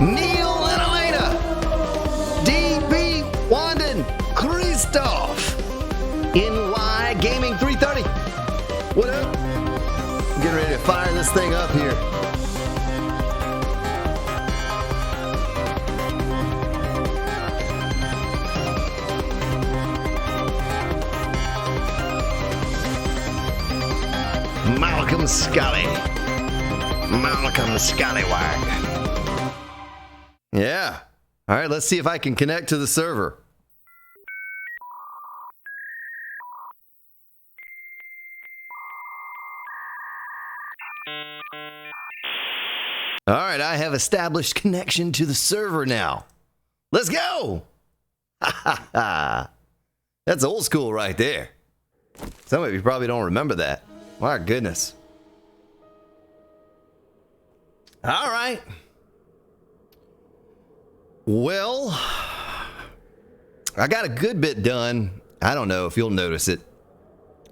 Neil and Elena, DB Wanden, Christoph, NY Gaming 330. What up? Getting ready to fire this thing up here. Malcolm Scully. Malcolm Scallywag. Yeah. All right, let's see if I can connect to the server. All right, I have established connection to the server now. Let's go. Ha ha ha. That's old school right there. Some of you probably don't remember that. My goodness. All right. Well, I got a good bit done. I don't know if you'll notice it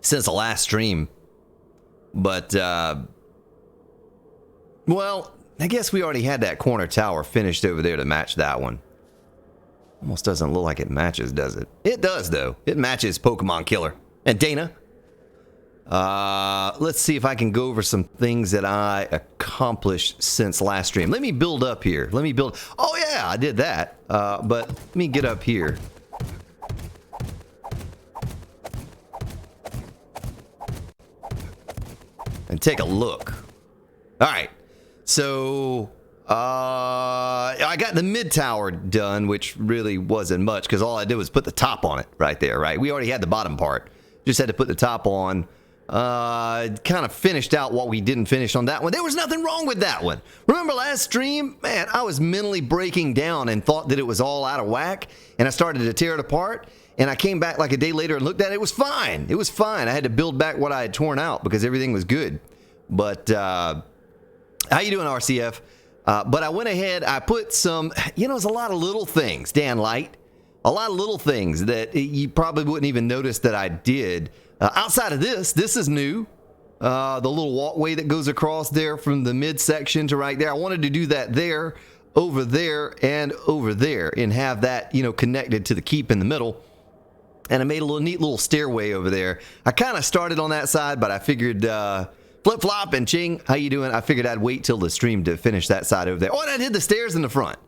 since the last stream. But, well, I guess we already had that corner tower finished over there to match that one. Almost doesn't look like it matches, does it? It does, though. It matches Pokemon Killer. And Dana. Let's see if I can go over some things that I accomplished since last stream. Let me build up here. Let me build. Oh yeah, I did that. But let me get up here. And take a look. All right. So, I got the mid tower done, which really wasn't much because all I did was put the top on it right there, right? We already had the bottom part. Just had to put the top on. Kind of finished out what we didn't finish on that one. There was nothing wrong with that one. Remember last stream? Man, I was mentally breaking down and thought that it was all out of whack, and I started to tear it apart, and I came back like a day later and looked at it. It was fine. It was fine. I had to build back what I had torn out because everything was good. But, how you doing, RCF? But I went ahead, I put some, there's a lot of little things, Dan Light. A lot of little things that you probably wouldn't even notice that I did. Outside of this is new. The little walkway that goes across there from the midsection to right there. I wanted to do that there, over there, and over there, and have that, connected to the keep in the middle. And I made a little neat little stairway over there. I kind of started on that side, but I figured flip-flop and ching, how you doing? I figured I'd wait till the stream to finish that side over there. Oh, and I did the stairs in the front.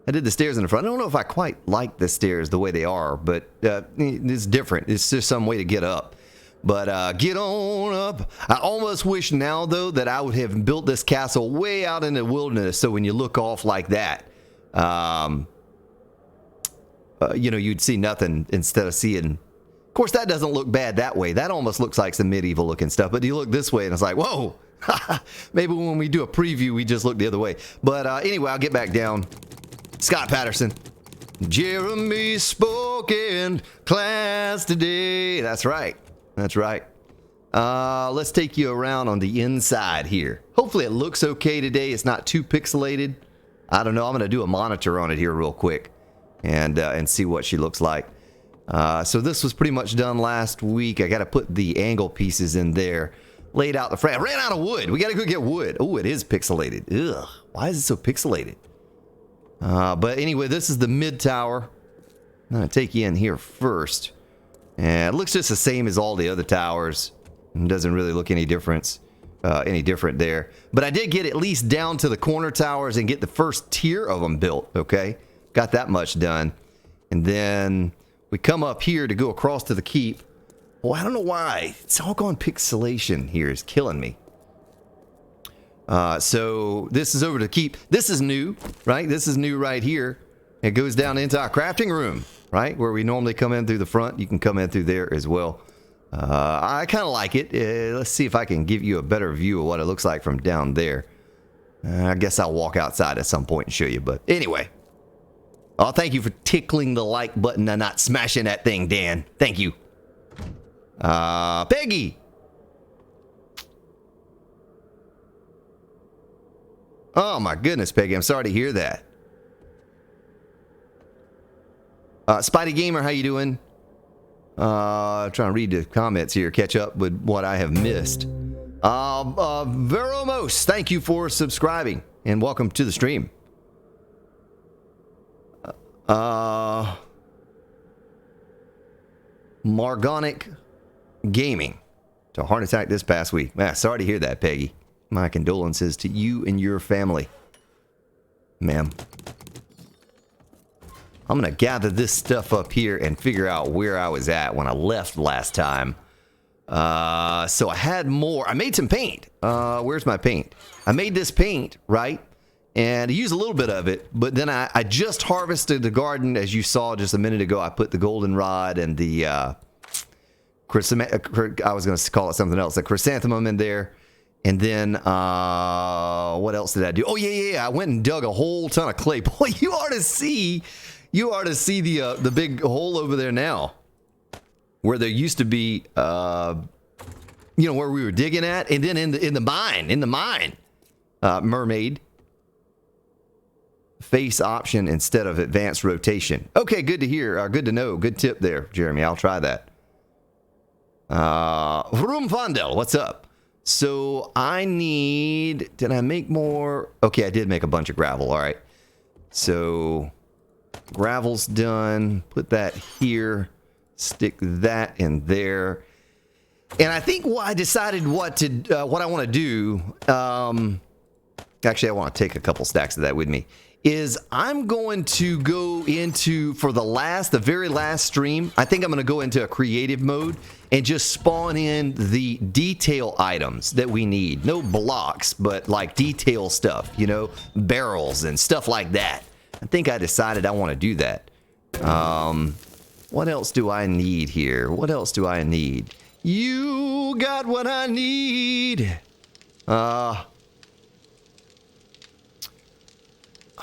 I did the stairs in the front. I don't know if I quite like the stairs the way they are, but it's different. It's just some way to get up. But get on up. I almost wish now, though, that I would have built this castle way out in the wilderness so when you look off like that, you'd see nothing instead of seeing. Of course, that doesn't look bad that way. That almost looks like some medieval looking stuff. But you look this way and it's like, whoa. Maybe when we do a preview, we just look the other way. But anyway, I'll get back down. Scott Patterson. Jeremy spoke in class today. That's right. That's right. Let's take you around on the inside here. Hopefully it looks okay today. It's not too pixelated. I don't know. I'm going to do a monitor on it here real quick and see what she looks like. So this was pretty much done last week. I got to put the angle pieces in there. Laid out the frame. I ran out of wood. We got to go get wood. Oh, it is pixelated. Ugh. Why is it so pixelated? But anyway, this is the mid tower. I'm going to take you in here first. And it looks just the same as all the other towers. It doesn't really look any different there. But I did get at least down to the corner towers and get the first tier of them built, okay? Got that much done. And then we come up here to go across to the keep. Well, I don't know why. It's all gone pixelation here. Is killing me. So this is over to keep. This is new, right? This is new right here. It goes down into our crafting room, right? Where we normally come in through the front. You can come in through there as well. I kind of like it. Let's see if I can give you a better view of what it looks like from down there. I guess I'll walk outside at some point and show you. But anyway. Oh, thank you for tickling the like button and not smashing that thing, Dan. Thank you. Peggy. Oh my goodness, Peggy. I'm sorry to hear that. Spidey Gamer, how you doing? Trying to read the comments here, catch up with what I have missed. Veromos, thank you for subscribing and welcome to the stream. Margonic Gaming to heart attack this past week. Man, sorry to hear that, Peggy. My condolences to you and your family, ma'am. I'm going to gather this stuff up here and figure out where I was at when I left last time. So I had more. I made some paint. Where's my paint? I made this paint, right? And I used a little bit of it, but then I just harvested the garden, as you saw just a minute ago. I put the goldenrod and the I was going to call it something else, the chrysanthemum in there. And then what else did I do? Oh yeah. I went and dug a whole ton of clay. Boy, you ought to see the big hole over there now, where there used to be where we were digging at, and then in the mine, mermaid. Face option instead of advanced rotation. Okay, good to hear. Good to know. Good tip there, Jeremy. I'll try that. Vroom Fondel, what's up? So I need... Did I make more? Okay, I did make a bunch of gravel. All right. So gravel's done. Put that here. Stick that in there. And I think I decided what I want to do. Actually, I want to take a couple stacks of that with me. Is I'm going to go into, for the very last stream, I think I'm going to go into a creative mode and just spawn in the detail items that we need. No blocks, but like detail stuff, barrels and stuff like that. I think I decided I want to do that. What else do I need here? What else do I need? You got what I need.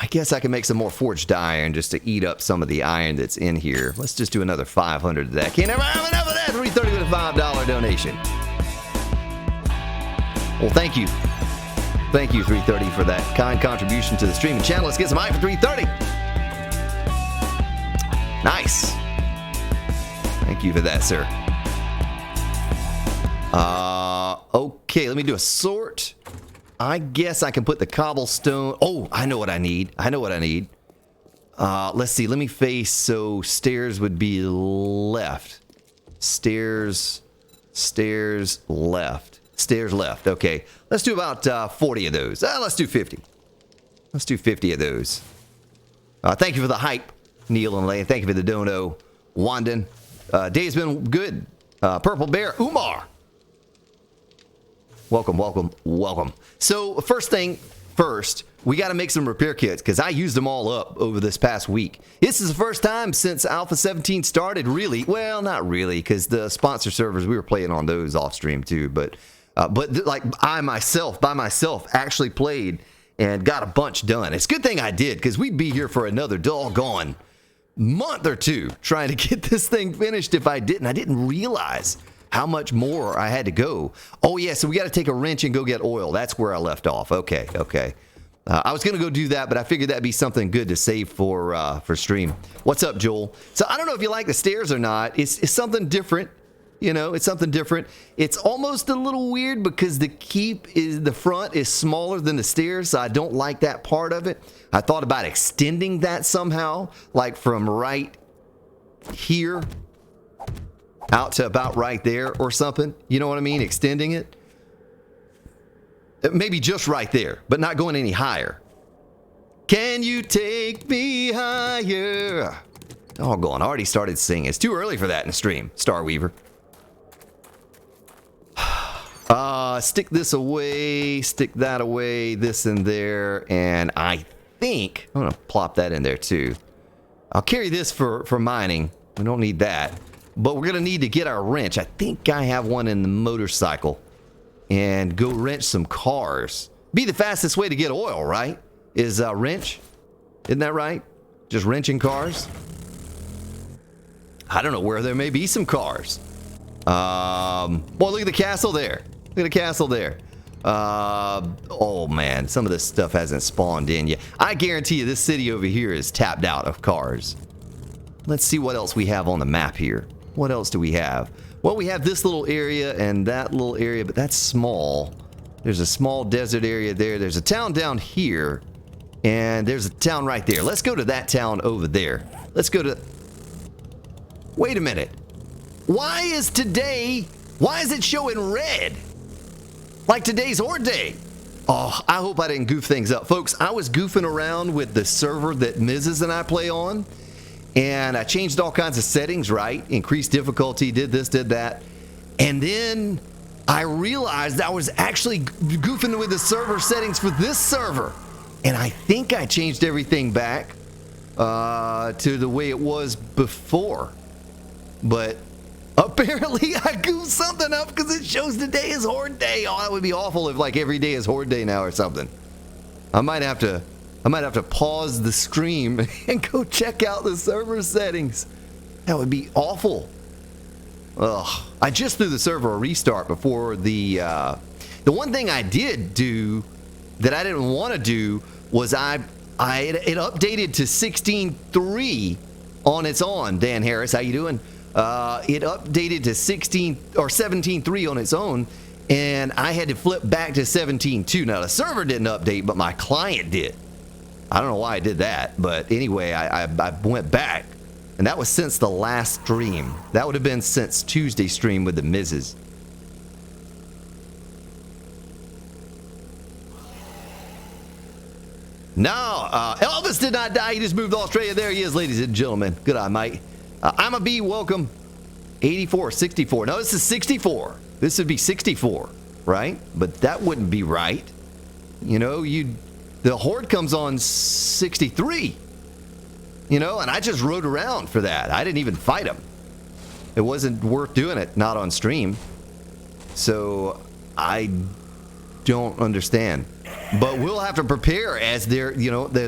I guess I can make some more forged iron just to eat up some of the iron that's in here. Let's just do another 500 of that. Can't never have enough of that. 330 with a $5 donation. Well, thank you. Thank you, 330, for that kind contribution to the streaming channel. Let's get some iron for 330. Nice. Thank you for that, sir. Okay, let me do a sort. I guess I can put the cobblestone. Oh, I know what I need. Let's see. Let me face. So stairs would be left. Stairs left. Okay. Let's do about 40 of those. Let's do 50. Let's do 50 of those. Thank you for the hype, Neil and Lane. Thank you for the dono, Wandon. Day's been good. Purple Bear, Umar. Welcome. So first thing first, we got to make some repair kits because I used them all up over this past week. This is the first time since Alpha 17 started, really. Well, not really, because the sponsor servers, we were playing on those off stream too. But like by myself, actually played and got a bunch done. It's a good thing I did, because we'd be here for another doggone month or two trying to get this thing finished if I didn't. I didn't realize how much more I had to go. Oh, yeah, so we got to take a wrench and go get oil. That's where I left off. Okay. I was going to go do that, but I figured that'd be something good to save for stream. What's up, Joel? So I don't know if you like the stairs or not. It's something different. It's something different. It's almost a little weird because the front is smaller than the stairs, so I don't like that part of it. I thought about extending that somehow, like from right here out to about right there or something. You know what I mean? Extending it. Maybe just right there, but not going any higher. Can you take me higher? Doggone, I already started singing. It's too early for that in the stream, Starweaver. Stick this away, stick that away, this in there, and I think I'm going to plop that in there too. I'll carry this for mining. We don't need that. But we're going to need to get our wrench. I think I have one in the motorcycle. And go wrench some cars. Be the fastest way to get oil, right? Is wrench. Isn't that right? Just wrenching cars. I don't know where there may be some cars. Boy, look at the castle there. Look at the castle there. Oh, man. Some of this stuff hasn't spawned in yet. I guarantee you this city over here is tapped out of cars. Let's see what else we have on the map here. What else do we have? Well, we have this little area and that little area, but that's small. There's a small desert area there. There's a town down here. And there's a town right there. Let's go to that town over there. Let's go to... Wait a minute. Why is it showing red? Like today's Horde Day. Oh, I hope I didn't goof things up. Folks, I was goofing around with the server that Mrs. and I play on. And I changed all kinds of settings, right? Increased difficulty, did this, did that. And then I realized I was actually goofing with the server settings for this server. And I think I changed everything back to the way it was before. But apparently I goofed something up because it shows today is Horde Day. Oh, that would be awful if like every day is Horde Day now or something. I might have to pause the stream and go check out the server settings. That would be awful. Ugh. I just threw the server a restart before the one thing I did do that I didn't want to do was it updated to 16.3 on its own. Dan Harris, how you doing? It updated to 17.3 on its own, and I had to flip back to 17.2. Now the server didn't update, but my client did. I don't know why I did that, but anyway, I went back, and that was since the last stream. That would have been since Tuesday's stream with the Mrs. No, Elvis did not die. He just moved to Australia. There he is, ladies and gentlemen. Good eye, mate. I'm a B. Welcome. 84, 64. No, this is 64. This would be 64, right? But that wouldn't be right. You know, the Horde comes on 63. You know, and I just rode around for that. I didn't even fight him. It wasn't worth doing it, not on stream. So I don't understand. But we'll have to prepare as there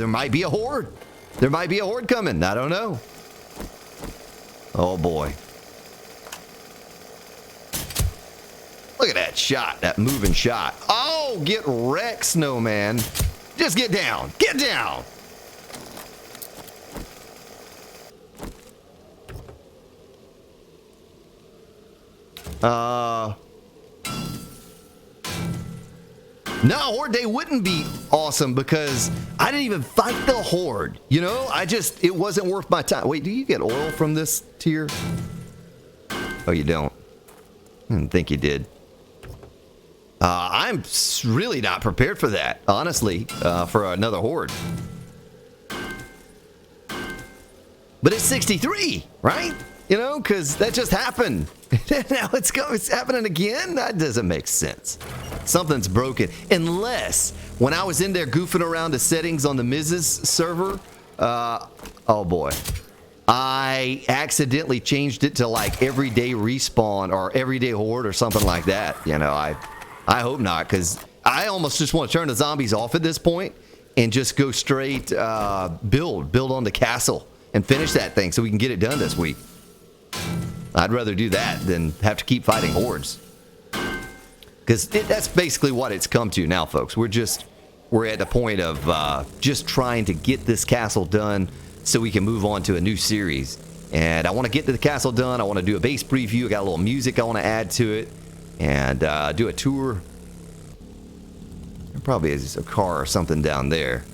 might be a Horde. There might be a Horde coming. I don't know. Oh boy. Look at that shot, that moving shot. Oh, get wrecked, Snowman. Just get down. Get down. No, Horde Day wouldn't be awesome because I didn't even fight the Horde. You know, it wasn't worth my time. Wait, do you get oil from this tier? Oh, you don't? I didn't think you did. I'm really not prepared for that, honestly, for another Horde. But it's 63, right? You know, because that just happened. Now it's happening again? That doesn't make sense. Something's broken. Unless, when I was in there goofing around the settings on the Mrs. server, oh boy. I accidentally changed it to like everyday respawn or everyday horde or something like that. You know, I hope not, because I almost just want to turn the zombies off at this point and just go straight build on the castle and finish that thing so we can get it done this week. I'd rather do that than have to keep fighting hordes. Because that's basically what it's come to now, folks. We're at the point of just trying to get this castle done so we can move on to a new series. And I want to get to the castle done. I want to do a base preview. I got a little music I want to add to it. And do a tour. There probably is a car or something down there.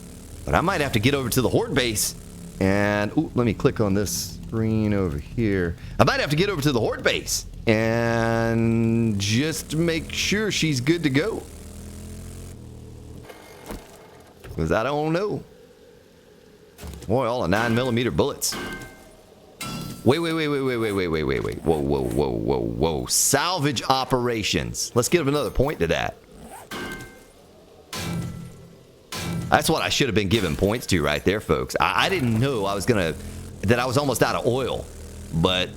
But I might have to get over to the horde base. And, ooh, let me click on this screen over here. I might have to get over to the horde base and just make sure she's good to go. Because I don't know. Boy, all the 9mm bullets. Wait. Whoa. Salvage operations. Let's give another point to that. That's what I should have been giving points to right there, folks. I didn't know that I was almost out of oil. But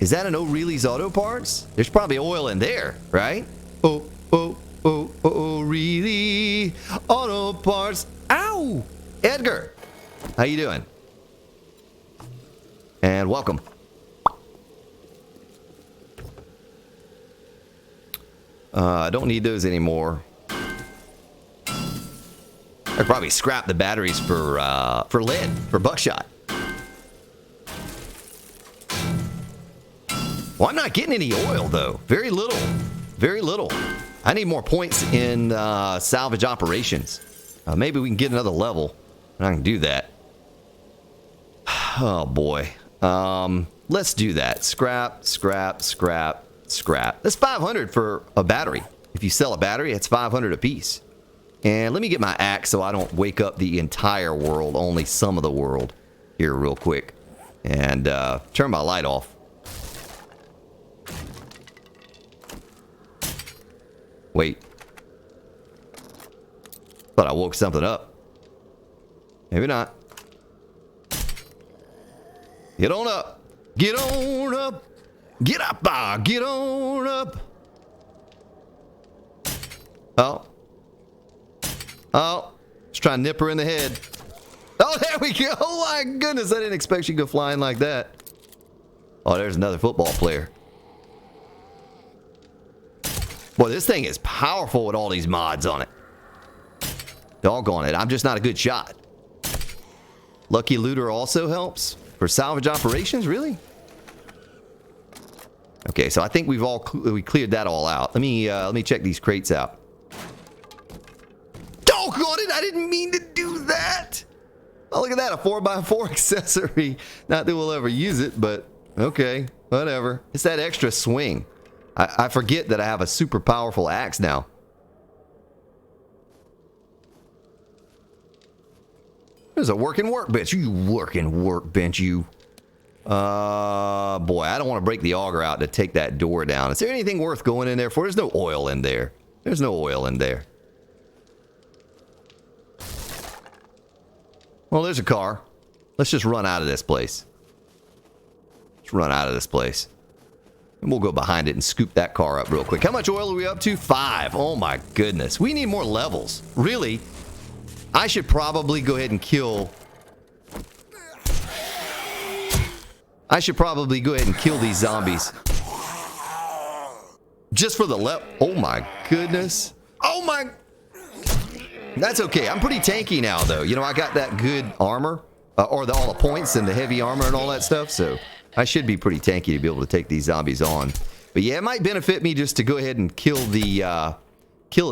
is that an O'Reilly's Auto Parts? There's probably oil in there, right? O'Reilly Auto Parts. Ow! Edgar, how you doing? And welcome. I don't need those anymore. I'd probably scrap the batteries for lead, for buckshot. Well, I'm not getting any oil, though. Very little. Very little. I need more points in salvage operations. Maybe we can get another level. I can do that. Oh, boy. Let's do that. Scrap, scrap, scrap, scrap. That's 500 for a battery. If you sell a battery, it's 500 a piece. And let me get my axe so I don't wake up the entire world, only some of the world here real quick. And turn my light off. Wait. Thought I woke something up. Maybe not. Get on up. Get on up. Get up. Get on up. Oh. Oh. Just trying to nip her in the head. Oh, there we go. Oh, my goodness. I didn't expect she'd go flying like that. Oh, there's another football player. Boy, this thing is powerful with all these mods on it. Doggone it. I'm just not a good shot. Lucky Looter also helps for salvage operations? Really? Okay, so I think we cleared that all out. Let me check these crates out. Doggone it! I didn't mean to do that! Oh, look at that, a 4x4 accessory. Not that we'll ever use it, but okay, whatever. It's that extra swing. I forget that I have a super powerful axe now. There's a working workbench. You working workbench, you. Boy, I don't want to break the auger out to take that door down. Is there anything worth going in there for? There's no oil in there. There's no oil in there. Well, there's a car. Let's just run out of this place. Let's run out of this place. And we'll go behind it and scoop that car up real quick. How much oil are we up to? 5. Oh my goodness. We need more levels. Really? I should probably go ahead and kill... I should probably go ahead and kill these zombies. Just for the level. Oh my goodness. Oh my... That's okay. I'm pretty tanky now, though. You know, I got that good armor. Or all the points and the heavy armor and all that stuff. So I should be pretty tanky to be able to take these zombies on. But yeah, it might benefit me just to go ahead and kill the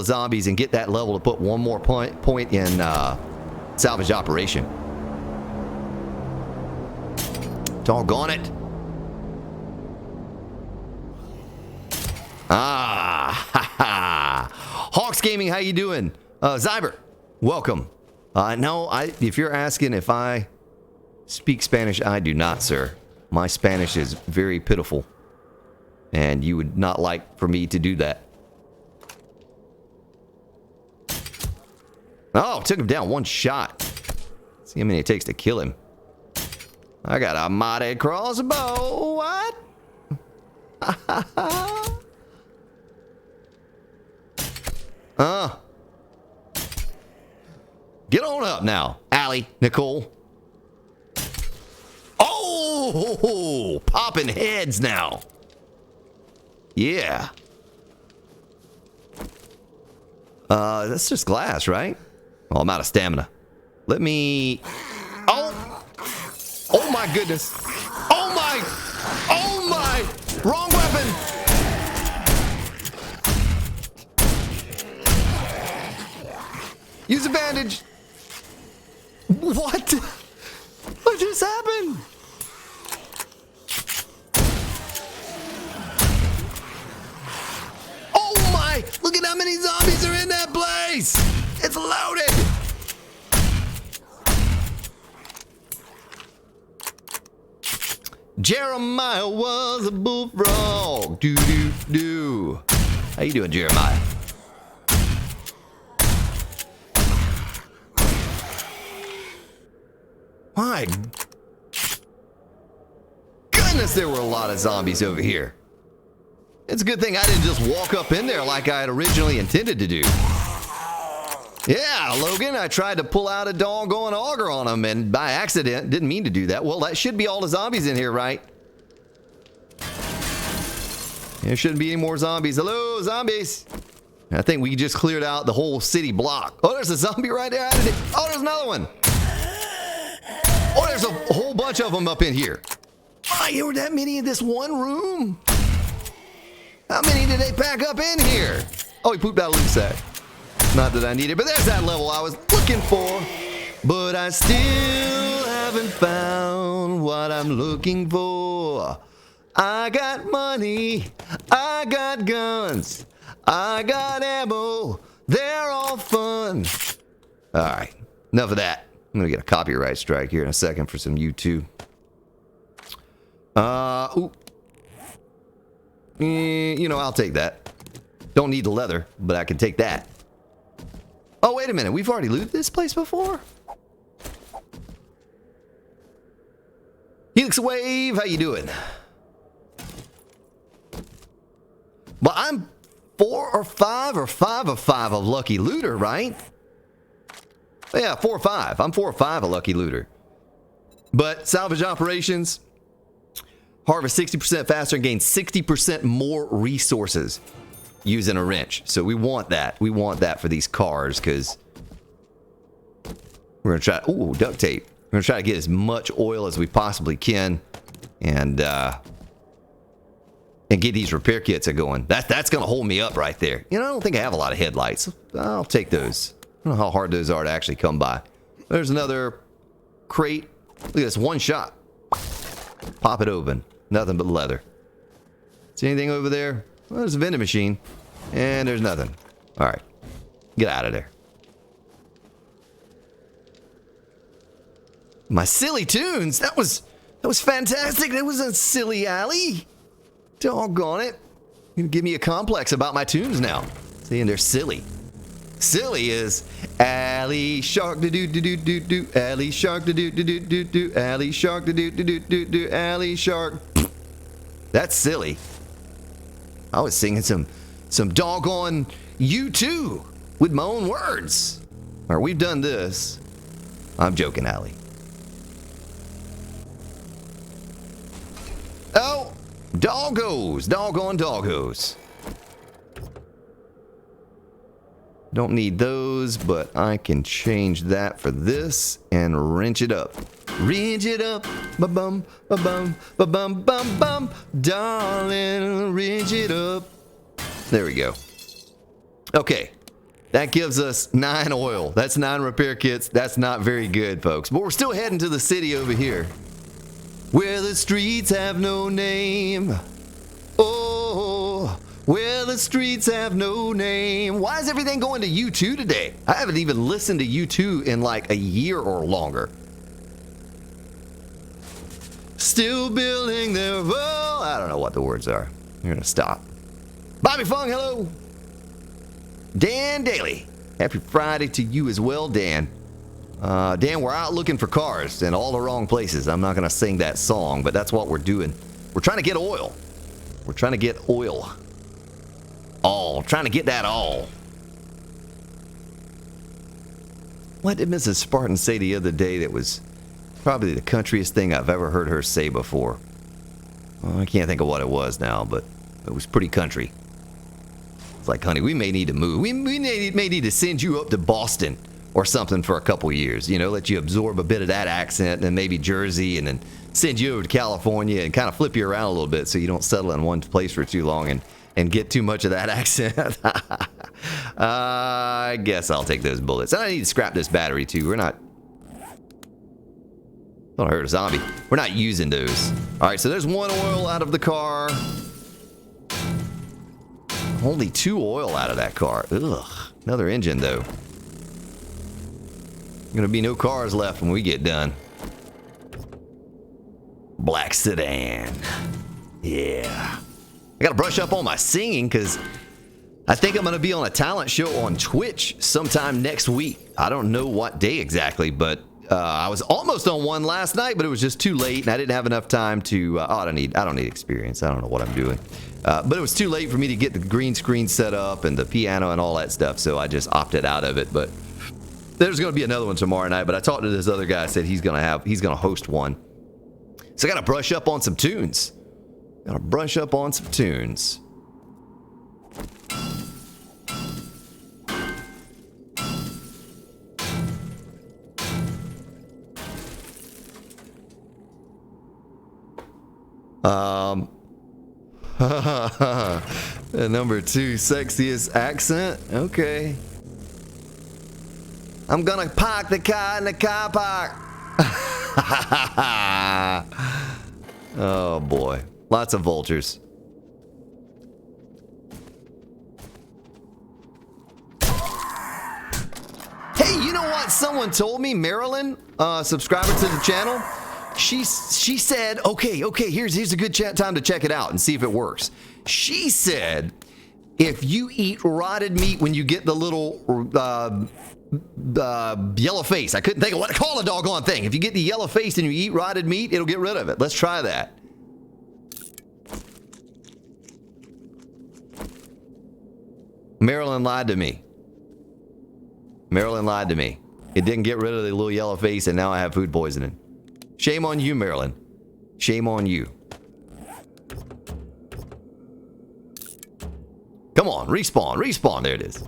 zombies and get that level to put one more point in salvage operation. Doggone it. Ah, ha, ha. Hawks Gaming, how you doing? Zyber, welcome. No, if you're asking if I speak Spanish, I do not, sir. My Spanish is very pitiful. And you would not like for me to do that. Oh, took him down one shot. See how many it takes to kill him. I got a modded crossbow. What? Get on up now, Allie, Nicole. Oh, popping heads now. Yeah. That's just glass, right? Oh, I'm out of stamina. Let me... Oh! Oh my goodness! Oh my! Oh my! Wrong weapon! Use a bandage! What? What just happened? Oh my! Look at how many zombies are in that place! It's loaded! Jeremiah was a bullfrog. Do. How you doing, Jeremiah? My goodness, there were a lot of zombies over here. It's a good thing I didn't just walk up in there like I had originally intended to do. Yeah, Logan, I tried to pull out a doggone auger on him, and by accident, didn't mean to do that. Well, that should be all the zombies in here, right? There shouldn't be any more zombies. Hello, zombies! I think we just cleared out the whole city block. Oh, there's a zombie right there. Oh, there's another one. Oh, there's a whole bunch of them up in here. Oh, there were that many in this one room? How many did they pack up in here? Oh, he pooped out a loot sack. Not that I need it, but there's that level I was looking for. But I still haven't found what I'm looking for. I got money, I got guns, I got ammo, they're all fun. Alright, enough of that. I'm gonna get a copyright strike here in a second for some YouTube. You know, I'll take that. Don't need the leather, but I can take that. Oh, wait a minute. We've already looted this place before? Helix Wave, how you doing? Well, I'm 4 or 5 or 5 of 5 of Lucky Looter, right? Yeah, 4 or 5. I'm 4 or 5 a Lucky Looter. But salvage operations, harvest 60% faster and gain 60% more resources using a wrench. So we want that. We want that for these cars because we're going to try... Ooh, duct tape. We're going to try to get as much oil as we possibly can and get these repair kits going. That's going to hold me up right there. You know, I don't think I have a lot of headlights. I'll take those. I don't know how hard those are to actually come by. There's another crate. Look at this, one shot. Pop it open. Nothing but leather. See anything over there? Well, there's a vending machine. And there's nothing. Alright. Get out of there. My silly tunes! That was fantastic! That was a silly alley! Doggone it. You give me a complex about my tunes now. Saying they're silly. Silly is alley shark do do do do do do alley shark do do do do do do alley shark do do do do do do alley shark. That's silly. I was singing some doggone U2 with my own words. All right, we've done this. I'm joking, Allie. Oh, doggos, doggone doggos. Don't need those, but I can change that for this and wrench it up. Wrench it up, ba-bum, ba-bum, ba-bum, bum, bum. Darling, wrench it up. There we go. Okay, that gives us 9 oil. That's 9 repair kits. That's not very good, folks. But we're still heading to the city over here, where the streets have no name. Oh, where the streets have no name. Why is everything going to U2 today? I haven't even listened to U2 in like a year or longer. Still building their wall. I don't know what the words are. You're gonna stop. Bobby Fung, hello. Dan Daly. Happy Friday to you as well, Dan. Dan, we're out looking for cars in all the wrong places. I'm not gonna sing that song, but that's what we're doing. We're trying to get oil. We're trying to get oil. Trying to get that all. What did Mrs. Spartan say the other day that was probably the countryest thing I've ever heard her say before? Well, I can't think of what it was now, but it was pretty country. It's like, honey, we may need to move. We may need to send you up to Boston or something for a couple years. You know, let you absorb a bit of that accent and then maybe Jersey and then send you over to California and kind of flip you around a little bit so you don't settle in one place for too long and get too much of that accent. I guess I'll take those bullets. I need to scrap this battery too. We're not... Don't hurt a zombie. We're not using those. Alright, so there's 1 oil out of the car. Only 2 oil out of that car. Ugh. Another engine though. Gonna be no cars left when we get done. Black sedan. Yeah. I gotta brush up on my singing because I think I'm gonna be on a talent show on Twitch sometime next week. I don't know what day exactly, but I was almost on one last night, but it was just too late and I didn't have enough time to. I don't need experience. I don't know what I'm doing, but it was too late for me to get the green screen set up and the piano and all that stuff, so I just opted out of it. But there's gonna be another one tomorrow night. But I talked to this other guy, said he's gonna host one. So I gotta brush up on some tunes. Gotta brush up on some tunes. Number 2, sexiest accent. Okay. I'm gonna park the car in the car park. Oh boy. Lots of vultures. Hey, you know what? Someone told me, Marilyn, subscriber to the channel, she said, okay, here's a good time to check it out and see if it works. She said, if you eat rotted meat when you get the little yellow face, I couldn't think of what to call a doggone thing. If you get the yellow face and you eat rotted meat, it'll get rid of it. Let's try that. Marilyn lied to me. Marilyn lied to me. It didn't get rid of the little yellow face, and now I have food poisoning. Shame on you, Marilyn. Shame on you. Come on, respawn, respawn. There it is.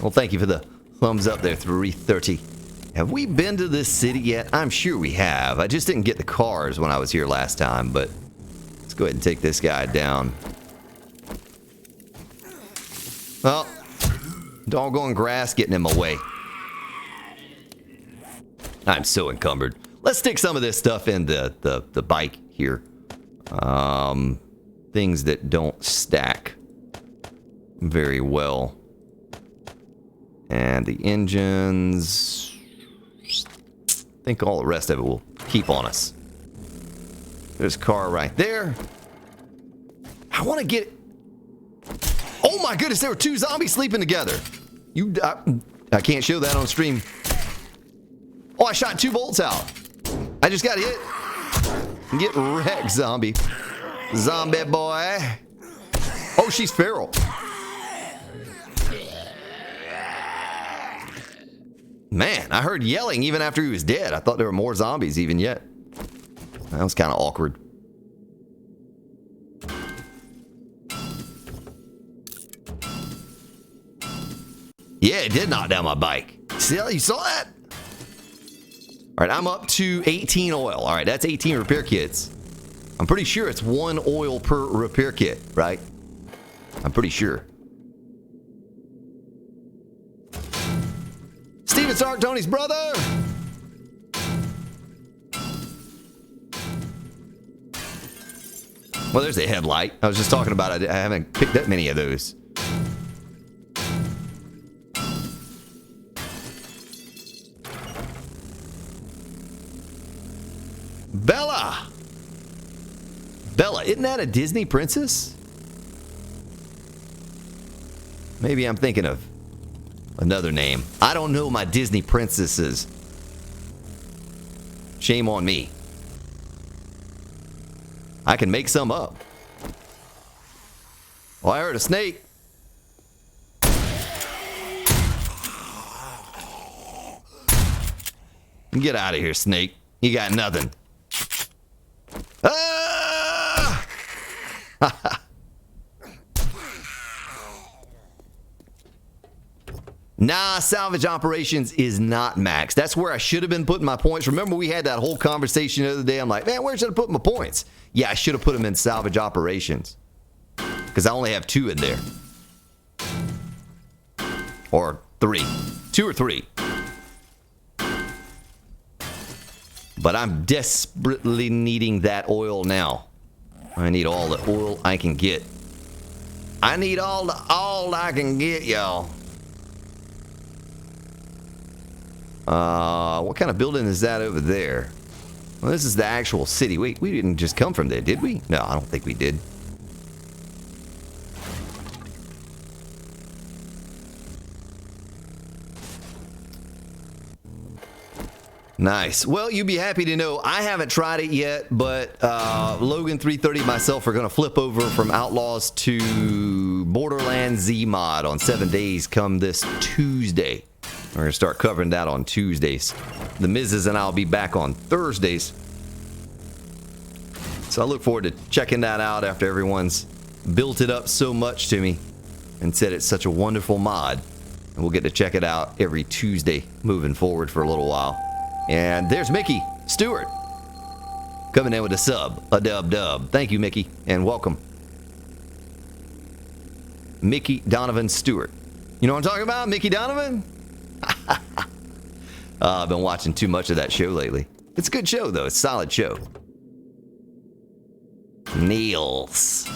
Well, thank you for the thumbs up there, 330. Have we been to this city yet? I'm sure we have. I just didn't get the cars when I was here last time, but let's go ahead and take this guy down. Well, doggone grass getting in my way. I'm so encumbered. Let's stick some of this stuff in the bike here. Things that don't stack very well. And the engines, I think all the rest of it will keep on us. There's a car right there. I want to get... Oh my goodness, there were two zombies sleeping together. I can't show that on stream. Oh, I shot 2 bolts out. I just got hit. Get wrecked, zombie. Zombie boy. Oh, she's feral. Man, I heard yelling even after he was dead. I thought there were more zombies even yet. That was kind of awkward. Yeah, it did knock down my bike. See, you saw that? All right, I'm up to 18 oil. All right, that's 18 repair kits. I'm pretty sure it's 1 oil per repair kit, right? I'm pretty sure. Steven Stark, Tony's brother! Well, there's a headlight. I was just talking about it. I haven't picked up many of those. Bella! Bella, isn't that a Disney princess? Maybe I'm thinking of another name. I don't know my Disney princesses. Shame on me. I can make some up. Oh, I heard a snake. Get out of here, snake. You got nothing. Ah! Nah, salvage operations is not max. That's where I should have been putting my points. Remember, we had that whole conversation the other day. I'm like, man, where should I put my points? Yeah, I should have put them in salvage operations. Because I only have 2 in there. Or 3. 2 or 3. But I'm desperately needing that oil now. I need all the oil I can get. I need all the oil I can get, y'all. What kind of building is that over there? Well, this is the actual city. Wait, we didn't just come from there, did we? No, I don't think we did. Nice. Well, you'd be happy to know I haven't tried it yet, but Logan 330 and myself are going to flip over from Outlaws to Borderlands Z mod on 7 days come this Tuesday. We're going to start covering that on Tuesdays. The Mrs. and I will be back on Thursdays. So I look forward to checking that out after everyone's built it up so much to me and said it's such a wonderful mod. And we'll get to check it out every Tuesday moving forward for a little while. And there's Mickey Stewart. coming in with a sub. A dub. Thank you, Mickey, and welcome. Mickey Donovan Stewart. You know what I'm talking about? Mickey Donovan? I've been watching too much of that show lately. It's a good show, though. It's a solid show. Niels.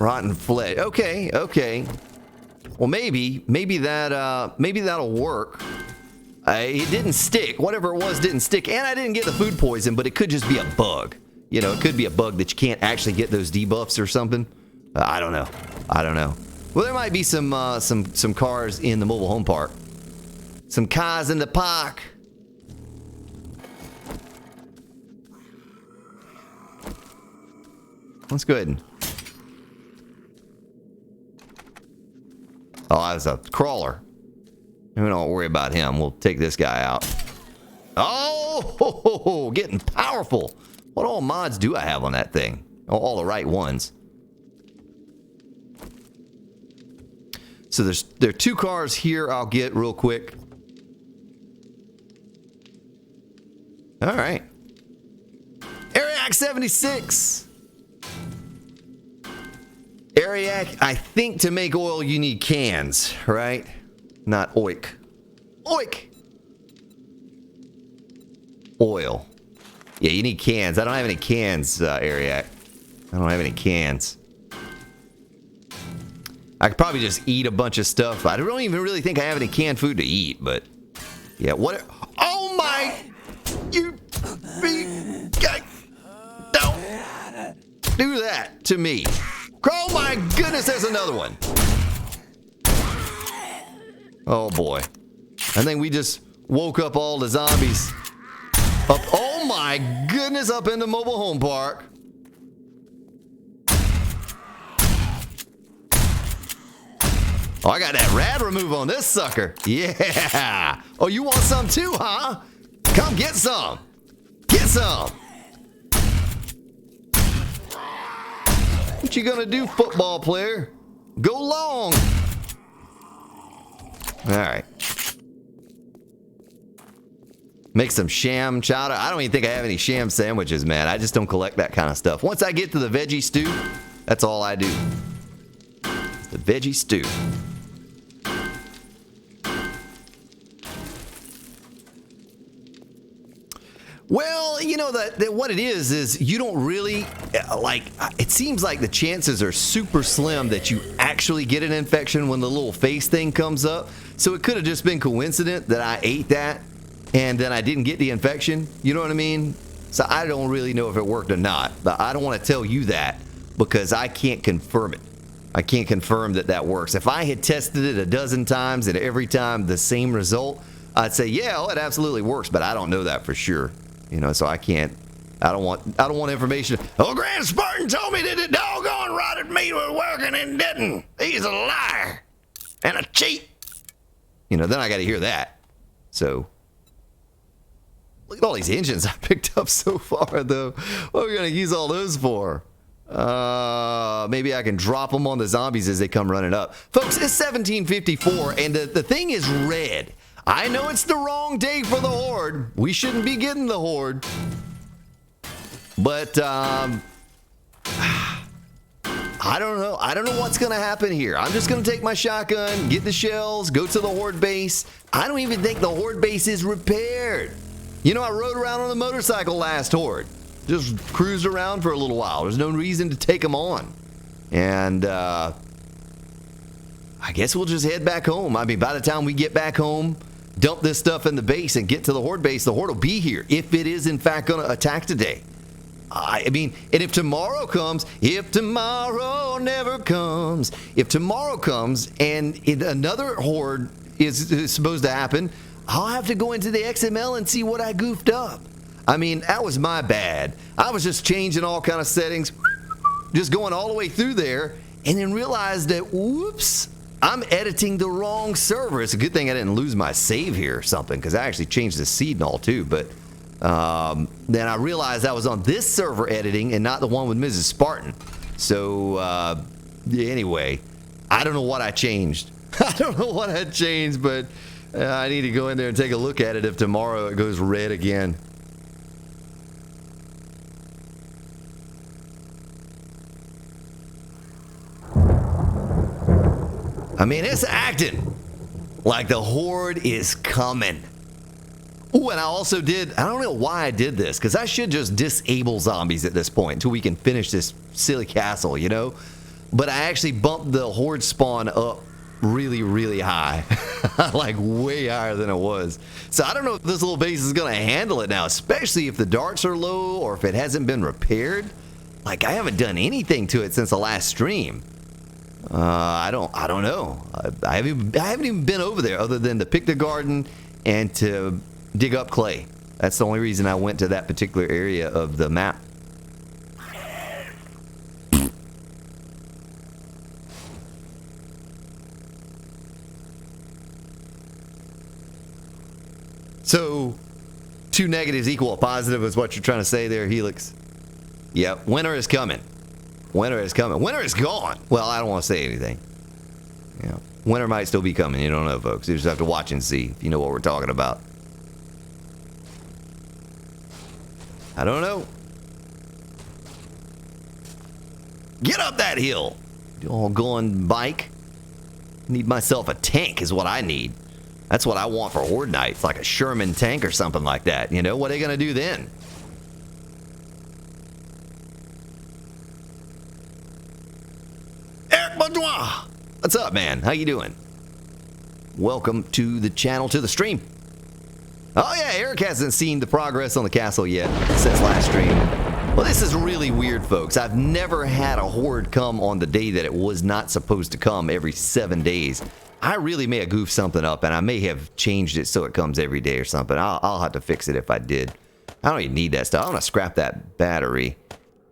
Rotten flesh. Okay. Well, maybe that'll work. It didn't stick. Whatever it was didn't stick, and I didn't get the food poison. But it could just be a bug. You know, it could be a bug that you can't actually get those debuffs or something. I don't know. Well, there might be some cars in the mobile home park. Some cars in the park. Let's go ahead and... Oh, that was a crawler. We don't worry about him. We'll take this guy out. Oh, getting powerful. What all mods do I have on that thing? Oh, all the right ones. So there are 2 cars here I'll get real quick. All right. Ariac 76. Ariac, I think to make oil you need cans, right? Not oik. Oik! Oil. Yeah, you need cans. I don't have any cans, Ariac. I don't have any cans. I could probably just eat a bunch of stuff. I don't even really think I have any canned food to eat, but... Yeah, what... Oh my... You... Don't... Do that to me. Oh my goodness, there's another one. Oh boy. I think we just woke up all the zombies. Up, oh my goodness, up in the mobile home park. Oh, I got that rad remove on this sucker. Yeah. Oh, you want some too, huh? Come get some. Get some. What you gonna do, football player? Go long. All right. Make some sham chowder. I don't even think I have any sham sandwiches, man. I just don't collect that kind of stuff. Once I get to the veggie stew, that's all I do. It's the veggie stew. Well, you know, that what it is you don't really, like, it seems like the chances are super slim that you actually get an infection when the little face thing comes up. So it could have just been coincident that I ate that and then I didn't get the infection. You know what I mean? So I don't really know if it worked or not, but I don't want to tell you that because I can't confirm it. I can't confirm that that works. If I had tested it a dozen times and every time the same result, I'd say, yeah, well, it absolutely works, but I don't know that for sure. You know, so I can't. I don't want information. Oh, Grand Spartan told me that the doggone rotted meat was working and didn't. He's a liar and a cheat. You know, then I got to hear that. So look at all these engines I picked up so far, though. What are we gonna use all those for? Maybe I can drop them on the zombies as they come running up. Folks, it's 1754, and the thing is red. I know it's the wrong day for the horde. We shouldn't be getting the horde. But, I don't know. I don't know what's going to happen here. I'm just going to take my shotgun, get the shells, go to the horde base. I don't even think the horde base is repaired. You know, I rode around on a motorcycle last horde. Just cruised around for a little while. There's no reason to take them on. And, I guess we'll just head back home. I mean, by the time we get back home, dump this stuff in the base and get to the horde base, the horde will be here if it is in fact going to attack today. I mean, and if tomorrow comes, if tomorrow never comes, if tomorrow comes and another horde is supposed to happen, I'll have to go into the XML and see what I goofed up. I mean, that was my bad. I was just changing all kind of settings, just going all the way through there, and then realized that, whoops, I'm editing the wrong server. It's a good thing I didn't lose my save here or something, because I actually changed the seed and all too. But then I realized I was on this server editing and not the one with Mrs. Spartan. So anyway, I don't know what I changed. I don't know what I changed, but I need to go in there and take a look at it if tomorrow it goes red again. I mean, it's acting like the horde is coming. Ooh, and I also did, I don't know why I did this, because I should just disable zombies at this point until we can finish this silly castle, you know? But I actually bumped the horde spawn up really, really high. Like way higher than it was. So I don't know if this little base is going to handle it now, especially if the darts are low or if it hasn't been repaired. Like, I haven't done anything to it since the last stream. I don't know. I haven't even been over there other than to pick the garden and to dig up clay. That's the only reason I went to that particular area of the map. So, 2 negatives equal a positive is what you're trying to say there, Helix. Yep, winter is coming. Winter is coming. Winter is gone. Well, I don't want to say anything. Yeah, winter might still be coming. You don't know, folks. You just have to watch and see if you know what we're talking about. I don't know. Get up that hill. Doggone bike. Need myself a tank is what I need. That's what I want for Horde Night. It's like a Sherman tank or something like that. You know, what are they going to do then? What's up, man? How you doing? Welcome to the channel, to the stream. Oh yeah, Eric hasn't seen the progress on the castle yet since last stream. Well, this is really weird, folks. I've never had a horde come on the day that it was not supposed to come every 7 days. I really may have goofed something up, and I may have changed it so it comes every day or something. I'll have to fix it if I did. I don't even need that stuff. I'm gonna scrap that battery.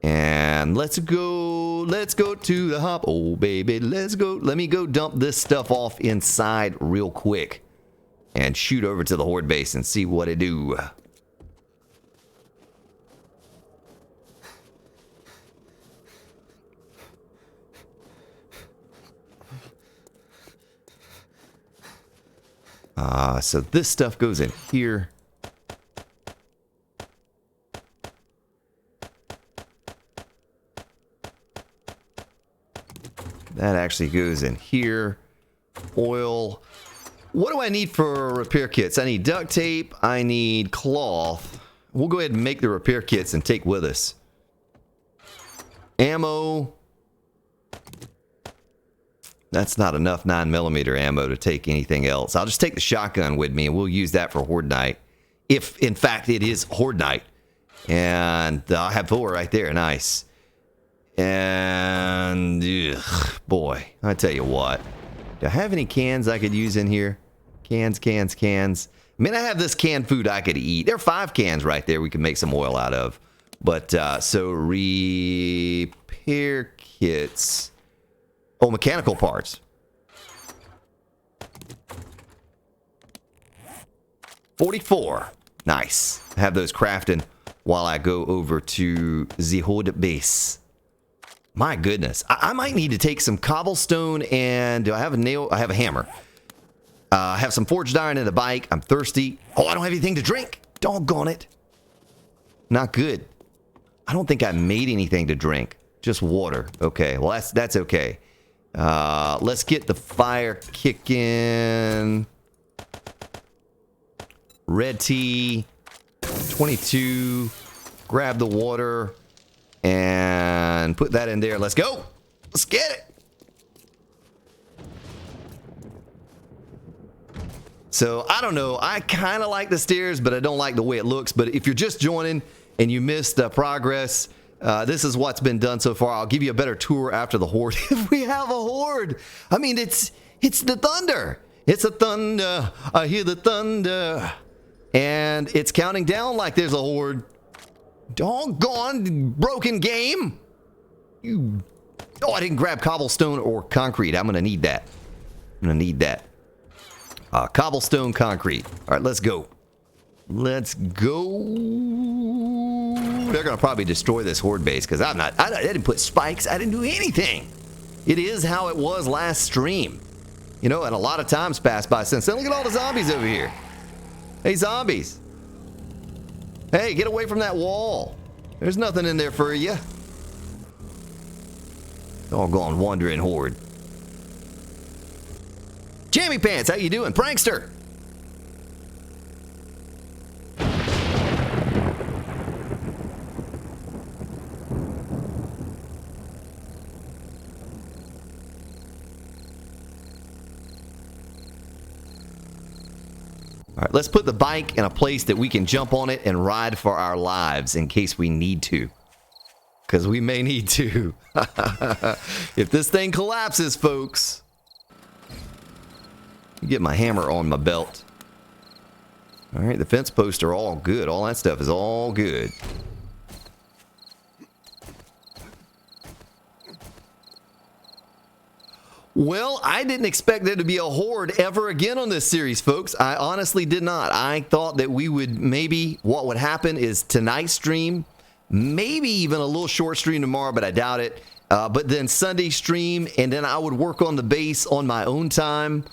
And let's go to the hop. Oh, baby, let's go. Let me go dump this stuff off inside real quick and shoot over to the horde base and see what it do. So this stuff goes in here. That actually goes in here. Oil. What do I need for repair kits? I need duct tape. I need cloth. We'll go ahead and make the repair kits and take with us. Ammo. That's not enough 9mm ammo to take anything else. I'll just take the shotgun with me and we'll use that for Horde Night. If, in fact, it is Horde Night. And I have 4 right there. Nice. And, ugh, boy, I tell you what. Do I have any cans I could use in here? Cans. I mean, I have this canned food I could eat. There are 5 cans right there we can make some oil out of. But, so repair kits. Oh, mechanical parts. 44. Nice. Have those crafting while I go over to the Horde base. My goodness. I might need to take some cobblestone and... Do I have a nail? I have a hammer. I have some forged iron and a bike. I'm thirsty. Oh, I don't have anything to drink. Doggone it. Not good. I don't think I made anything to drink. Just water. Okay. Well, that's okay. Let's get the fire kicking. Red tea. 22. Grab the water. And put that in there. Let's go. Let's get it. So, I don't know. I kind of like the stairs, but I don't like the way it looks. But if you're just joining and you missed the progress, this is what's been done so far. I'll give you a better tour after the horde. If we have a horde. I mean, it's the thunder. It's a thunder. I hear the thunder. And it's counting down like there's a horde. Doggone broken game. Oh, I didn't grab cobblestone or concrete. I'm going to need that. I'm going to need that. Cobblestone concrete. All right, let's go. Let's go. They're going to probably destroy this horde base because I didn't put spikes. I didn't do anything. It is how it was last stream. You know, and a lot of times passed by since then. Look at all the zombies over here. Hey, zombies. Hey, get away from that wall. There's nothing in there for you. Doggone wandering horde. Jammy Pants, how you doing? Prankster. All right, let's put the bike in a place that we can jump on it and ride for our lives in case we need to. Because we may need to. If this thing collapses, folks. Get my hammer on my belt. All right, the fence posts are all good. All that stuff is all good. Well, I didn't expect there to be a horde ever again on this series, folks. I honestly did not. I thought that we would maybe, what would happen is tonight's stream, maybe even a little short stream tomorrow, but I doubt it. But then Sunday stream, and then I would work on the base on my own time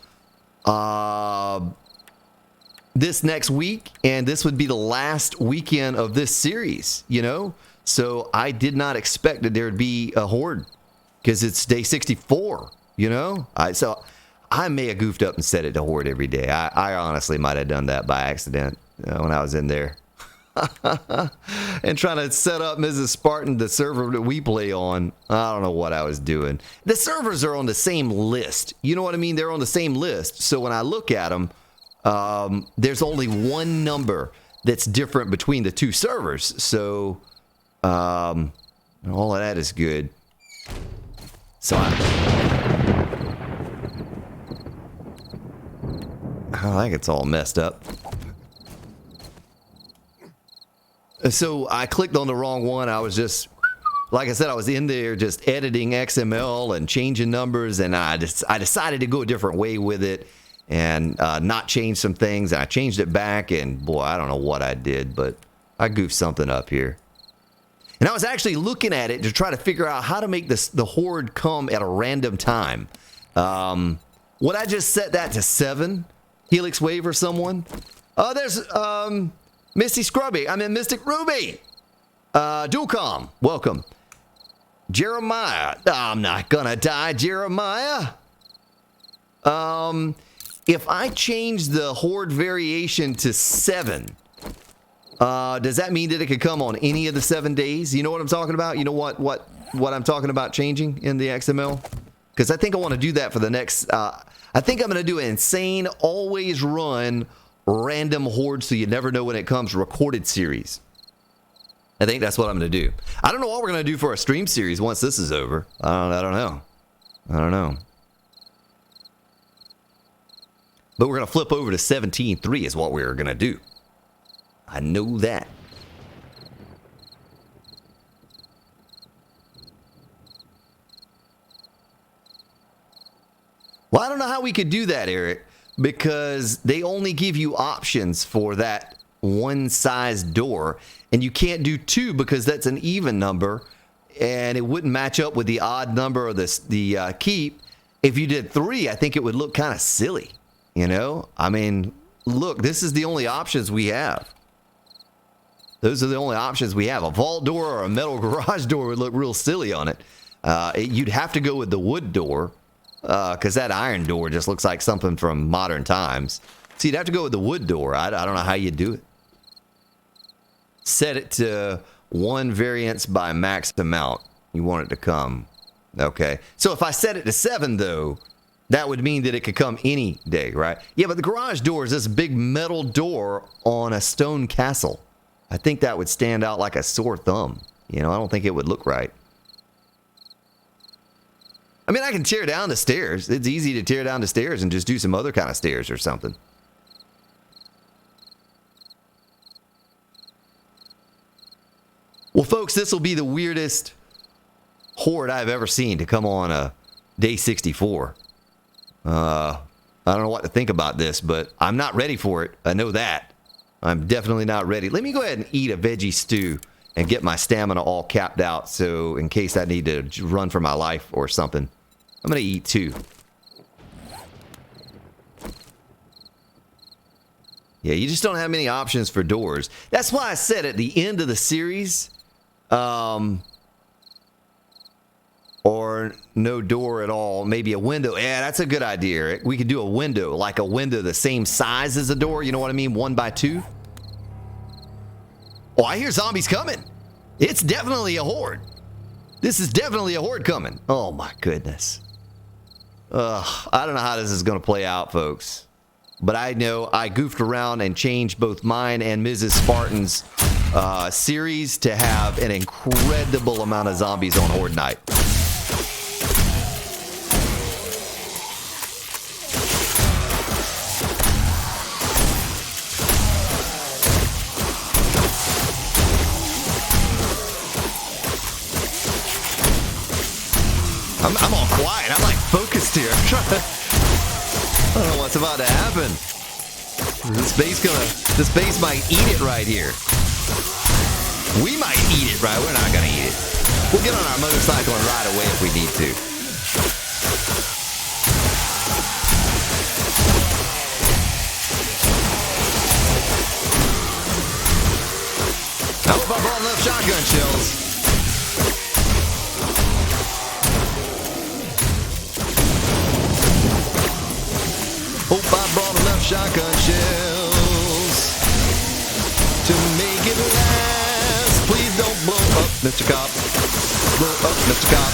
this next week, and this would be the last weekend of this series, you know? So I did not expect that there would be a horde because it's day 64. You know, so I may have goofed up and set it to horde every day. I honestly might have done that by accident when I was in there. And trying to set up Mrs. Spartan, the server that we play on. I don't know what I was doing. The servers are on the same list. You know what I mean? They're on the same list. So when I look at them, there's only one number that's different between the two servers. So all of that is good. So I think it's all messed up. So I clicked on the wrong one. I was just, like I said, I was in there just editing XML and changing numbers, and I decided to go a different way with it and not change some things. And I changed it back, and boy, I don't know what I did, but I goofed something up here. And I was actually looking at it to try to figure out how to make the horde come at a random time. Would I just set that to 7? Helix Wave or someone? Oh, there's Misty Scrubby. I'm in Mystic Ruby. Dualcom, welcome. Jeremiah. I'm not gonna die, Jeremiah. If I change the horde variation to 7, does that mean that it could come on any of the 7 days? You know what I'm talking about? You know what I'm talking about changing in the XML? Because I think I want to do that for the next... I think I'm going to do an insane, always run, random horde so you never know when it comes recorded series. I think that's what I'm going to do. I don't know what we're going to do for a stream series once this is over. I don't know. But we're going to flip over to 17.3 is what we're going to do. I know that. Well, I don't know how we could do that, Eric, because they only give you options for that one size door, and you can't do 2 because that's an even number, and it wouldn't match up with the odd number of the keep. If you did 3, I think it would look kind of silly, you know? I mean, look, this is the only options we have. Those are the only options we have. A vault door or a metal garage door would look real silly on it. You'd have to go with the wood door. Because that iron door just looks like something from modern times. So you'd have to go with the wood door. I don't know how you do it. Set it to 1 variance by max amount. You want it to come. Okay. So if I set it to 7, though, that would mean that it could come any day, right? Yeah, but the garage door is this big metal door on a stone castle. I think that would stand out like a sore thumb. You know, I don't think it would look right. I mean, I can tear down the stairs. It's easy to tear down the stairs and just do some other kind of stairs or something. Well, folks, this will be the weirdest horde I've ever seen to come on a day 64. I don't know what to think about this, but I'm not ready for it. I know that. I'm definitely not ready. Let me go ahead and eat a veggie stew and get my stamina all capped out, so in case I need to run for my life or something. I'm gonna eat 2. Yeah, you just don't have many options for doors. That's why I said at the end of the series, or no door at all, maybe a window. Yeah, that's a good idea. We could do a window, like a window the same size as a door, you know what I mean? 1 by 2. Oh, I hear zombies coming. It's definitely a horde. This is definitely a horde coming. Oh my goodness. I don't know how this is going to play out, folks. But I know I goofed around and changed both mine and Mrs. Spartan's series to have an incredible amount of zombies on Horde Night. I'm all quiet. I'm like focused here. I don't know what's about to happen. This base might eat it right here. We might eat it, right? We're not gonna eat it. We'll get on our motorcycle and ride away if we need to. I hope I brought enough shotgun shells. Hope I brought enough shotgun shells to make it last. Please don't blow up, Mr. Cop. Blow up, Mr. Cop.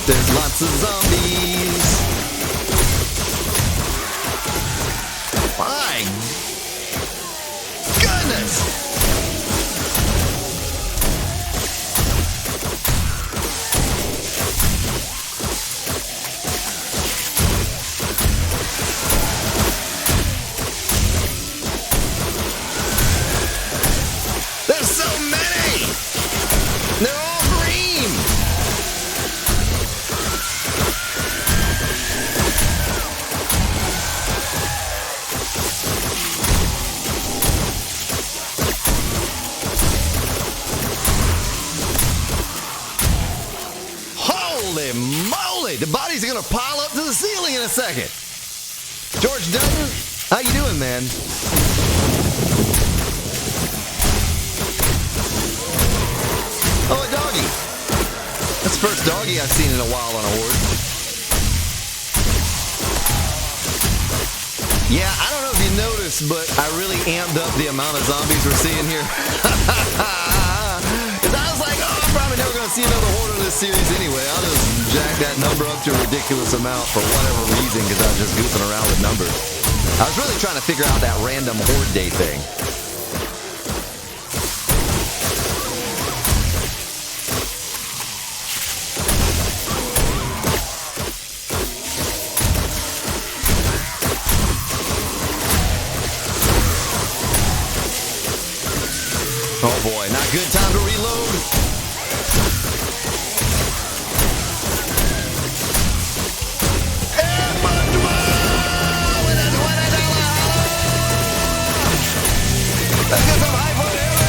There's lots of zombies. My goodness. The bodies are gonna pile up to the ceiling in a second. George Dutton, how you doing, man? Oh, a doggy. That's the first doggy I've seen in a while on a horde. Yeah, I don't know if you noticed, but I really amped up the amount of zombies we're seeing here. Because I was like, oh, I'm probably never gonna see another horde in this series anyway. I'll just jack that number up to a ridiculous amount for whatever reason, because I was just goofing around with numbers. I was really trying to figure out that random horde day thing. Oh boy, not good time to reload. Let's get some high foot here.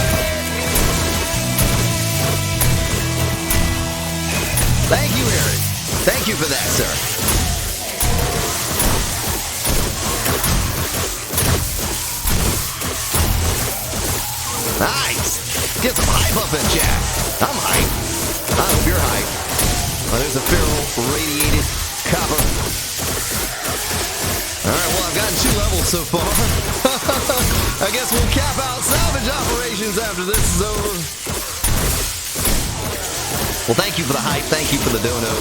Thank you, Eric. Thank you for that, sir. Nice. Get some hype up in chat. I'm hype. I hope you're hype. Oh, there's a feral radiated copper. Alright, well, I've gotten 2 levels so far. I guess we'll cap out salvage operations after this is over. Well, thank you for the hype. Thank you for the dono.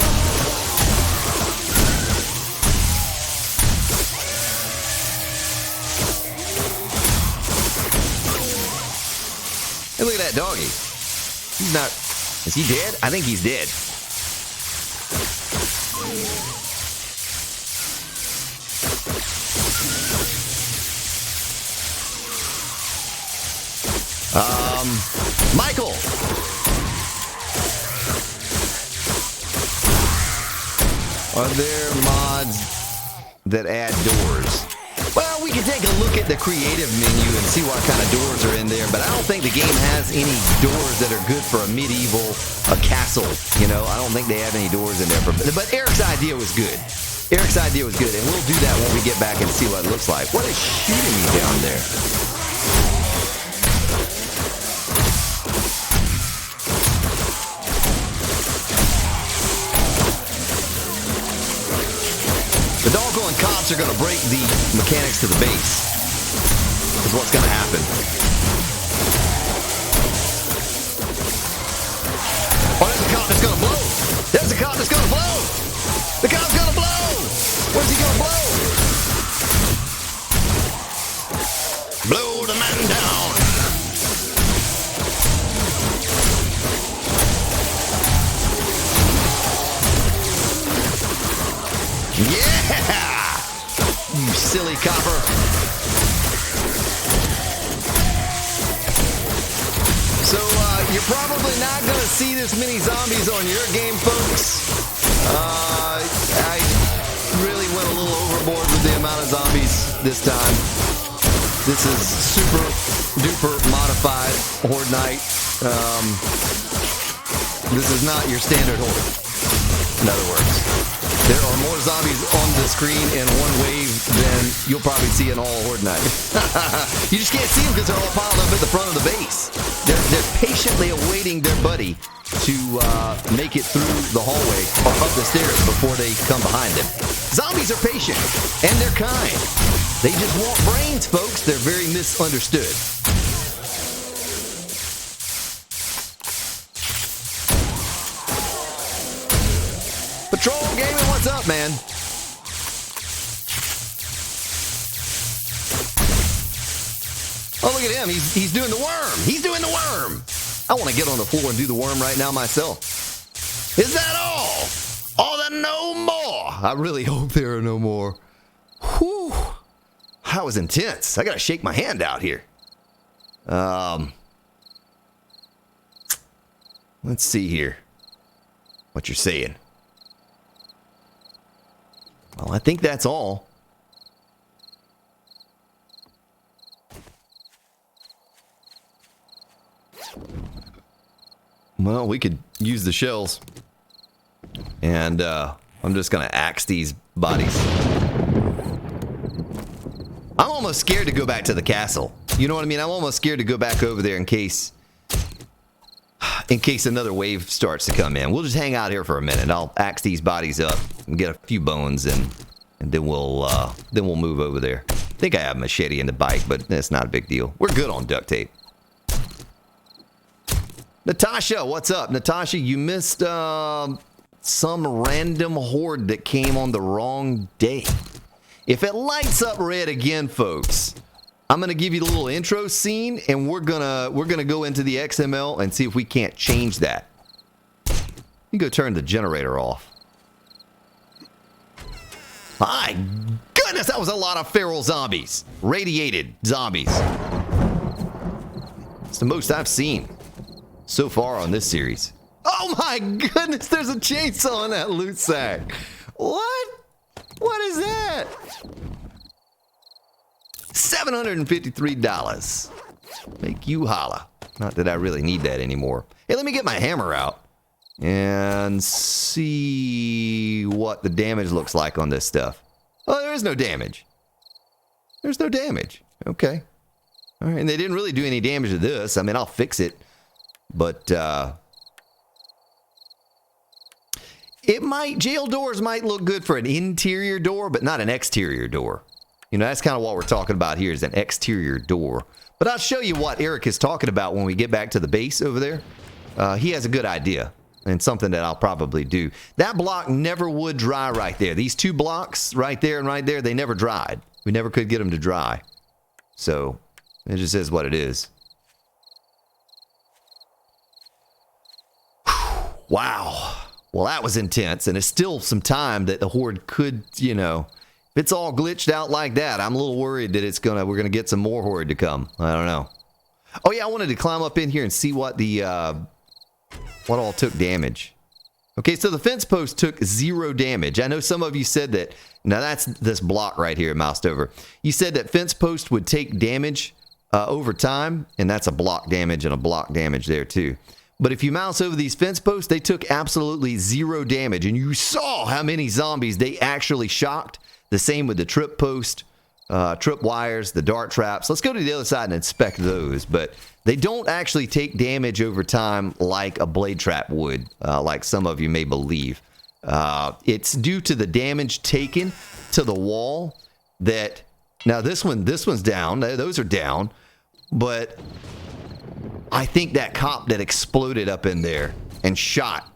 Hey, look at that doggy. He's not... Is he dead? I think he's dead. Michael. Are there mods that add doors? Well, we can take a look at the creative menu and see what kind of doors are in there, but I don't think the game has any doors that are good for a medieval, a castle, you know? I don't think they have any doors in there. But Eric's idea was good. Eric's idea was good, and we'll do that when we get back and see what it looks like. What is shooting me down there? The doggone cops are going to break the mechanics to the base. Is what's going to happen. Oh, there's a cop that's going to blow. There's a cop that's going to blow. The cop's going to blow. Where's he going to blow? Blow the man down. Yeah! You silly copper. So, you're probably not going to see this many zombies on your game, folks. I really went a little overboard with the amount of zombies this time. This is super duper modified Horde Night. This is not your standard Horde. In other words. There are more zombies on the screen in one wave than you'll probably see in all Horde Night. You just can't see them because they're all piled up at the front of the base. They're patiently awaiting their buddy to make it through the hallway or up the stairs before they come behind them. Zombies are patient, and they're kind. They just want brains, folks. They're very misunderstood. Patrol Gaming, what's up, man? Oh, look at him. He's doing the worm. He's doing the worm. I want to get on the floor and do the worm right now myself. Is that all? Oh, then no more. I really hope there are no more. Whew. That was intense. I got to shake my hand out here. Let's see here. What you're saying. Well, I think that's all. Well, we could use the shells. And I'm just going to axe these bodies. I'm almost scared to go back to the castle. You know what I mean? I'm almost scared to go back over there in case another wave starts to come in. We'll just hang out here for a minute. I'll axe these bodies up and get a few bones, and then we'll move over there. I think I have a machete and the bike, but that's not a big deal. We're good on duct tape. Natasha, what's up? Natasha, you missed some random horde that came on the wrong day. If it lights up red again, folks, I'm gonna give you the little intro scene, and we're gonna go into the XML and see if we can't change that. You go turn the generator off. My goodness, that was a lot of feral zombies, radiated zombies. It's the most I've seen so far on this series. Oh my goodness, there's a chainsaw in that loot sack. What? What is that? $753. Make you holla. Not that I really need that anymore. Hey, let me get my hammer out and see what the damage looks like on this stuff. Oh, there is no damage. There's no damage. Okay. All right, and they didn't really do any damage to this. I mean, I'll fix it. But, jail doors might look good for an interior door, but not an exterior door. You know, that's kind of what we're talking about here, is an exterior door. But I'll show you what Eric is talking about when we get back to the base over there. He has a good idea, and something that I'll probably do. That block never would dry right there. These two blocks right there and right there, they never dried. We never could get them to dry. So, it just is what it is. Wow. Well, that was intense, and it's still some time that the horde could, you know, if it's all glitched out like that, I'm a little worried that we're gonna get some more horde to come. I don't know. Oh yeah, I wanted to climb up in here and see what the what all took damage. Okay, so the fence post took 0 damage. I know some of you said that. Now that's this block right here, moused over. You said that fence post would take damage over time, and that's a block damage and a block damage there too. But if you mouse over these fence posts, they took absolutely 0 damage, and you saw how many zombies they actually shocked. The same with the trip post, trip wires, the dart traps. Let's go to the other side and inspect those, but they don't actually take damage over time like a blade trap would, like some of you may believe. It's due to the damage taken to the wall that, now this one's down, those are down, but I think that cop that exploded up in there and shot,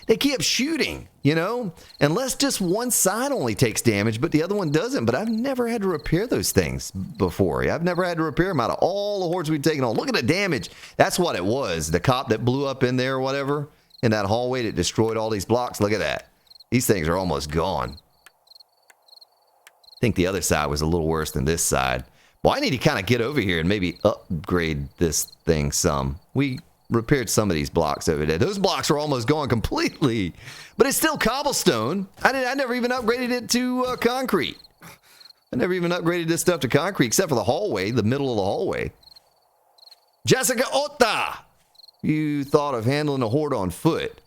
they kept shooting, you know, unless just one side only takes damage, but the other one doesn't. But I've never had to repair those things before. I've never had to repair them out of all the hordes we've taken on. Look at the damage. That's what it was. The cop that blew up in there or whatever, in that hallway that destroyed all these blocks. Look at that. These things are almost gone. I think the other side was a little worse than this side. Well, I need to kind of get over here and maybe upgrade this thing some. We repaired some of these blocks over there. Those blocks are almost gone completely, but it's still cobblestone. I never even upgraded it to concrete. I never even upgraded this stuff to concrete except for the hallway, the middle of the hallway. Jessica Ota, you thought of handling a horde on foot.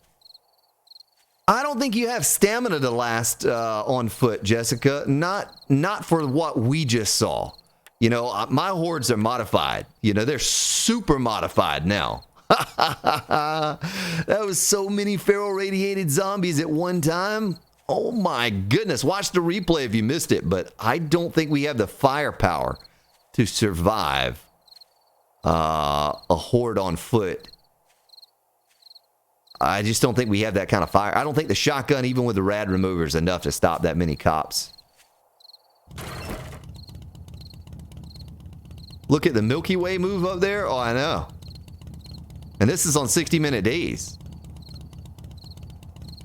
I don't think you have stamina to last on foot, Jessica. Not for what we just saw. You know, my hordes are modified. You know, they're super modified now. That was so many feral radiated zombies at one time. Oh my goodness. Watch the replay if you missed it, but I don't think we have the firepower to survive a horde on foot. I just don't think we have that kind of fire. I don't think the shotgun, even with the rad remover, is enough to stop that many cops. Look at the Milky Way move up there. Oh, I know. And this is on 60-minute days.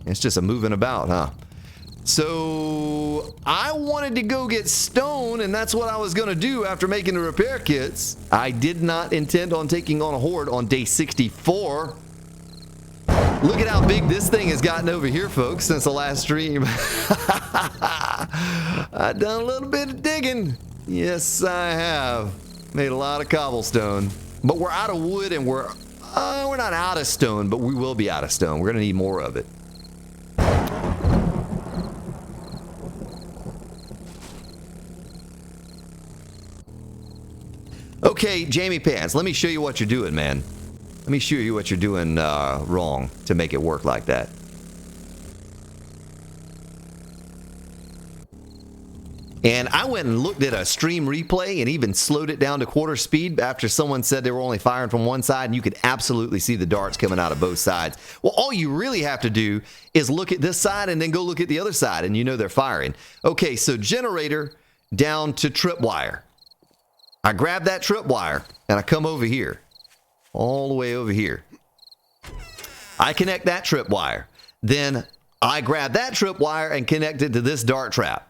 It's just a moving about, huh? So I wanted to go get stone, and that's what I was going to do after making the repair kits. I did not intend on taking on a horde on day 64. Look at how big this thing has gotten over here, folks, since the last stream. I've done a little bit of digging. Yes, I have. Made a lot of cobblestone. But we're out of wood, and we're not out of stone, but we will be out of stone. We're going to need more of it. Okay, Jamie Pants, let me show you what you're doing, man. Let me show you what you're doing wrong to make it work like that. And I went and looked at a stream replay and even slowed it down to quarter speed after someone said they were only firing from one side, and you could absolutely see the darts coming out of both sides. Well, all you really have to do is look at this side and then go look at the other side, and you know they're firing. Okay, so generator down to tripwire. I grab that tripwire and I come over here. All the way over here. I connect that tripwire. Then I grab that tripwire and connect it to this dart trap.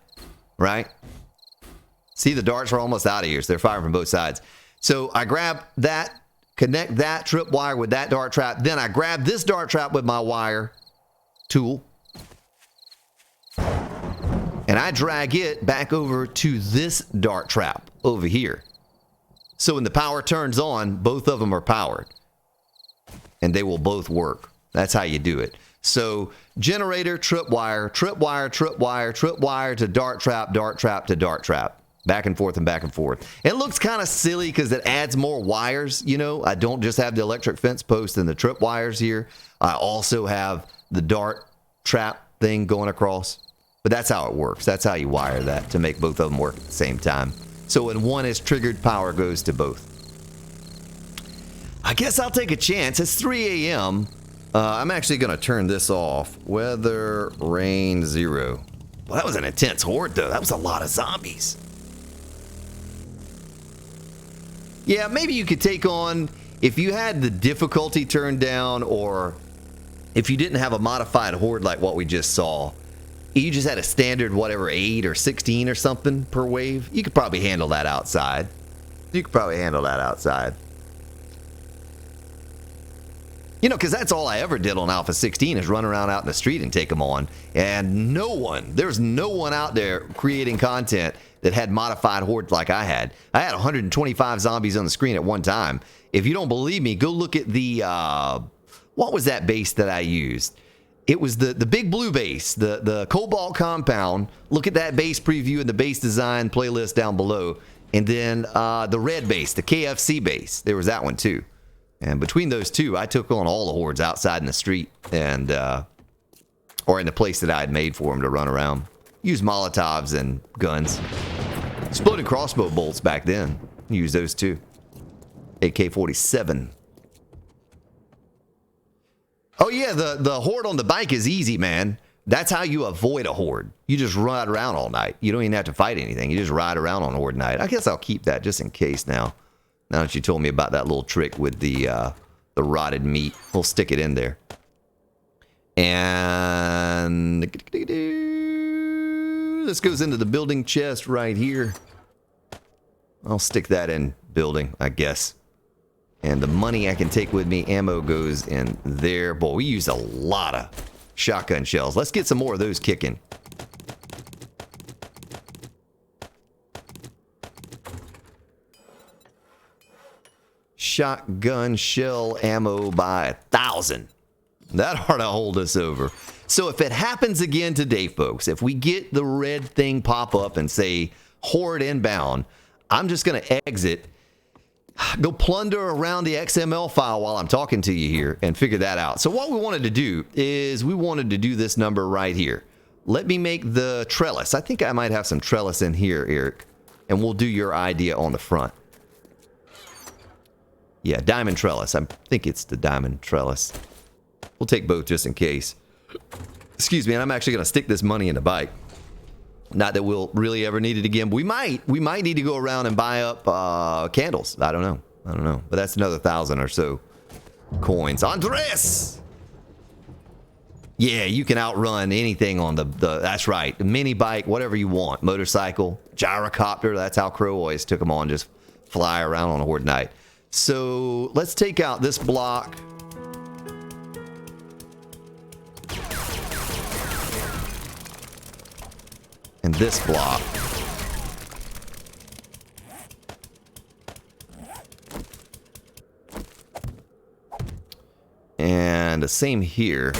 Right? See, the darts are almost out of here, so they're firing from both sides. So I grab that, connect that tripwire with that dart trap. Then I grab this dart trap with my wire tool. And I drag it back over to this dart trap over here. So when the power turns on, both of them are powered. And they will both work. That's how you do it. So generator, tripwire, tripwire, tripwire, tripwire to dart trap to dart trap. Back and forth and back and forth. It looks kind of silly because it adds more wires. You know, I don't just have the electric fence post and the tripwires here. I also have the dart trap thing going across. But that's how it works. That's how you wire that to make both of them work at the same time. So when one is triggered, power goes to both. I guess I'll take a chance. It's 3 a.m. I'm actually going to turn this off. Weather, rain, 0. Well, that was an intense horde, though. That was a lot of zombies. Yeah, maybe you could take on, if you had the difficulty turned down, or if you didn't have a modified horde like what we just saw, you just had a standard, whatever, 8 or 16 or something per wave, you could probably handle that outside. You could probably handle that outside. You know, because that's all I ever did on Alpha 16 is run around out in the street and take them on. And there's no one out there creating content that had modified hordes like I had. I had 125 zombies on the screen at one time. If you don't believe me, go look at the, what was that base that I used? It was the big blue base, the Cobalt compound. Look at that base preview in the base design playlist down below. And then the red base, the KFC base. There was that one too. And between those two, I took on all the hordes outside in the street and or in the place that I had made for them to run around. Use Molotovs and guns. Exploded crossbow bolts back then. Use those too. AK-47. Oh yeah, the horde on the bike is easy, man. That's how you avoid a horde. You just ride around all night. You don't even have to fight anything. You just ride around on horde night. I guess I'll keep that just in case now. Now that you told me about that little trick with the rotted meat, we'll stick it in there. And this goes into the building chest right here. I'll stick that in building, I guess. And the money I can take with me, ammo goes in there. Boy, we used a lot of shotgun shells. Let's get some more of those kicking. Shotgun shell ammo by 1,000. That ought to hold us over. So if it happens again today, folks, if we get the red thing pop up and say horde inbound, I'm just going to exit, go plunder around the XML file while I'm talking to you here and figure that out. So what we wanted to do is we wanted to do this number right here. Let me make the trellis. I think I might have some trellis in here, Eric, and we'll do your idea on the front. Yeah, diamond trellis. I think it's the diamond trellis. We'll take both just in case. Excuse me, and I'm actually going to stick this money in the bike. Not that we'll really ever need it again, but we might need to go around and buy up candles. I don't know. But that's another 1,000 or so coins. Andres! Yeah, you can outrun anything on the that's right, the mini bike, whatever you want. Motorcycle, gyrocopter, that's how Crow always took them on, just fly around on a horde night. So let's take out this block. And this block. And the same here.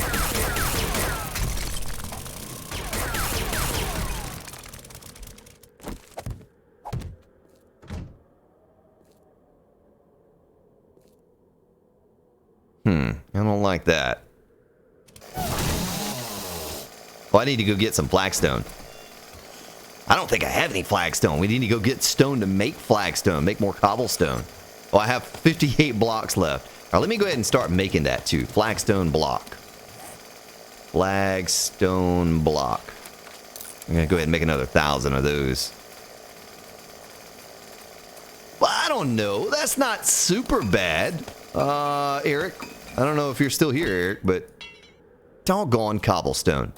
I don't like that. Well, I need to go get some flagstone. I don't think I have any flagstone. We need to go get stone to make flagstone, make more cobblestone. Oh, I have 58 blocks left. All right, let me go ahead and start making that too. Flagstone block. Flagstone block. I'm going to go ahead and make another 1,000 of those. Well, I don't know. That's not super bad. Eric, I don't know if you're still here, Eric, but doggone cobblestone.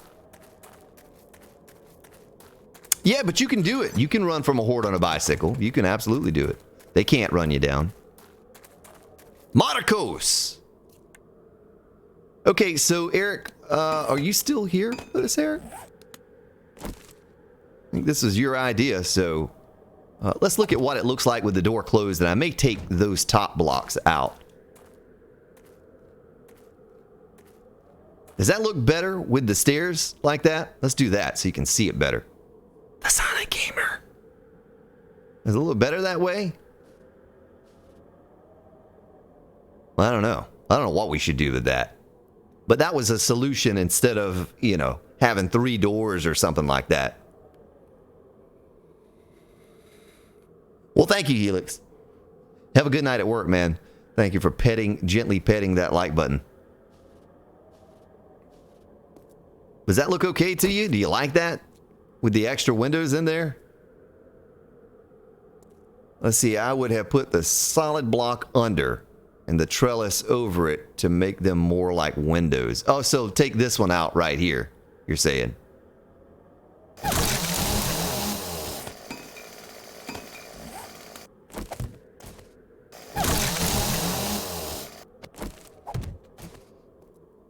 Yeah, but you can do it. You can run from a horde on a bicycle. You can absolutely do it. They can't run you down. Marcos! Okay, so Eric, are you still here with us, Eric? I think this is your idea, so let's look at what it looks like with the door closed, and I may take those top blocks out. Does that look better with the stairs like that? Let's do that so you can see it better. The Sonic Gamer. Is it a little better that way? Well, I don't know. I don't know what we should do with that. But that was a solution instead of, you know, having 3 doors or something like that. Well, thank you, Helix. Have a good night at work, man. Thank you for gently petting that like button. Does that look okay to you? Do you like that? With the extra windows in there? Let's see, I would have put the solid block under and the trellis over it to make them more like windows. Oh, so take this one out right here, you're saying.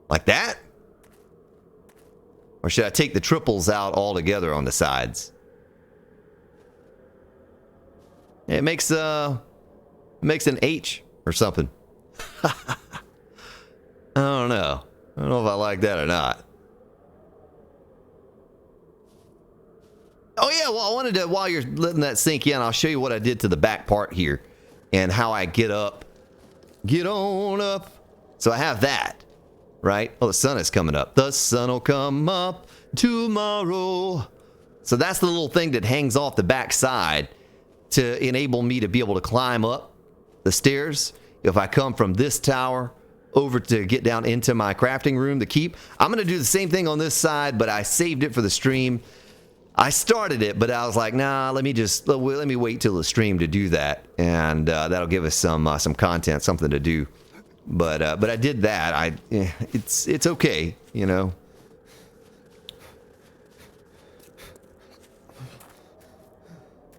Like that? Or should I take the triples out altogether on the sides? It makes an H or something. I don't know. I don't know if I like that or not. Oh yeah, well I wanted to, while you're letting that sink in, I'll show you what I did to the back part here and how I get up. Get on up. So I have that, right? Oh, the sun is coming up. The sun will come up tomorrow. So that's the little thing that hangs off the back side to enable me to be able to climb up the stairs. If I come from this tower over to get down into my crafting room to keep, I'm going to do the same thing on this side, but I saved it for the stream. I started it, but I was like, nah, let me wait till the stream to do that, and that'll give us some content, something to do. But I did that. It's okay, you know.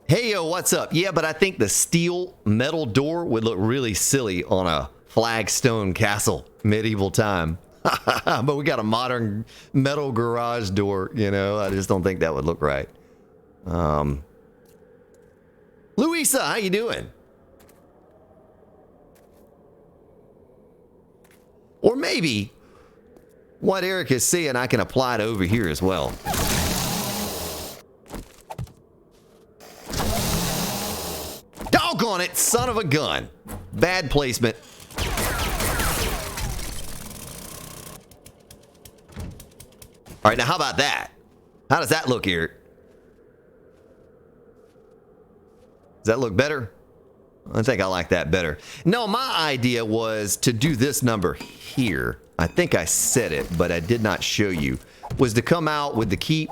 Hey yo, what's up? Yeah, but I think the steel metal door would look really silly on a flagstone castle, medieval time. But we got a modern metal garage door, you know. I just don't think that would look right. Louisa, how you doing? Or maybe what Eric is saying I can apply to over here as well. Doggone it, son of a gun. Bad placement. All right, now how about that? How does that look, Eric? Does that look better? I think I like that better. No, my idea was to do this number here. I think I said it, but I did not show you. Was to come out with the keep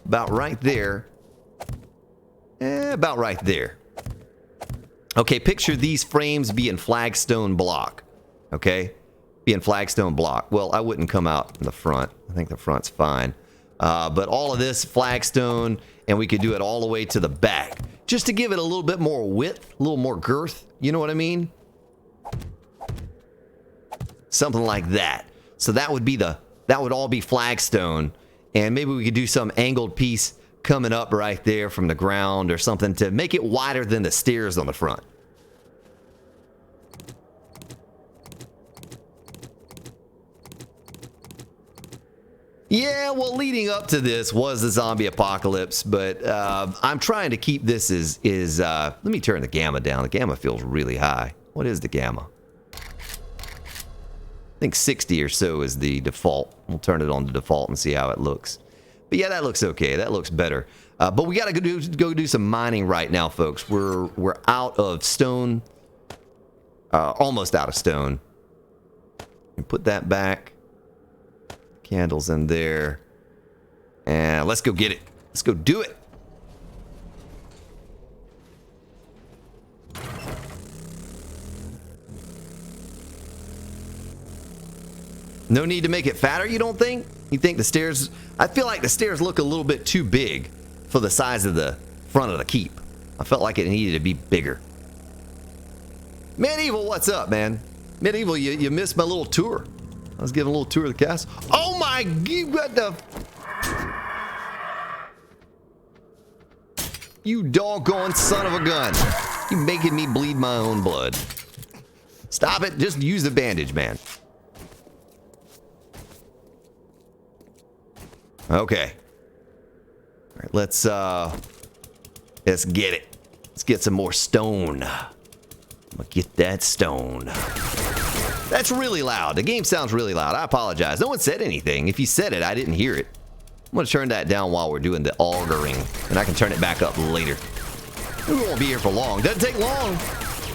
about right there. About right there. Okay, picture these frames being flagstone block. Okay? Being flagstone block. Well, I wouldn't come out in the front. I think the front's fine. But all of this flagstone, and we could do it all the way to the back. Just to give it a little bit more width, a little more girth. You know what I mean? Something like that. So that would be that would all be flagstone. And maybe we could do some angled piece coming up right there from the ground or something to make it wider than the stairs on the front. Yeah, well, leading up to this was the zombie apocalypse, but I'm trying to keep this as let me turn the gamma down. The gamma feels really high. What is the gamma? I think 60 or so is the default. We'll turn it on to default and see how it looks. But yeah, that looks okay. That looks better. But we got to go do some mining right now, folks. We're out of stone. Almost out of stone. And put that back. Candles in there. And let's go get it. Let's go do it. No need to make it fatter, you don't think? You think the stairs... I feel like the stairs look a little bit too big for the size of the front of the keep. I felt like it needed to be bigger. Medieval, what's up, man? Medieval, you missed my little tour. I was giving a little tour of the castle. Oh my god, what the... You doggone son of a gun. You making me bleed my own blood. Stop it. Just use the bandage, man. Okay. All right, let's get it. Let's get some more stone. I'm gonna get that stone. That's really loud. The game sounds really loud. I apologize. No one said anything. If you said it, I didn't hear it. I'm going to turn that down while we're doing the augering, and I can turn it back up later. We won't be here for long. Doesn't take long.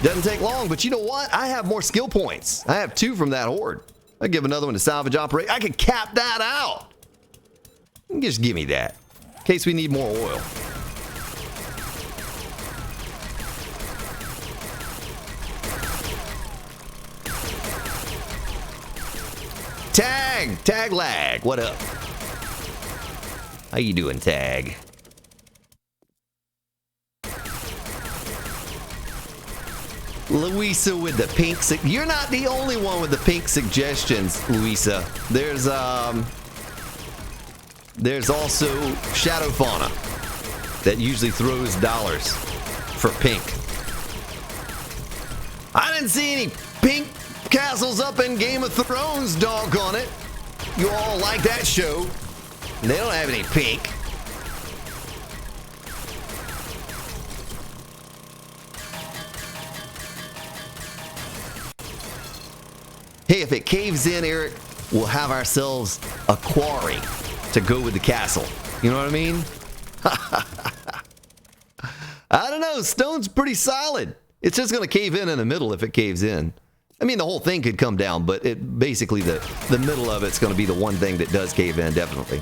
Doesn't take long, but you know what? I have more skill points. I have 2 from that horde. I'll give another one to salvage operate. I can cap that out. Just give me that, in case we need more oil. Tag lag, what up? How you doing, Tag? Louisa with the pink. You're not the only one with the pink suggestions, Louisa. There's also Shadow Fauna that usually throws dollars for pink. I didn't see any pink castles up in Game of Thrones, doggone it. You all like that show. They don't have any pink. Hey, if it caves in, Eric, we'll have ourselves a quarry to go with the castle. You know what I mean? I don't know. Stone's pretty solid. It's just going to cave in the middle if it caves in. I mean, the whole thing could come down, but it basically the middle of it's going to be the one thing that does cave in, definitely.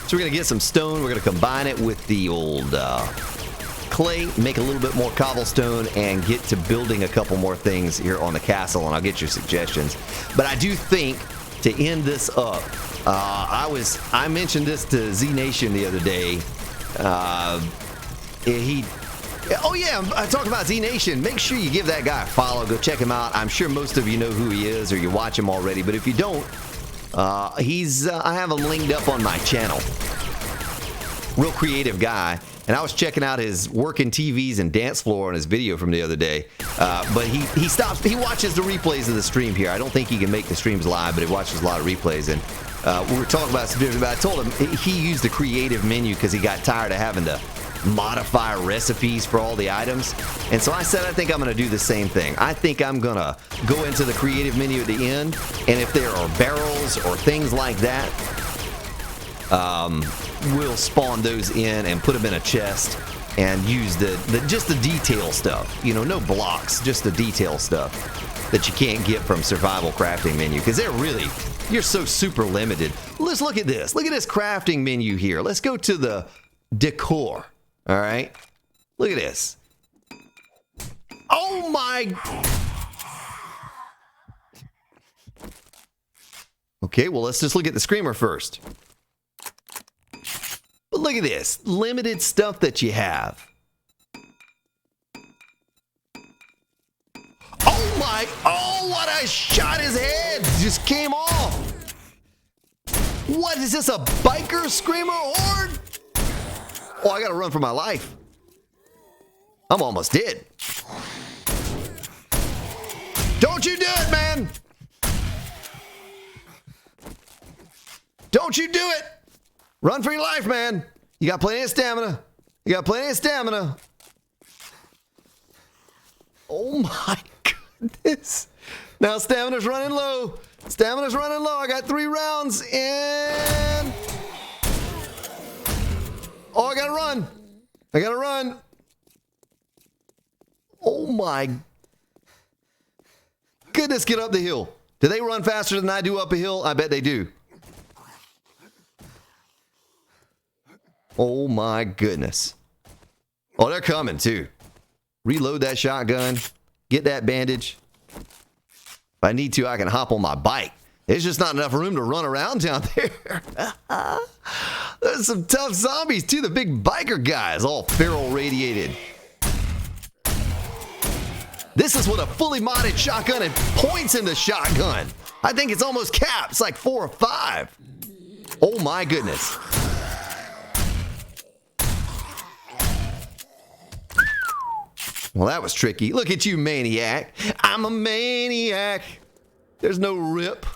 So we're going to get some stone. We're going to combine it with the old clay, make a little bit more cobblestone, and get to building a couple more things here on the castle, and I'll get your suggestions. But I do think, to end this up, I mentioned this to Z Nation the other day. Oh yeah, I talked about Z Nation. Make sure you give that guy a follow. Go check him out. I'm sure most of you know who he is, or you watch him already. But if you don't, I have him linked up on my channel. Real creative guy. And I was checking out his working TVs and dance floor on his video from the other day. But he watches the replays of the stream here. I don't think he can make the streams live, but he watches a lot of replays. And we were talking about some different, but I told him he used the creative menu because he got tired of having to modify recipes for all the items. And so I said, I think I'm going to do the same thing. I think I'm going to go into the creative menu at the end, and if there are barrels or things like that, we'll spawn those in and put them in a chest and use just the detail stuff. You know, no blocks, just the detail stuff that you can't get from survival crafting menu, because you're so super limited. Let's look at this. Look at this crafting menu here. Let's go to the decor. All right. Look at this. Oh my. Okay, well, let's just look at the screamer first. But look at this. Limited stuff that you have. Oh my. Oh, what a shot. His head just came off. What is this, a biker screamer horde? Oh, I gotta run for my life. I'm almost dead. Don't you do it, man. Don't you do it. Run for your life, man. You got plenty of stamina. You got plenty of stamina. Oh my goodness. Now stamina's running low. Stamina's running low. I got 3 rounds and... Oh, I gotta run. I gotta run. Oh my goodness, get up the hill. Do they run faster than I do up a hill? I bet they do. Oh my goodness. Oh, they're coming too. Reload that shotgun. Get that bandage. If I need to, I can hop on my bike. There's just not enough room to run around down there. There's some tough zombies too. The big biker guys, all feral radiated. This is what a fully modded shotgun and points in the shotgun. I think it's almost capped. It's like 4 or 5. Oh my goodness. Well, that was tricky. Look at you, maniac. I'm a maniac. There's no rip.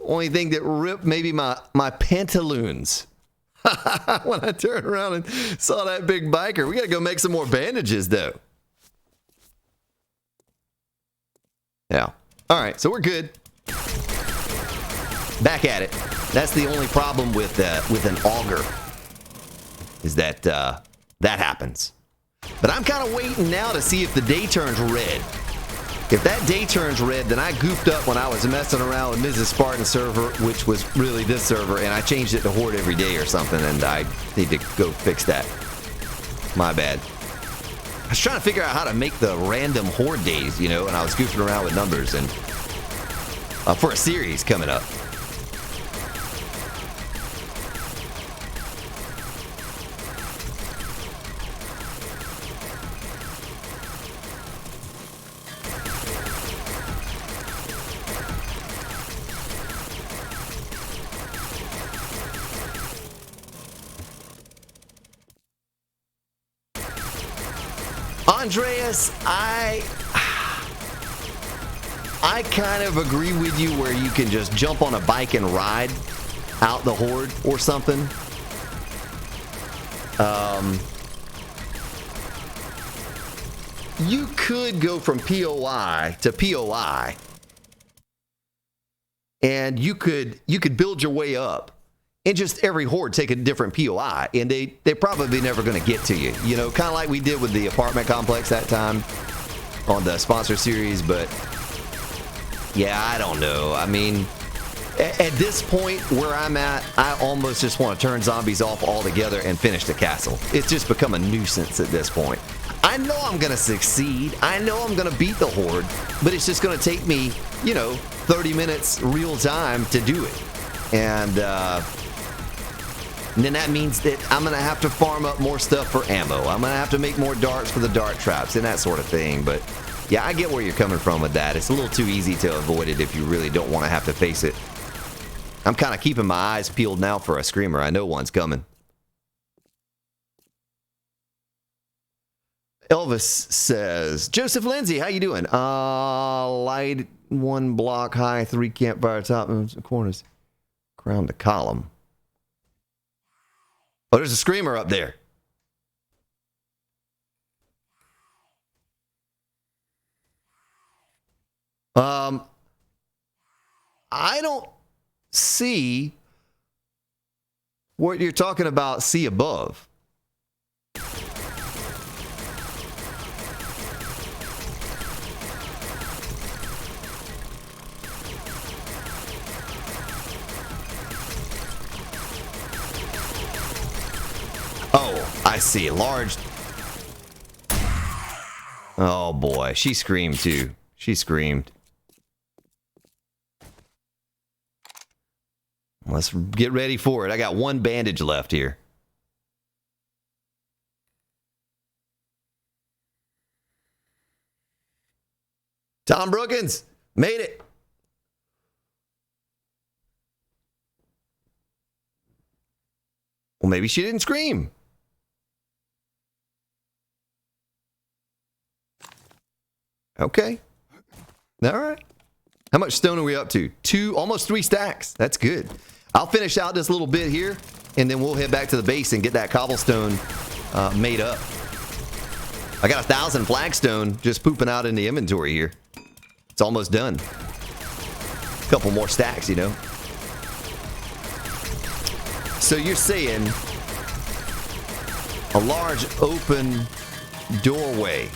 Only thing that ripped maybe my pantaloons. When I turned around and saw that big biker. We got to go make some more bandages, though. Yeah. All right, so we're good. Back at it. That's the only problem with an auger, is that that happens. But I'm kind of waiting now to see if the day turns red. If that day turns red, then I goofed up when I was messing around with Mrs. Spartan server, which was really this server, and I changed it to horde every day or something, and I need to go fix that. My bad. I was trying to figure out how to make the random horde days, you know, and I was goofing around with numbers, and for a series coming up. Andreas, I kind of agree with you where you can just jump on a bike and ride out the horde or something. You could go from POI to POI, and you could build your way up, and just every horde take a different POI, and they're probably never going to get to you. You know, kind of like we did with the apartment complex that time on the sponsor series. But yeah, I don't know. I mean, at this point where I'm at, I almost just want to turn zombies off altogether and finish the castle. It's just become a nuisance at this point. I know I'm going to succeed. I know I'm going to beat the horde, but it's just going to take me, you know, 30 minutes real time to do it. And then that means that I'm going to have to farm up more stuff for ammo. I'm going to have to make more darts for the dart traps and that sort of thing. But yeah, I get where you're coming from with that. It's a little too easy to avoid it if you really don't want to have to face it. I'm kind of keeping my eyes peeled now for a screamer. I know one's coming. Elvis says, Joseph Lindsay, how you doing? Light 1 block high, 3 campfire top corners. Crown the column. Oh, there's a screamer up there. I don't see what you're talking about. See above. Oh, I see. Large. Oh boy, she screamed too. She screamed. Let's get ready for it. I got 1 bandage left here. Tom Brookins made it. Well, maybe she didn't scream. Okay. All right. How much stone are we up to? 2, almost 3 stacks. That's good. I'll finish out this little bit here, and then we'll head back to the base and get that cobblestone made up. I got 1,000 flagstone just pooping out in the inventory here. It's almost done. A couple more stacks, you know. So you're saying a large open doorway.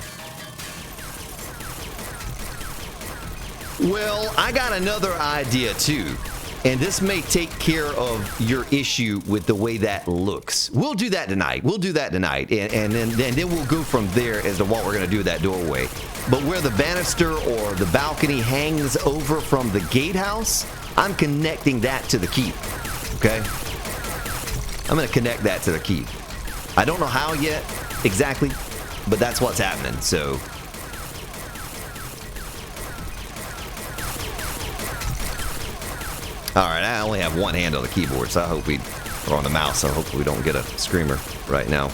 Well, I got another idea too, and this may take care of your issue with the way that looks. We'll do that tonight. We'll do that tonight, and then we'll go from there as to what we're going to do with that doorway. But where the banister or the balcony hangs over from the gatehouse, I'm connecting that to the keep, okay? I'm going to connect that to the keep. I don't know how yet exactly, but that's what's happening, so... Alright, I only have 1 hand on the keyboard, so I hope or on the mouse, so hopefully we don't get a screamer right now.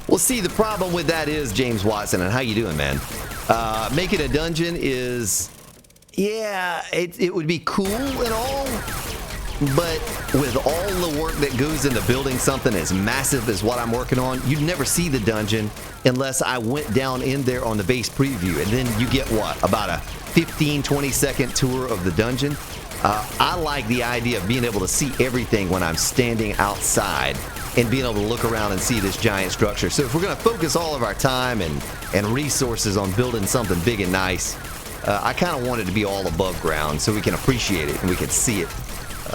Well, see, the problem with that is, James Watson, and how you doing, man? Making a dungeon is, yeah, it would be cool and all, but with all the work that goes into building something as massive as what I'm working on, you'd never see the dungeon unless I went down in there on the base preview, and then you get what, about a 15-20 second tour of the dungeon. I like the idea of being able to see everything when I'm standing outside and being able to look around and see this giant structure. So if we're going to focus all of our time and resources on building something big and nice, I kind of want it to be all above ground so we can appreciate it and we can see it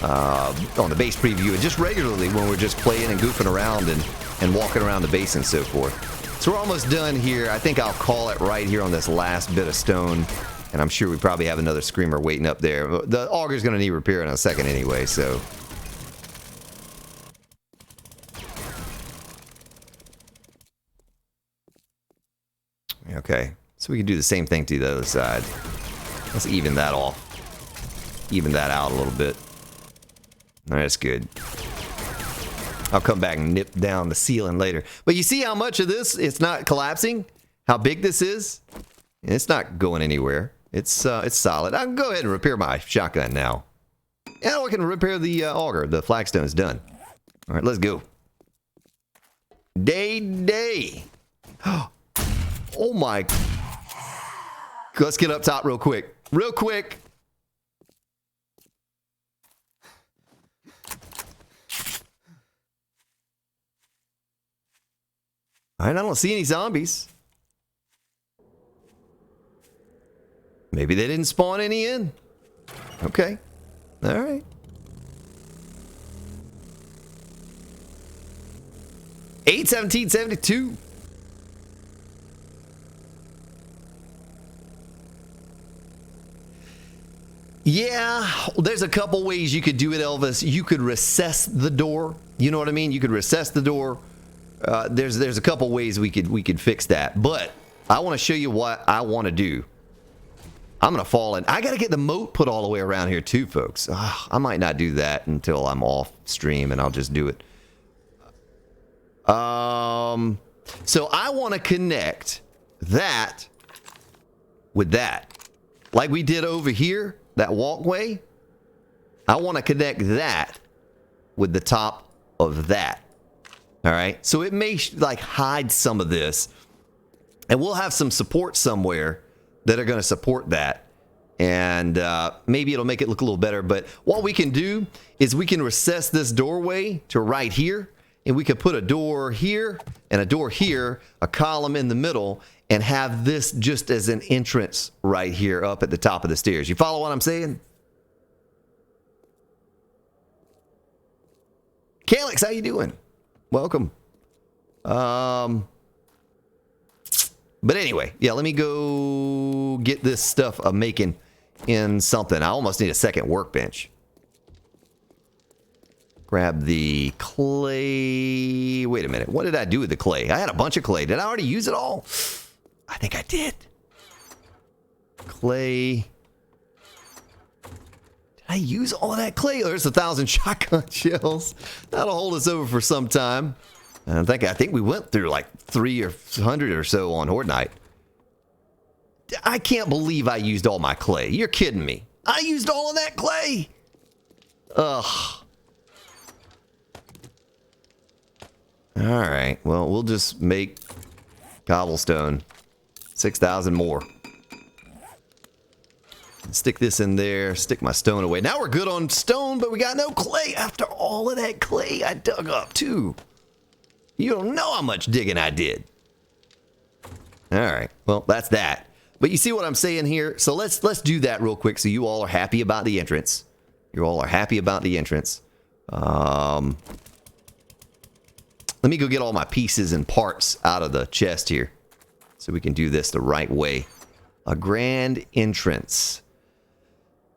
on the base preview and just regularly when we're just playing and goofing around and walking around the base and so forth. So we're almost done here. I think I'll call it right here on this last bit of stone, and I'm sure we probably have another screamer waiting up there. The auger's going to need repair in a second anyway, so... Okay, so we can do the same thing to the other side. Let's even that off. Even that out a little bit. That's good. I'll come back and nip down the ceiling later. But you see how much of this, it's not collapsing? How big this is? It's not going anywhere. It's solid. I can go ahead and repair my shotgun now. And I can repair the auger. The flagstone's done. All right, let's go. Day. Oh my. Let's get up top real quick. Real quick. All right, I don't see any zombies. Maybe they didn't spawn any in. Okay. All right. 8/17/72. Yeah, there's a couple ways you could do it, Elvis. You could recess the door. You know what I mean? You could recess the door. There's a couple ways we could fix that. But I want to show you what I want to do. I'm going to fall in. I got to get the moat put all the way around here too, folks. I might not do that until I'm off stream, and I'll just do it. So I want to connect that with that. Like we did over here, that walkway. I want to connect that with the top of that. All right. So it may like hide some of this, and we'll have some support somewhere that are going to support that, and maybe it'll make it look a little better. But what we can do is we can recess this doorway to right here, and we could put a door here and a door here, a column in the middle, and have this just as an entrance right here up at the top of the stairs. You follow what I'm saying? Calix, how you doing? Welcome. But anyway, yeah, let me go get this stuff making in something. I almost need a second workbench. Grab the clay. Wait a minute. What did I do with the clay? I had a bunch of clay. Did I already use it all? I think I did. Clay. Did I use all of that clay? There's 1,000 shotgun shells. That'll hold us over for some time. I think we went through like 300 or so on Horde Night. I can't believe I used all my clay. You're kidding me. I used all of that clay. Ugh. All right. Well, we'll just make cobblestone. 6,000 more. Stick this in there. Stick my stone away. Now we're good on stone, but we got no clay after all of that clay I dug up too. You don't know how much digging I did. All right. Well, that's that. But you see what I'm saying here? So let's do that real quick so you all are happy about the entrance. You all are happy about the entrance. Let me go get all my pieces and parts out of the chest here so we can do this the right way. A grand entrance.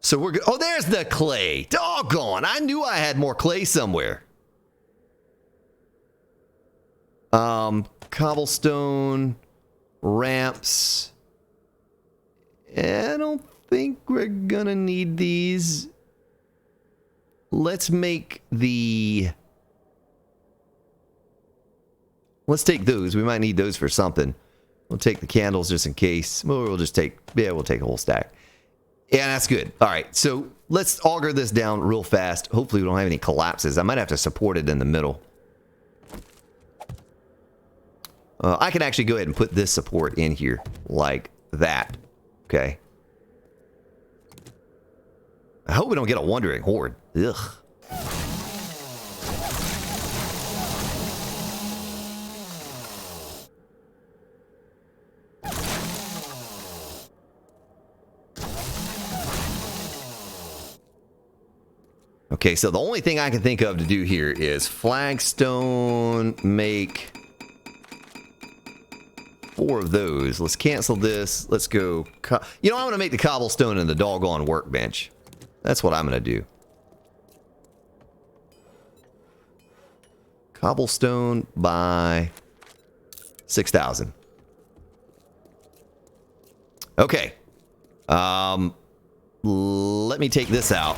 So we're good. Oh, there's the clay. Doggone. I knew I had more clay somewhere. Cobblestone, ramps. I don't think we're gonna need these. Let's make the... Let's take those. We might need those for something. We'll take the candles just in case. Well, we'll just take... Yeah, we'll take a whole stack. Yeah, that's good. All right, so let's auger this down real fast. Hopefully we don't have any collapses. I might have to support it in the middle. I can actually go ahead and put this support in here like that. Okay. I hope we don't get a wandering horde. Ugh. Okay, so the only thing I can think of to do here is flagstone, make 4 of those. Let's cancel this. Let's go. You know, I'm going to make the cobblestone and the doggone workbench. That's what I'm going to do. Cobblestone by 6,000. Okay. Let me take this out.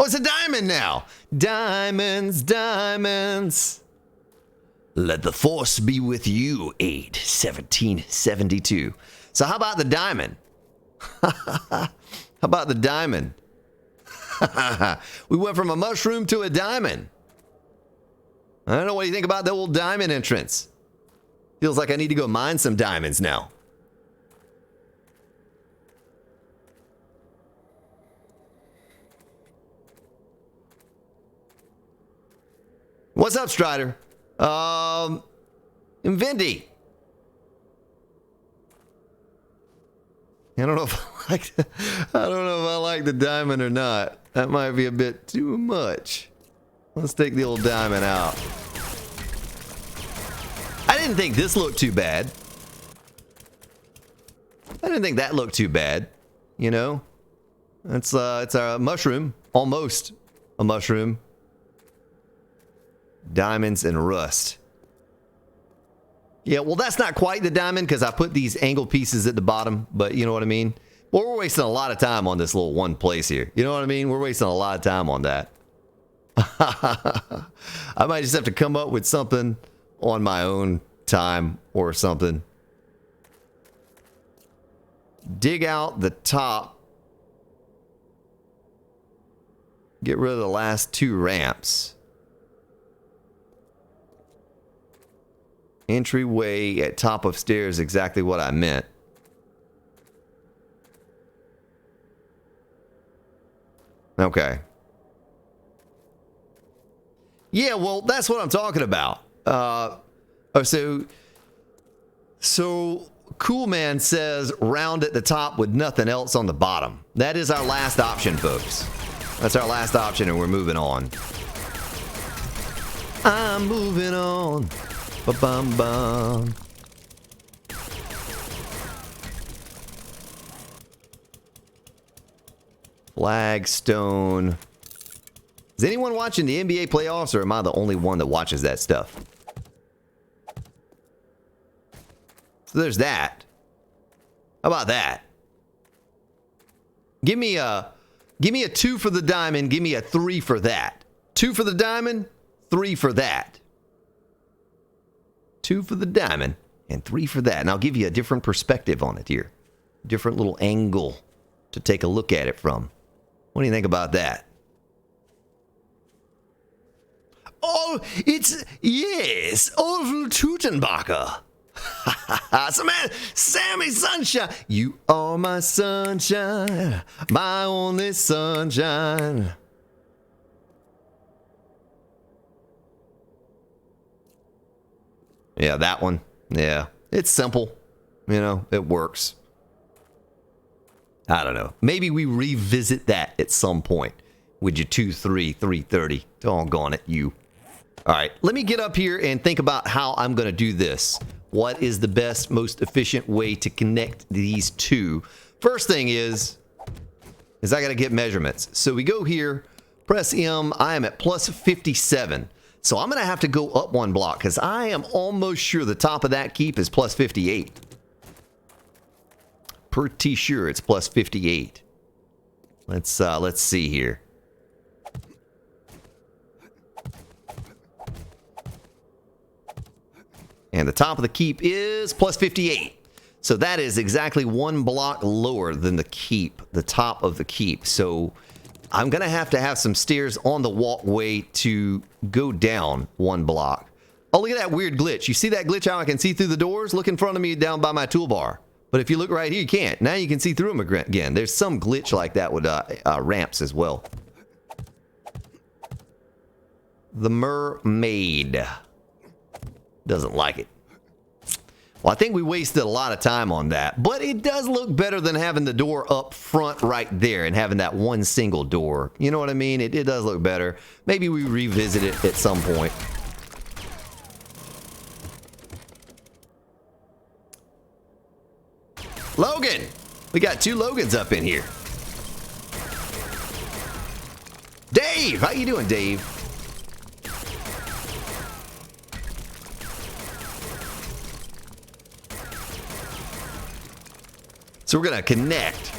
Oh, it's a diamond now. Diamonds, diamonds. Let the force be with you, 8/17/72. So how about the diamond? How about the diamond? We went from a mushroom to a diamond. I don't know what you think about the old diamond entrance. Feels like I need to go mine some diamonds now. What's up, Strider? Invendi. I don't know if I like the diamond or not. That might be a bit too much. Let's take the old diamond out. I didn't think this looked too bad. I didn't think that looked too bad. You know? It's a mushroom. Almost a mushroom. Diamonds and rust. Yeah, well, that's not quite the diamond because I put these angle pieces at the bottom, but you know what I mean? Well, we're wasting a lot of time on this little one place here. You know what I mean? We're wasting a lot of time on that. I might just have to come up with something on my own time or something. Dig out the top. Get rid of the last 2 ramps. Entryway at top of stairs, exactly what I meant. Okay. Yeah, well, that's what I'm talking about. So Cool Man says round at the top with nothing else on the bottom. That is our last option, folks. That's our last option, and we're moving on. I'm moving on. Ba-bum bum. Flagstone. Is anyone watching the NBA playoffs, or am I the only one that watches that stuff? So there's that. How about that? Give me a 2 for the diamond. Give me a 3 for that. 2 for the diamond, 3 for that. 2 for the diamond and 3 for that. And I'll give you a different perspective on it here. Different little angle to take a look at it from. What do you think about that? Oh, it's, yes, Orville Tutenbacher. Sammy Sunshine. You are my sunshine, my only sunshine. Yeah, that one. Yeah, it's simple. You know, it works. I don't know. Maybe we revisit that at some point. Would you 2, 3, 330? Doggone it, you. All right, let me get up here and think about how I'm going to do this. What is the best, most efficient way to connect these two? First thing is I got to get measurements. So we go here, press M. I am at plus 57. So I'm going to have to go up 1 block because I am almost sure the top of that keep is plus 58. Pretty sure it's plus 58. Let's see here. And the top of the keep is plus 58. So that is exactly 1 block lower than the keep, the top of the keep. So I'm going to have some stairs on the walkway to go down 1 block. Oh, look at that weird glitch. You see that glitch how I can see through the doors? Look in front of me down by my toolbar. But if you look right here, you can't. Now you can see through them again. There's some glitch like that with ramps as well. The mermaid doesn't like it. Well, I think we wasted a lot of time on that, but it does look better than having the door up front right there and having that one single door. You know what I mean? It does look better. Maybe we revisit it at some point. Logan! We got 2 Logans up in here. Dave! How you doing, Dave? So we're going to connect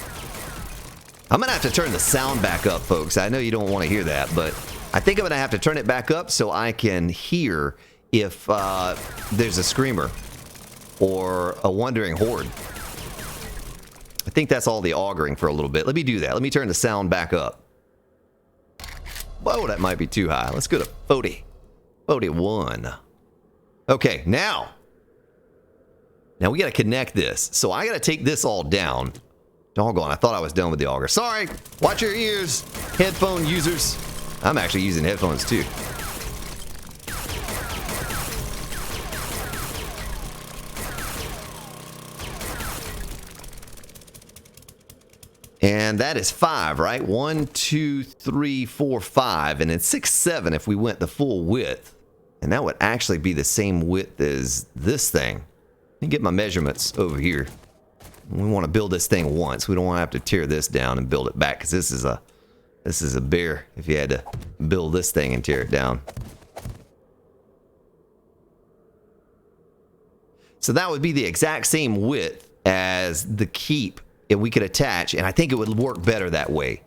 I'm going to have to turn the sound back up, folks. I know you don't want to hear that, but I think I'm going to have to turn it back up so I can hear if there's a screamer or a wandering horde. I think that's all the augering for a little bit. Let me do that. Let me turn the sound back up. Whoa, that might be too high. Let's go to 40. 41. Okay, now we got to connect this. So I got to take this all down. Doggone, I thought I was done with the auger. Sorry. Watch your ears, headphone users. I'm actually using headphones too. And that is 5, right? 1, 2, 3, 4, 5. And it's 6, 7 if we went the full width. And that would actually be the same width as this thing. Let me get my measurements over here. We want to build this thing once. We don't want to have to tear this down and build it back, because this is a bear if you had to build this thing and tear it down. So that would be the exact same width as the keep. And we could attach, and I think it would work better that way.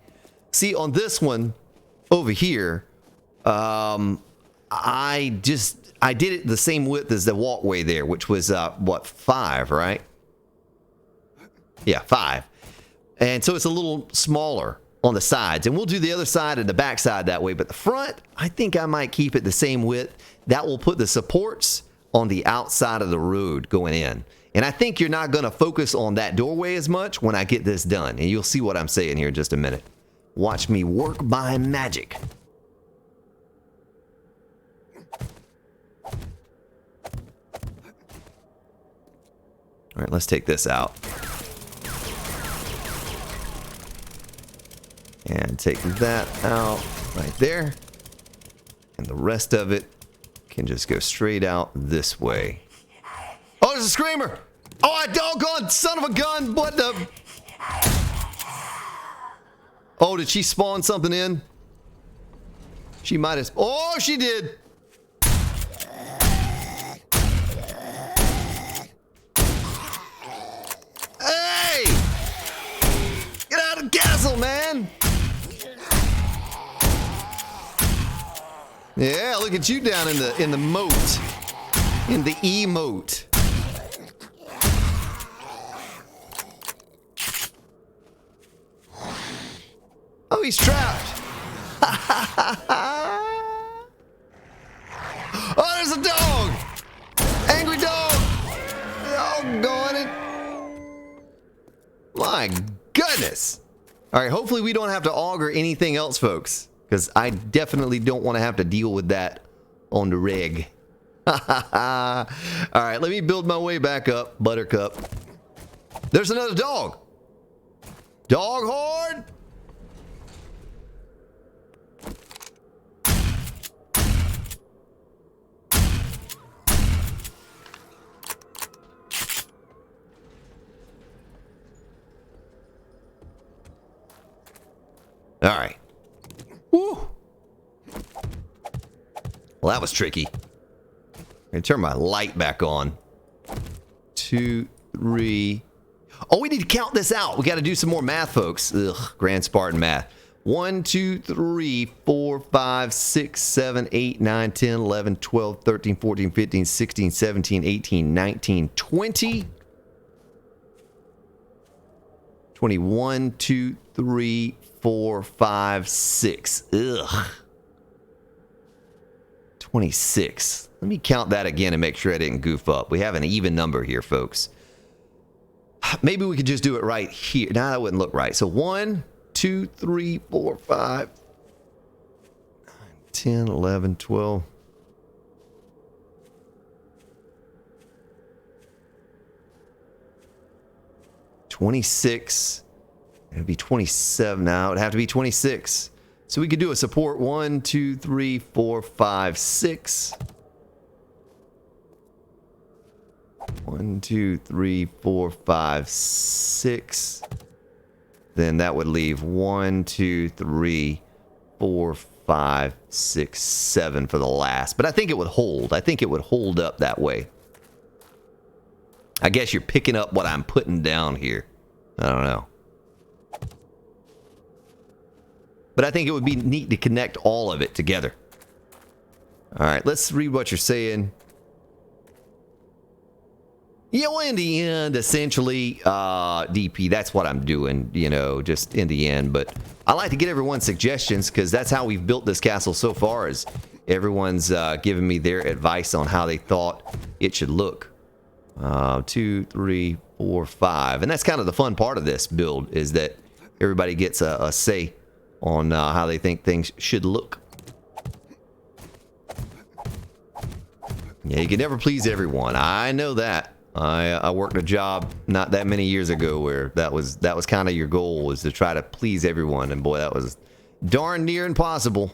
See, on this one over here, I did it the same width as the walkway there, which was what, 5, right? Yeah, 5. And so it's a little smaller on the sides, and we'll do the other side and the back side that way. But the front, I think I might keep it the same width. That will put the supports on the outside of the road going in. And I think you're not going to focus on that doorway as much when I get this done. And you'll see what I'm saying here in just a minute. Watch me work by magic. All right, let's take this out. And take that out right there. And the rest of it can just go straight out this way. Oh, there's a screamer! Oh, I doggone son of a gun! What the? Oh, did she spawn something in? She might have. Oh, she did! Hey! Get out of the castle, man! Yeah, look at you down in the moat. In the E-moat. Oh, he's trapped. Oh, there's a dog. Angry dog. Doggone it. My goodness. All right, hopefully we don't have to auger anything else, folks, because I definitely don't want to have to deal with that on the rig. All right, let me build my way back up, Buttercup. There's another dog. Dog horde. All right. Woo. Well, that was tricky. I'm gonna turn my light back on. 2, 3. Oh, we need to count this out. We got to do some more math, folks. Ugh, Grand Spartan math. 1, 2, 3, 4, 5, 6, 7, 8, 9, 10, 11, 12, 13, 14, 15, 16, 17, 18, 19, 20. 21, 2, 3, 4, 5, 6. Ugh. 26. Let me count that again and make sure I didn't goof up. We have an even number here, folks. Maybe we could just do it right here. No, that wouldn't look right. So 1, 2, 3, 4, 5, 9, 10, 11, 12. 26. It'd be 27 now. It'd have to be 26. So we could do a support 1, 2, 3, 4, 5, 6. 1, 2, 3, 4, 5, 6. Then that would leave 1, 2, 3, 4, 5, 6, 7 for the last. But I think it would hold. I think it would hold up that way. I guess you're picking up what I'm putting down here. I don't know. But I think it would be neat to connect all of it together. All right, let's read what you're saying. Yeah, well, in the end, essentially, DP, that's what I'm doing, you know, just in the end. But I like to get everyone's suggestions, because that's how we've built this castle so far, is everyone's giving me their advice on how they thought it should look. 2, 3, 4, 5. And that's kind of the fun part of this build, is that everybody gets a say on how they think things should look. Yeah, you can never please everyone. I know that. I worked a job not that many years ago where that was kind of your goal, was to try to please everyone, and boy, that was darn near impossible.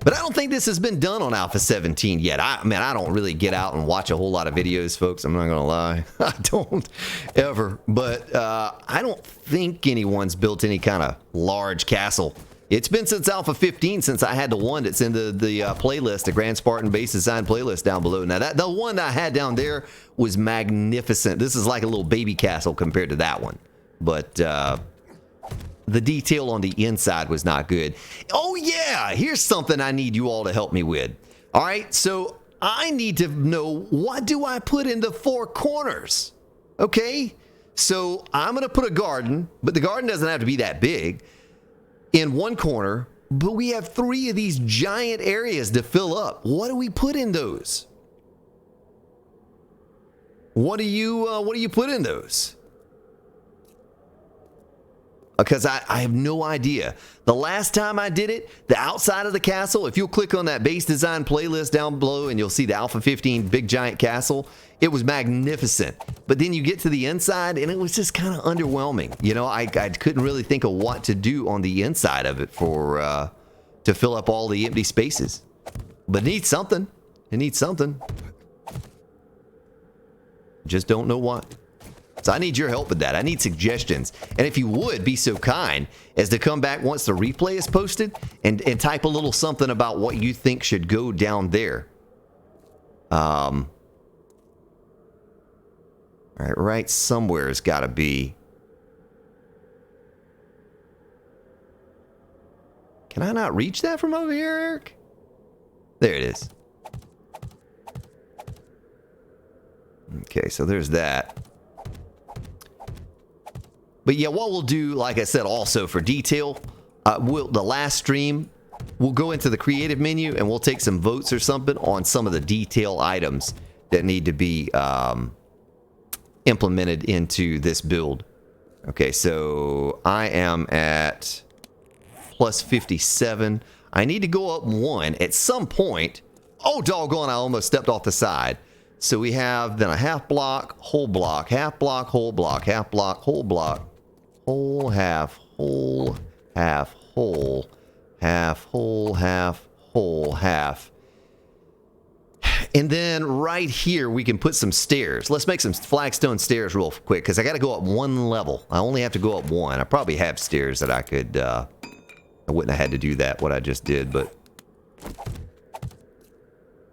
But I don't think this has been done on Alpha 17 yet. I mean, I don't really get out and watch a whole lot of videos, folks. I'm not going to lie. I don't ever. But I don't think anyone's built any kind of large castle. It's been since Alpha 15 since I had the one that's in the playlist, the Grand Spartan Base Design playlist down below. Now, the one that I had down there was magnificent. This is like a little baby castle compared to that one. But the detail on the inside was not good. Oh, yeah, here's something I need you all to help me with. All right, so I need to know, what do I put in the 4 corners? Okay, so I'm going to put a garden, but the garden doesn't have to be that big, in one corner, but we have 3 of these giant areas to fill up. What do we put in those? What do you put in those? Because I have no idea. The last time I did it, the outside of the castle, if you'll click on that base design playlist down below and you'll see the Alpha 15 big giant castle, it was magnificent. But then you get to the inside and it was just kind of underwhelming. You know, I couldn't really think of what to do on the inside of it for to fill up all the empty spaces. But it needs something. It needs something. Just don't know what. So I need your help with that. I need suggestions. And if you would be so kind as to come back once the replay is posted and type a little something about what you think should go down there. All right somewhere has got to be. Can I not reach that from over here, Eric? There it is. Okay, so there's that. But yeah, what we'll do, like I said, also for detail, the last stream, we'll go into the creative menu and we'll take some votes or something on some of the detail items that need to be implemented into this build. Okay, so I am at plus 57. I need to go up 1 at some point. Oh, doggone, I almost stepped off the side. So we have then a half block, whole block, half block, whole block, half block, whole block. Whole, half, whole, half, whole, half, whole, half, whole, half. And then right here, we can put some stairs. Let's make some flagstone stairs real quick, because I got to go up 1 level. I only have to go up 1. I probably have stairs that I could, I wouldn't have had to do that, what I just did, but.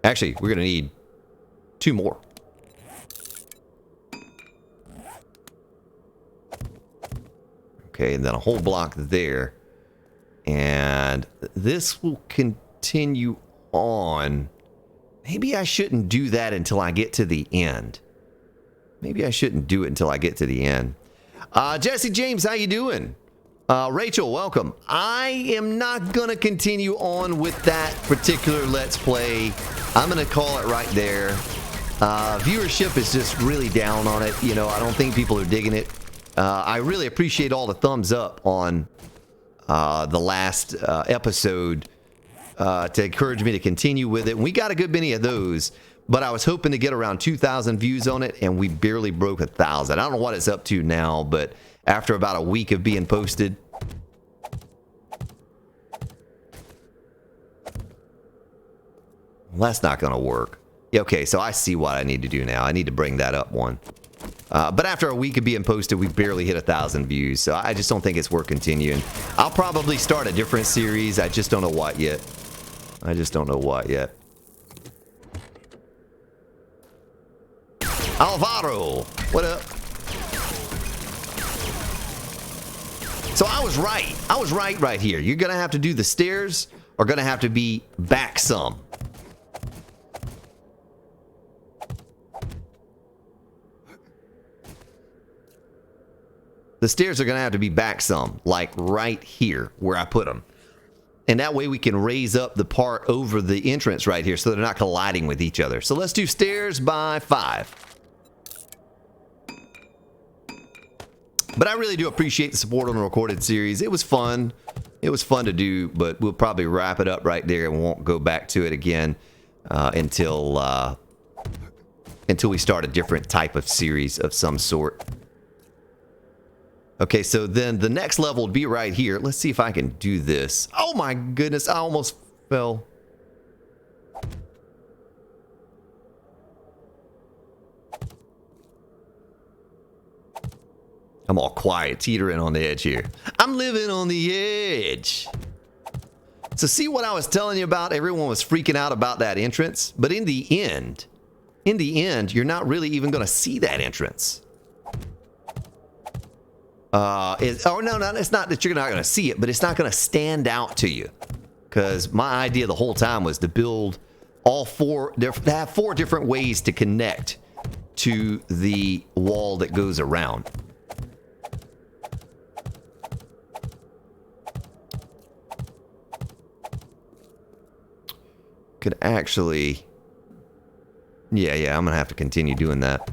Actually, we're going to need 2 more. Okay, and then a whole block there. And this will continue on. Maybe I shouldn't do that until I get to the end. Maybe I shouldn't do it until I get to the end. Jesse James, how you doing? Rachel, welcome. I am not going to continue on with that particular Let's Play. I'm going to call it right there. Viewership is just really down on it. You know, I don't think people are digging it. I really appreciate all the thumbs up on the last episode to encourage me to continue with it. We got a good many of those, but I was hoping to get around 2,000 views on it, and we barely broke 1,000. I don't know what it's up to now, but after about a week of being posted. Well, that's not going to work. Yeah, okay, so I see what I need to do now. I need to bring that up 1. But after a week of being posted, we barely hit 1,000 views, so I just don't think it's worth continuing. I'll probably start a different series. I just don't know what yet. I just don't know what yet. Alvaro, what up? So I was right. I was right here. You're going to have to do the stairs are going to have to be back some. The stairs are going to have to be back some, like right here where I put them. And that way we can raise up the part over the entrance right here so they're not colliding with each other. So let's do stairs by 5. But I really do appreciate the support on the recorded series. It was fun. It was fun to do, but we'll probably wrap it up right there and won't go back to it again until we start a different type of series of some sort. Okay, so then the next level would be right here. Let's see if I can do this. Oh my goodness, I almost fell. I'm all quiet, teetering on the edge here. I'm living on the edge. So see what I was telling you about? Everyone was freaking out about that entrance. But in the end, you're not really even going to see that entrance. No, it's not that you're not going to see it, but it's not going to stand out to you. Because my idea the whole time was to build all four, to have 4 different ways to connect to the wall that goes around. Could actually, yeah, I'm gonna have to continue doing that.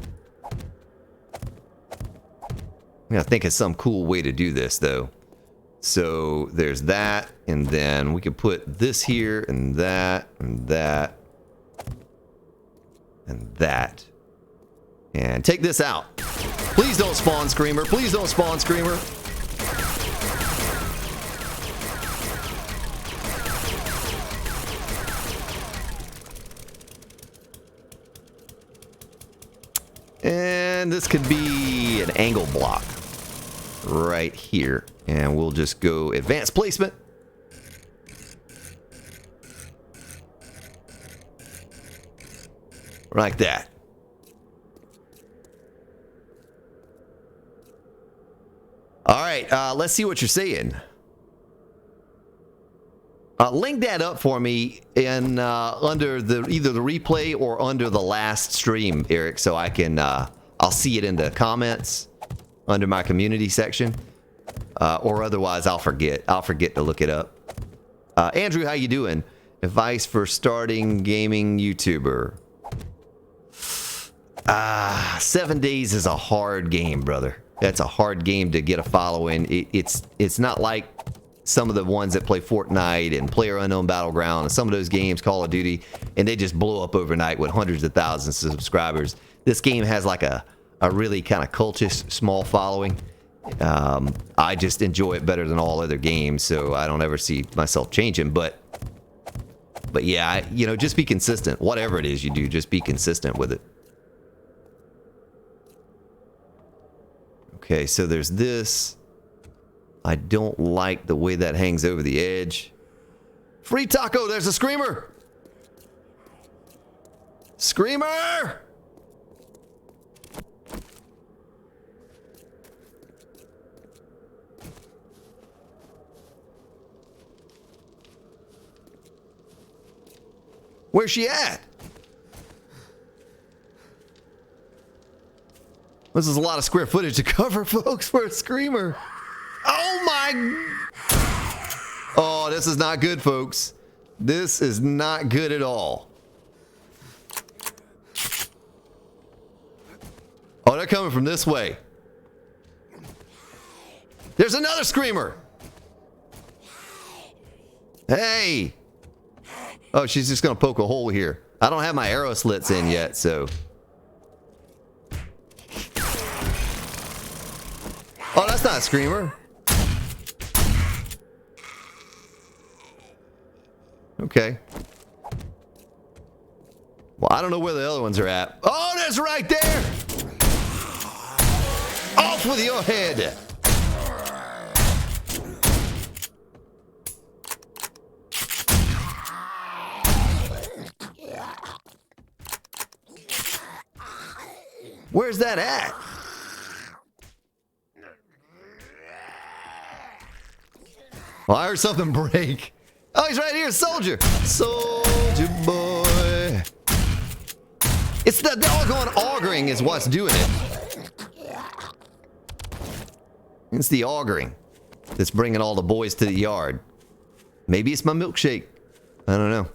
I gotta think of some cool way to do this though. So there's that, and then we could put this here, and that, and that, and that. And take this out. Please don't spawn Screamer. Please don't spawn Screamer. And this could be an angle block right here. And we'll just go advanced placement. Like that. All right, let's see what you're saying. Link that up for me in under either the replay or under the last stream, Eric, so I can I'll see it in the comments under my community section, or otherwise I'll forget to look it up. Andrew, how you doing? Advice for starting gaming YouTuber. 7 days is a hard game, brother. That's a hard game to get a following. It's not like some of the ones that play Fortnite and PlayerUnknown Battleground and some of those games, Call of Duty, and they just blow up overnight with hundreds of thousands of subscribers. This game has like a really kind of cultish small following. I just enjoy it better than all other games, so I don't ever see myself changing. But yeah, you know, just be consistent. Whatever it is you do, just be consistent with it. Okay, so there's this. I don't like the way that hangs over the edge. Free taco, there's a Screamer! Screamer! Where's she at? This is a lot of square footage to cover, folks, for a Screamer. Oh my! Oh, this is not good, folks. This is not good at all. Oh, they're coming from this way. There's another Screamer. Hey! Oh, she's just gonna poke a hole here. I don't have my arrow slits in yet, so. Oh, that's not a Screamer. Okay. Well, I don't know where the other ones are at. Oh, there's right there! Off with your head! Where's that at? Oh, I heard something break. Oh, he's right here, soldier. Soldier boy. It's the doggone augering is what's doing it. It's the augering that's bringing all the boys to the yard. Maybe it's my milkshake. I don't know.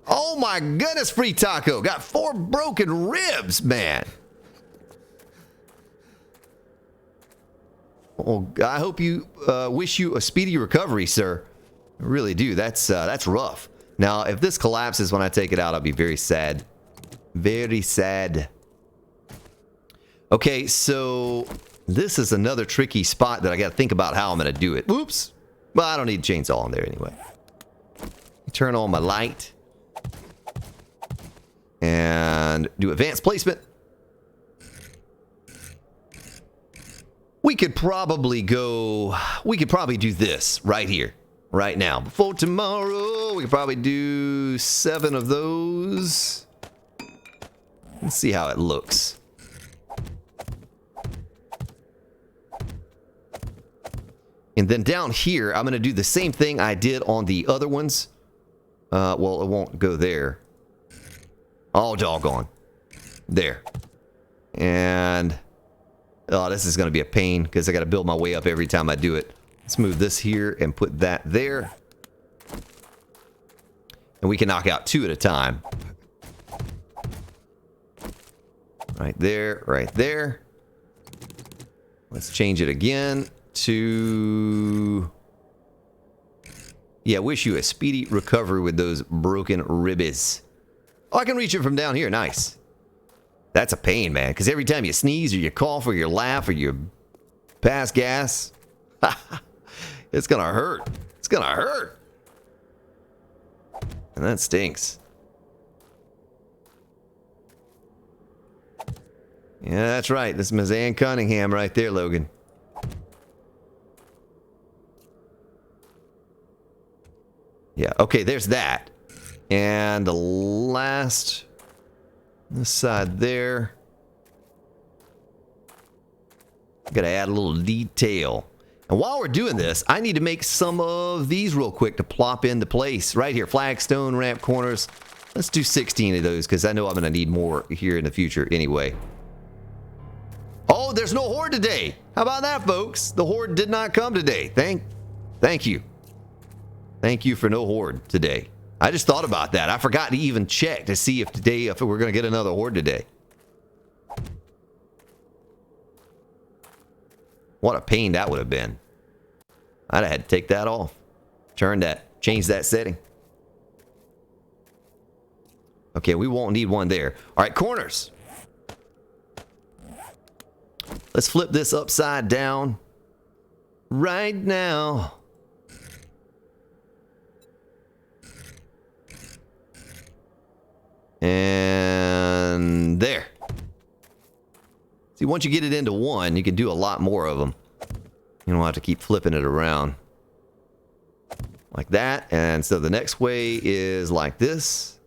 Oh my goodness, Free Taco. Got 4 broken ribs, man. Oh, I hope you wish you a speedy recovery, sir. I really do. That's rough. Now, if this collapses when I take it out, I'll be very sad. Very sad. Okay, so this is another tricky spot that I got to think about how I'm going to do it. Oops. Well, I don't need a chainsaw in there anyway. Turn on my light. And do advanced placement. We could probably do this right here, right now. Before tomorrow, we could probably do 7 of those. Let's see how it looks. And then down here, I'm going to do the same thing I did on the other ones. Well, it won't go there. Oh, doggone. There. And... oh, this is going to be a pain because I got to build my way up every time I do it. Let's move this here and put that there. And we can knock out 2 at a time. Right there, right there. Let's change it again to... yeah, wish you a speedy recovery with those broken ribbies. Oh, I can reach it from down here. Nice. That's a pain, man, because every time you sneeze or you cough or you laugh or you pass gas, it's going to hurt. It's going to hurt. And that stinks. Yeah, that's right. This is Ms. Ann Cunningham right there, Logan. Yeah, okay, there's that. And the last... this side there. Gotta add a little detail. And while we're doing this, I need to make some of these real quick to plop into place. Right here, flagstone, ramp corners. Let's do 16 of those, because I know I'm gonna need more here in the future anyway. Oh, there's no horde today. How about that, folks? The horde did not come today. Thank you. Thank you for no horde today. I just thought about that. I forgot to even check to see if we're going to get another horde today. What a pain that would have been. I'd have had to take that off. Change that setting. Okay, we won't need one there. All right, corners. Let's flip this upside down right now. And there. See, once you get it into one, you can do a lot more of them. You don't have to keep flipping it around. Like that. And so the next way is like this.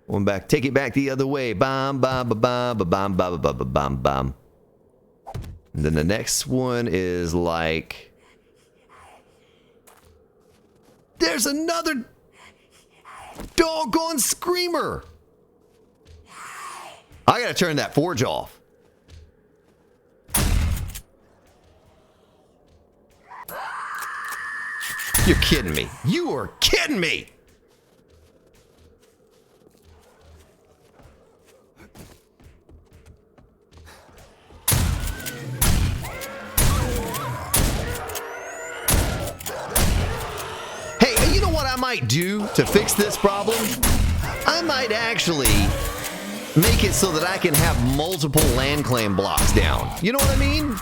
One back. Take it back the other way. Bam, bam, bam, bam, bam, bam, bam, bam, bam, bam. And then the next one is like... there's another... doggone screamer! I gotta turn that forge off. You're kidding me. You are kidding me! Hey, you know what I might do to fix this problem? I might actually make it so that I can have multiple land claim blocks down. You know what I mean?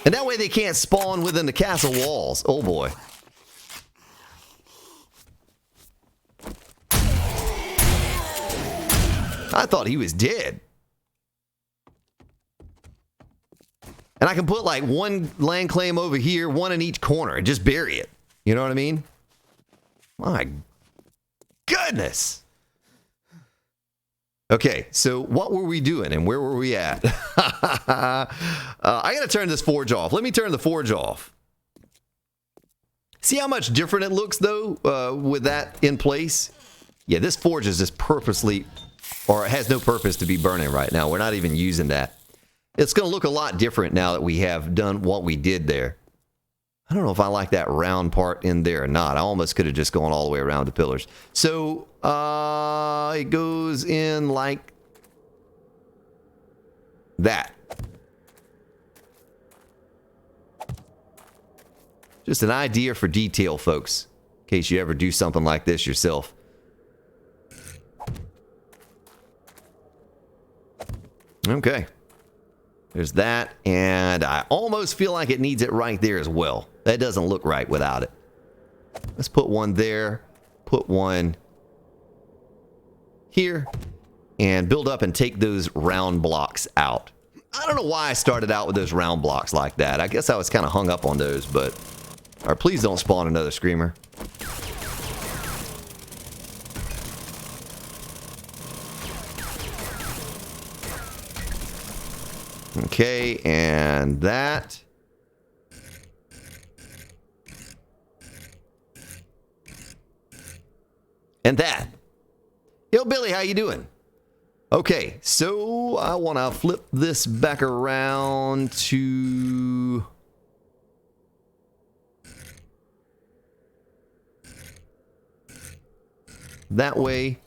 And that way they can't spawn within the castle walls. Oh boy. I thought he was dead. And I can put like one land claim over here, one in each corner, and just bury it. You know what I mean? My goodness. Okay, so what were we doing and where were we at? I gotta turn this forge off. Let me turn the forge off. See how much different it looks though with that in place? Yeah, this forge is just purposely, or it has no purpose to be burning right now. We're not even using that. It's gonna look a lot different now that we have done what we did there. I don't know if I like that round part in there or not. I almost could have just gone all the way around the pillars. So, it goes in like that. Just an idea for detail, folks, in case you ever do something like this yourself. Okay. There's that, and I almost feel like it needs it right there as well. That doesn't look right without it. Let's put one there, put one here, and build up and take those round blocks out. I don't know why I started out with those round blocks like that. I guess I was kind of hung up on those, but... Alright, please don't spawn another screamer. Okay, and that. And that. Yo, Billy, how you doing? Okay, so I want to flip this back around to... that way.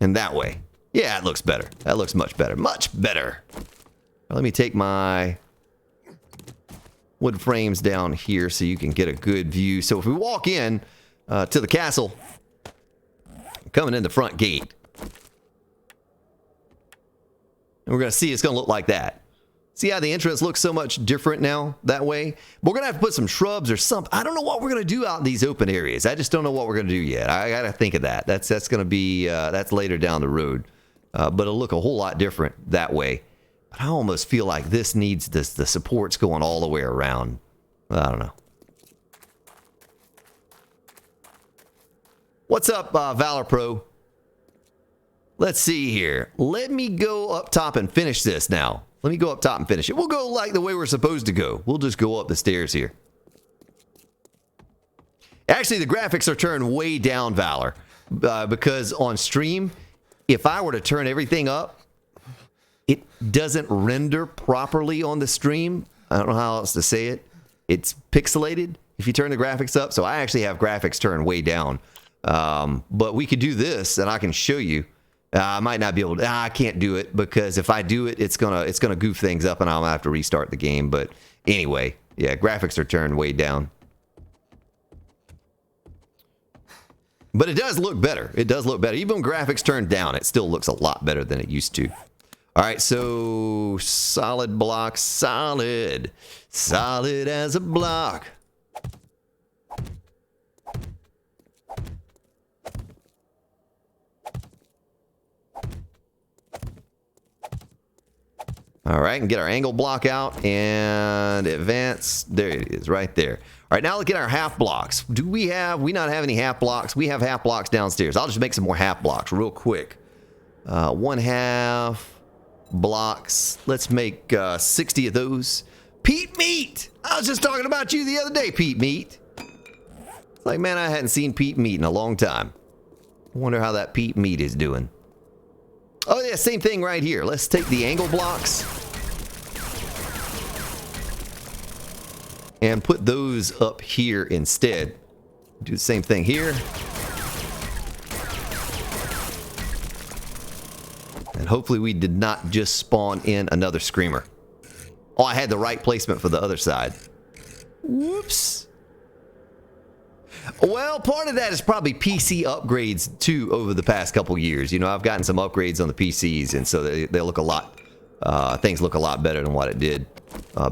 And that way. Yeah, it looks better. That looks much better. Much better. Let me take my wood frames down here so you can get a good view. So if we walk in to the castle, coming in the front gate, and we're going to see it's going to look like that. See how the entrance looks so much different now that way? But we're going to have to put some shrubs or something. I don't know what we're going to do out in these open areas. I just don't know what we're going to do yet. I got to think of that. That's going to be, that's later down the road. But it'll look a whole lot different that way. But I almost feel like this needs the supports going all the way around. I don't know. What's up, Valor Pro? Let's see here. Let me go up top and finish this now. Let me go up top and finish it. We'll go like the way we're supposed to go. We'll just go up the stairs here. Actually, the graphics are turned way down, Valor. Because on stream... if I were to turn everything up, it doesn't render properly on the stream. I don't know how else to say it. It's pixelated if you turn the graphics up. So I actually have graphics turned way down. But we could do this, and I can show you. I might not be able to. I can't do it because if I do it, it's gonna goof things up, and I'll have to restart the game. But anyway, yeah, graphics are turned way down. But it does look better. It does look better. Even when graphics turned down, it still looks a lot better than it used to. All right, so solid block, solid. Solid as a block. All right, and get our angle block out and advance. There it is, right there. All right, now look at our half blocks. Do we not have any half blocks? We have half blocks downstairs. I'll just make some more half blocks real quick. 1/2 blocks. Let's make 60 of those. Pete Meat! I was just talking about you the other day, Pete Meat. It's like, man, I hadn't seen Pete Meat in a long time. I wonder how that Pete Meat is doing. Oh, yeah, same thing right here. Let's take the angle blocks and put those up here instead. Do the same thing here. And hopefully we did not just spawn in another screamer. Oh, I had the right placement for the other side. Whoops. Well, part of that is probably PC upgrades too over the past couple years. You know, I've gotten some upgrades on the PCs, and so they look a lot, things look a lot better than what it did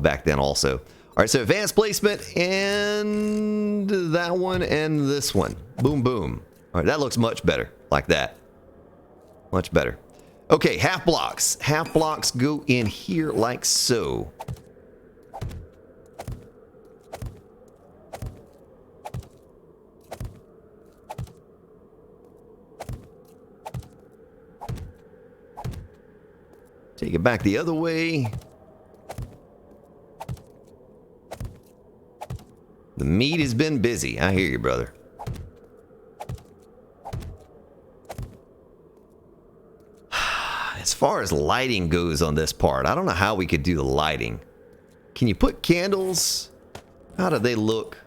back then also. All right, so advanced placement and that one and this one. Boom, boom. All right, that looks much better like that. Much better. Okay, half blocks. Half blocks go in here like so. Take it back the other way. The meat has been busy. I hear you, brother. As far as lighting goes on this part, I don't know how we could do the lighting. Can you put candles? How do they look?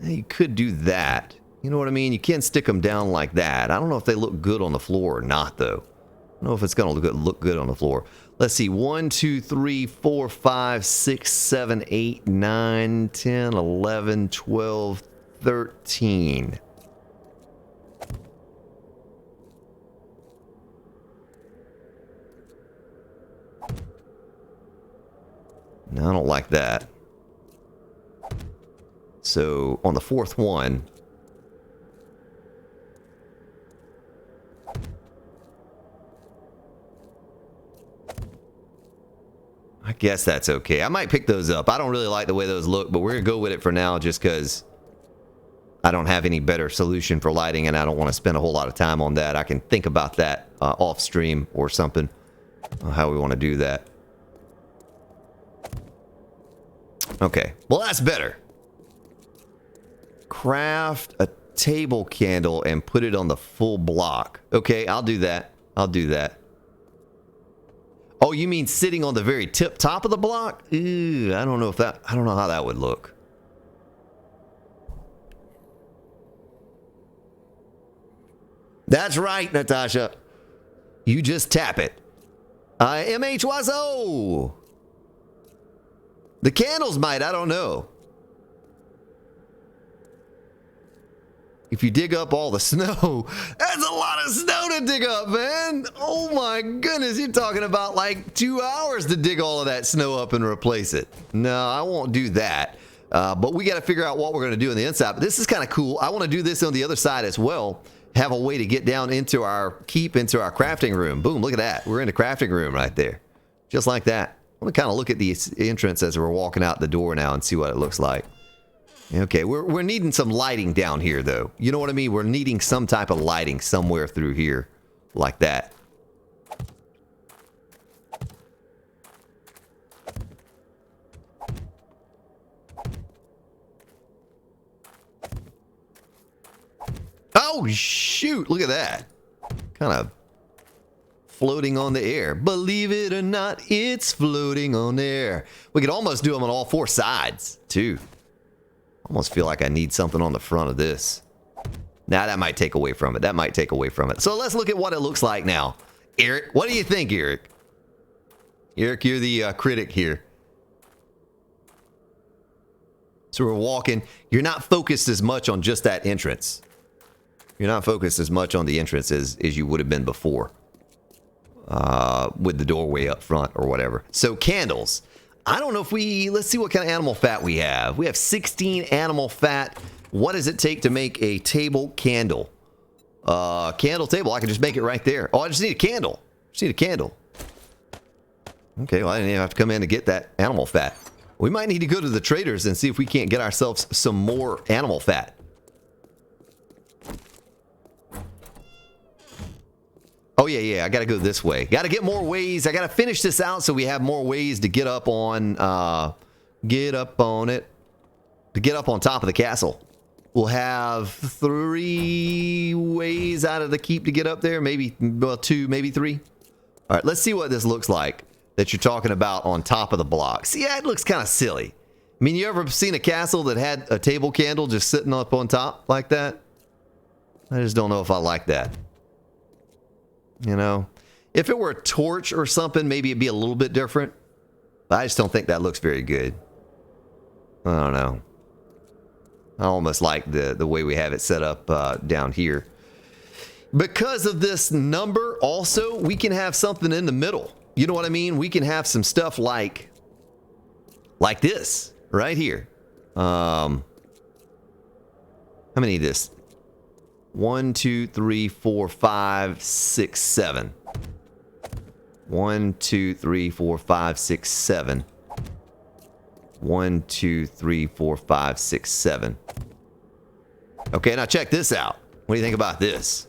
You could do that. You know what I mean? You can't stick them down like that. I don't know if they look good on the floor or not, though. I don't know if it's going to look good on the floor. Let's see. 1, 2, 3, 4, 5, 6, 7, 8, 9, 10, 11, 12, 13. No, I don't like that. So, on the fourth one... I guess that's okay. I might pick those up. I don't really like the way those look, but we're going to go with it for now just because I don't have any better solution for lighting and I don't want to spend a whole lot of time on that. I can think about that off stream or something, how we want to do that. Okay, well that's better. Craft a table candle and put it on the full block. Okay, I'll do that. I'll do that. Oh, you mean sitting on the very top of the block? Ew, I don't know how that would look. That's right, Natasha. You just tap it. MH Wazo. The candles might, I don't know. If you dig up all the snow, that's a lot of snow to dig up, man. Oh my goodness, you're talking about like 2 hours to dig all of that snow up and replace it. No, I won't do that. But we got to figure out what we're going to do on the inside. But this is kind of cool. I want to do this on the other side as well. Have a way to get down into our crafting room. Boom, look at that. We're in the crafting room right there. Just like that. I'm going to kind of look at the entrance as we're walking out the door now and see what it looks like. Okay, we're needing some lighting down here, though. You know what I mean? We're needing some type of lighting somewhere through here, like that. Oh, shoot! Look at that. Kind of floating on the air. Believe it or not, it's floating on air. We could almost do them on all four sides, too. Almost feel like I need something on the front of this. Nah, that might take away from it. That might take away from it. So let's look at what it looks like now. Eric, what do you think, Eric? Eric, you're the critic here. So we're walking. You're not focused as much on just that entrance. You're not focused as much on the entrance as you would have been before. With the doorway up front or whatever. So candles. I don't know if let's see what kind of animal fat we have. We have 16 animal fat. What does it take to make a table candle? Candle table, I can just make it right there. Oh, I just need a candle. Just need a candle. Okay, well, I didn't even have to come in to get that animal fat. We might need to go to the traders and see if we can't get ourselves some more animal fat. Oh, yeah, I got to go this way. Got to get more ways. I got to finish this out so we have more ways to get up on, get up on it, to get up on top of the castle. We'll have 3 ways out of the keep to get up there. Maybe, well, 2, maybe 3. All right, let's see what this looks like that you're talking about on top of the block. See, yeah, it looks kind of silly. I mean, you ever seen a castle that had a table candle just sitting up on top like that? I just don't know if I like that. You know, if it were a torch or something, maybe it'd be a little bit different. But I just don't think that looks very good. I don't know. I almost like the way we have it set up down here. Because of this number, also, we can have something in the middle. You know what I mean? We can have some stuff like this right here. How many of this? 1, 2, 3, 4, 5, 6, 7. 1, 2, 3, 4, 5, 6, 7. 1, 2, 3, 4, 5, 6, 7. Okay, now check this out. What do you think about this?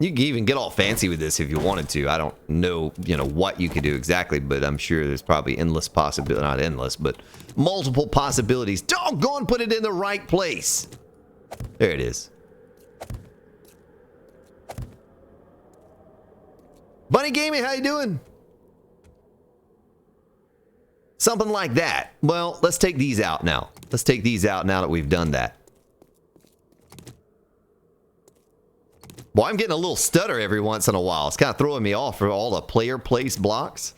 You can even get all fancy with this if you wanted to. I don't know, what you could do exactly, but I'm sure there's probably endless possibilities. Not endless, but multiple possibilities. Doggone, put it in the right place. There it is. Bunny Gaming, how you doing? Something like that. Well, let's take these out now. Let's take these out now that we've done that. Well, I'm getting a little stutter every once in a while. It's kind of throwing me off for all the player place blocks.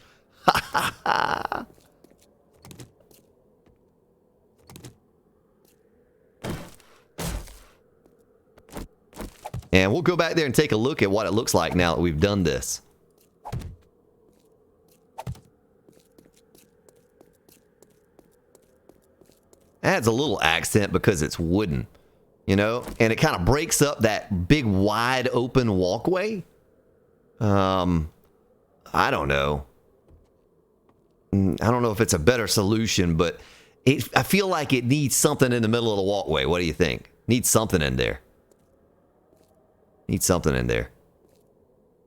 And we'll go back there and take a look at what it looks like now that we've done this. Adds a little accent because it's wooden. And it kind of breaks up that big wide open walkway. I don't know. I don't know if it's a better solution, but I feel like it needs something in the middle of the walkway. What do you think? Needs something in there. Needs something in there.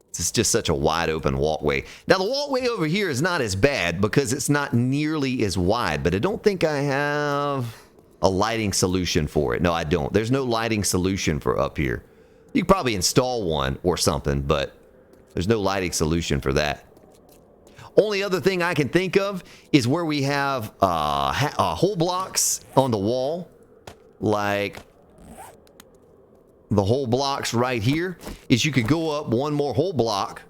It's just such a wide open walkway. Now the walkway over here is not as bad because it's not nearly as wide, but I don't think I have a lighting solution for it. No, I don't. There's no lighting solution for up here. You could probably install one or something, but there's no lighting solution for that. Only other thing I can think of is where we have hole blocks on the wall, like the hole blocks right here, is you could go up one more hole block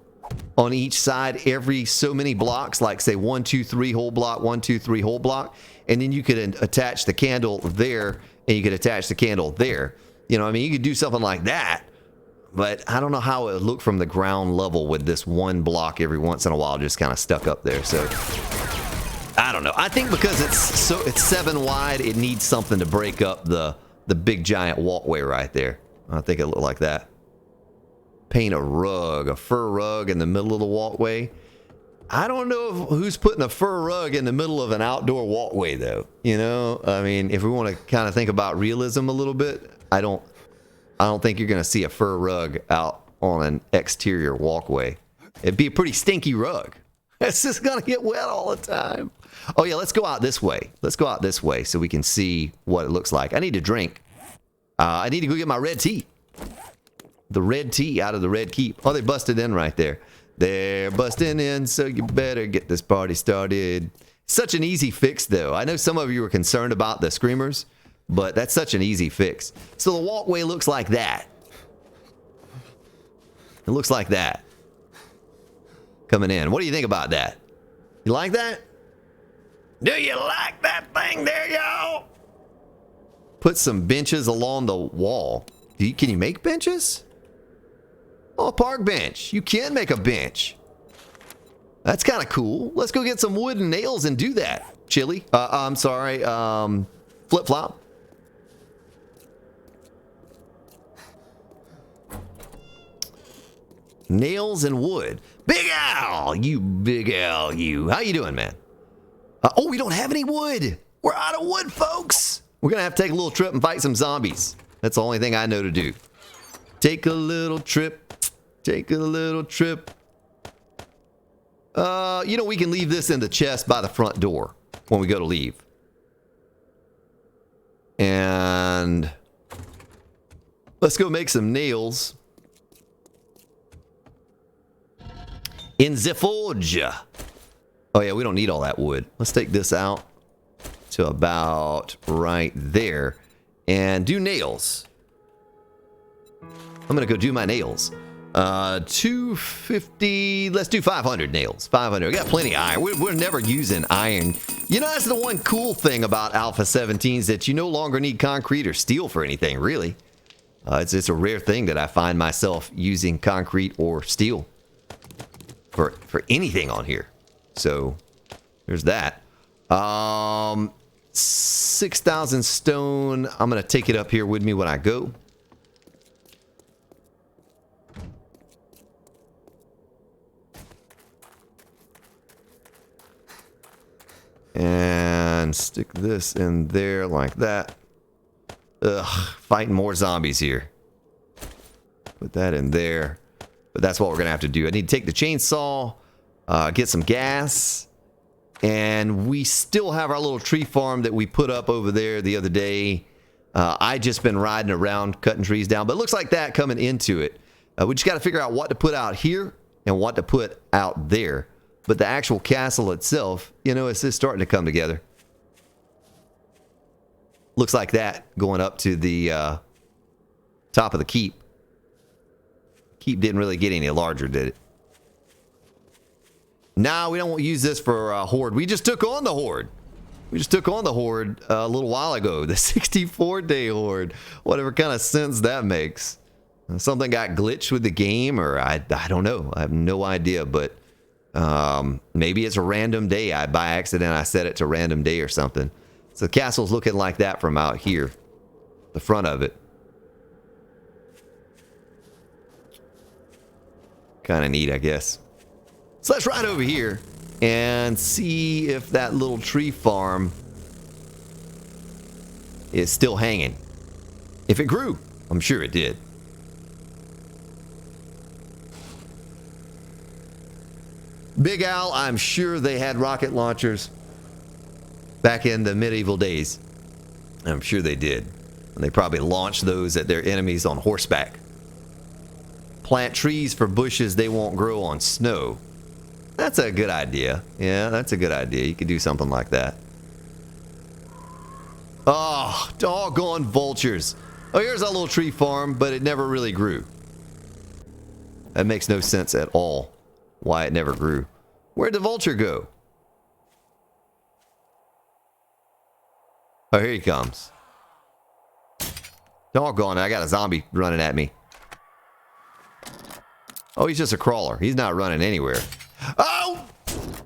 on each side every so many blocks, like say 1, 2, 3 hole block, 1, 2, 3 hole block. And then you could attach the candle there, and you could attach the candle there. You could do something like that. But I don't know how it would look from the ground level with this one block every once in a while just kind of stuck up there. So I don't know. I think because it's 7 wide, it needs something to break up the big giant walkway right there. I think it looked like that. Paint a fur rug in the middle of the walkway. I don't know who's putting a fur rug in the middle of an outdoor walkway, though. I mean, if we want to kind of think about realism a little bit, I don't think you're going to see a fur rug out on an exterior walkway. It'd be a pretty stinky rug. It's just going to get wet all the time. Oh, yeah, let's go out this way. Let's go out this way so we can see what it looks like. I need to drink. I need to go get my red tea. The red tea out of the red keep. Oh, they busted in right there. They're busting in, so you better get this party started. Such an easy fix, though. I know some of you were concerned about the screamers, but that's such an easy fix. So the walkway looks like that. It looks like that. Coming in. What do you think about that? You like that? Do you like that thing there, y'all? Put some benches along the wall. Can you make benches? Oh, a park bench. You can make a bench. That's kind of cool. Let's go get some wood and nails and do that. Chili. I'm sorry. Flip-flop. Nails and wood. Big Al! You big Al, you. How you doing, man? Oh, we don't have any wood. We're out of wood, folks. We're going to have to take a little trip and fight some zombies. That's the only thing I know to do. Take a little trip. Take a little trip. We can leave this in the chest by the front door when we go to leave. And let's go make some nails. In the forge. Oh, yeah, we don't need all that wood. Let's take this out to about right there and do nails. I'm going to go do my nails. 250. Let's do 500 nails. 500. We got plenty of iron. We're never using iron. That's the one cool thing about Alpha 17 is that you no longer need concrete or steel for anything, really. It's a rare thing that I find myself using concrete or steel for anything on here. So there's that. 6,000 stone. I'm gonna take it up here with me when I go. And stick this in there like that. Ugh, fighting more zombies here. Put that in there. But that's what we're gonna have to do. I need to take the chainsaw, get some gas, and we still have our little tree farm that we put up over there the other day. I just been riding around cutting trees down, but it looks like that coming into it. We just got to figure out what to put out here and what to put out there. But the actual castle itself, you know, it's just starting to come together. Looks like that going up to the top of the keep. Keep didn't really get any larger, did it? Nah, we don't use this for horde. We just took on the horde. We just took on the horde a little while ago. The 64-day horde. Whatever kind of sense that makes. Something got glitched with the game, or I don't know. I have no idea, but maybe it's a random day. By accident, I set it to random day or something. So the castle's looking like that from out here. The front of it. Kind of neat, I guess. So let's ride over here and see if that little tree farm is still hanging. If it grew, I'm sure it did. Big Al, I'm sure they had rocket launchers back in the medieval days. I'm sure they did. And they probably launched those at their enemies on horseback. Plant trees for bushes they won't grow on snow. That's a good idea. Yeah, that's a good idea. You could do something like that. Oh, doggone vultures. Oh, here's our little tree farm, but it never really grew. That makes no sense at all. Why it never grew. Where'd the vulture go? Oh, here he comes. Doggone it, I got a zombie running at me. Oh, he's just a crawler. He's not running anywhere. Oh!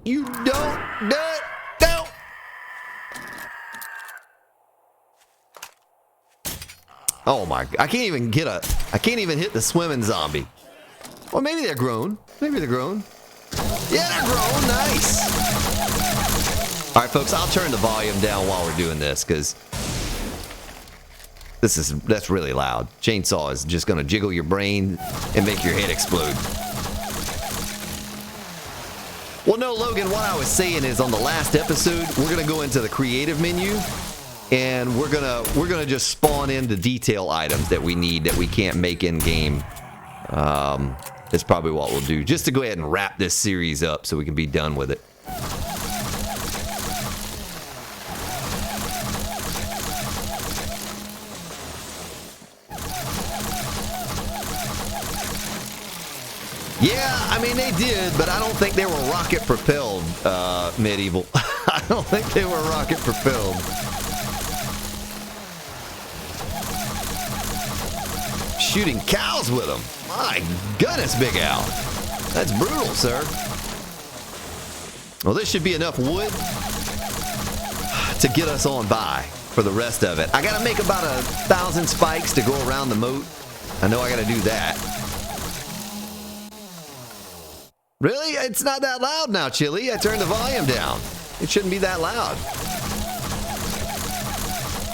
You don't do it! Don't! Oh my, I can't even hit the swimming zombie. Well, maybe they're grown. Maybe they're grown. Yeah, they're grown. Nice. All right, folks, I'll turn the volume down while we're doing this because that's really loud. Chainsaw is just going to jiggle your brain and make your head explode. Well, no, Logan, what I was saying is on the last episode, we're going to go into the creative menu and we're going to just spawn in the detail items that we need that we can't make in game. That's probably what we'll do, just to go ahead and wrap this series up so we can be done with it. Yeah, I mean, they did, but I don't think they were rocket propelled, medieval. I don't think they were rocket propelled. Shooting cows with them. My goodness, Big Al. That's brutal, sir. Well, this should be enough wood to get us on by for the rest of it. I gotta make about 1,000 spikes to go around the moat. I know I gotta do that. Really? It's not that loud now, Chili. I turned the volume down. It shouldn't be that loud.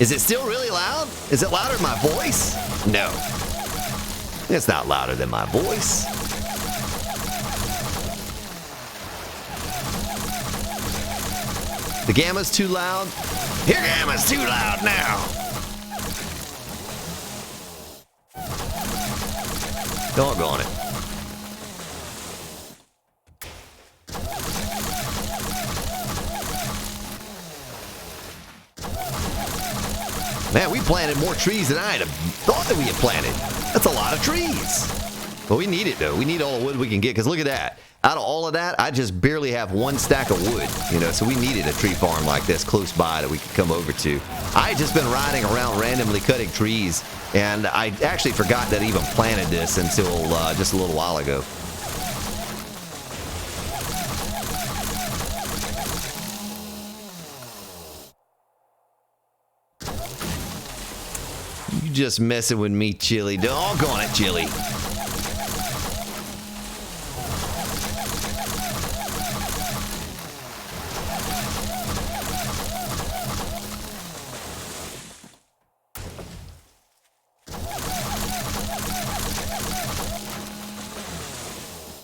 Is it still really loud? Is it louder than my voice? No. It's not louder than my voice. The gamma's too loud. Your gamma's too loud now. Doggone it. Man, we planted more trees than I had thought that we had planted. That's a lot of trees. But we need it, though. We need all the wood we can get, because look at that. out of all of that, I just barely have one stack of wood, you know, so we needed a tree farm like this close by that we could come over to. I had just been riding around randomly cutting trees, and I actually forgot that I even planted this until just a little while ago. You just messing with me, Chili. Doggone it, Chili.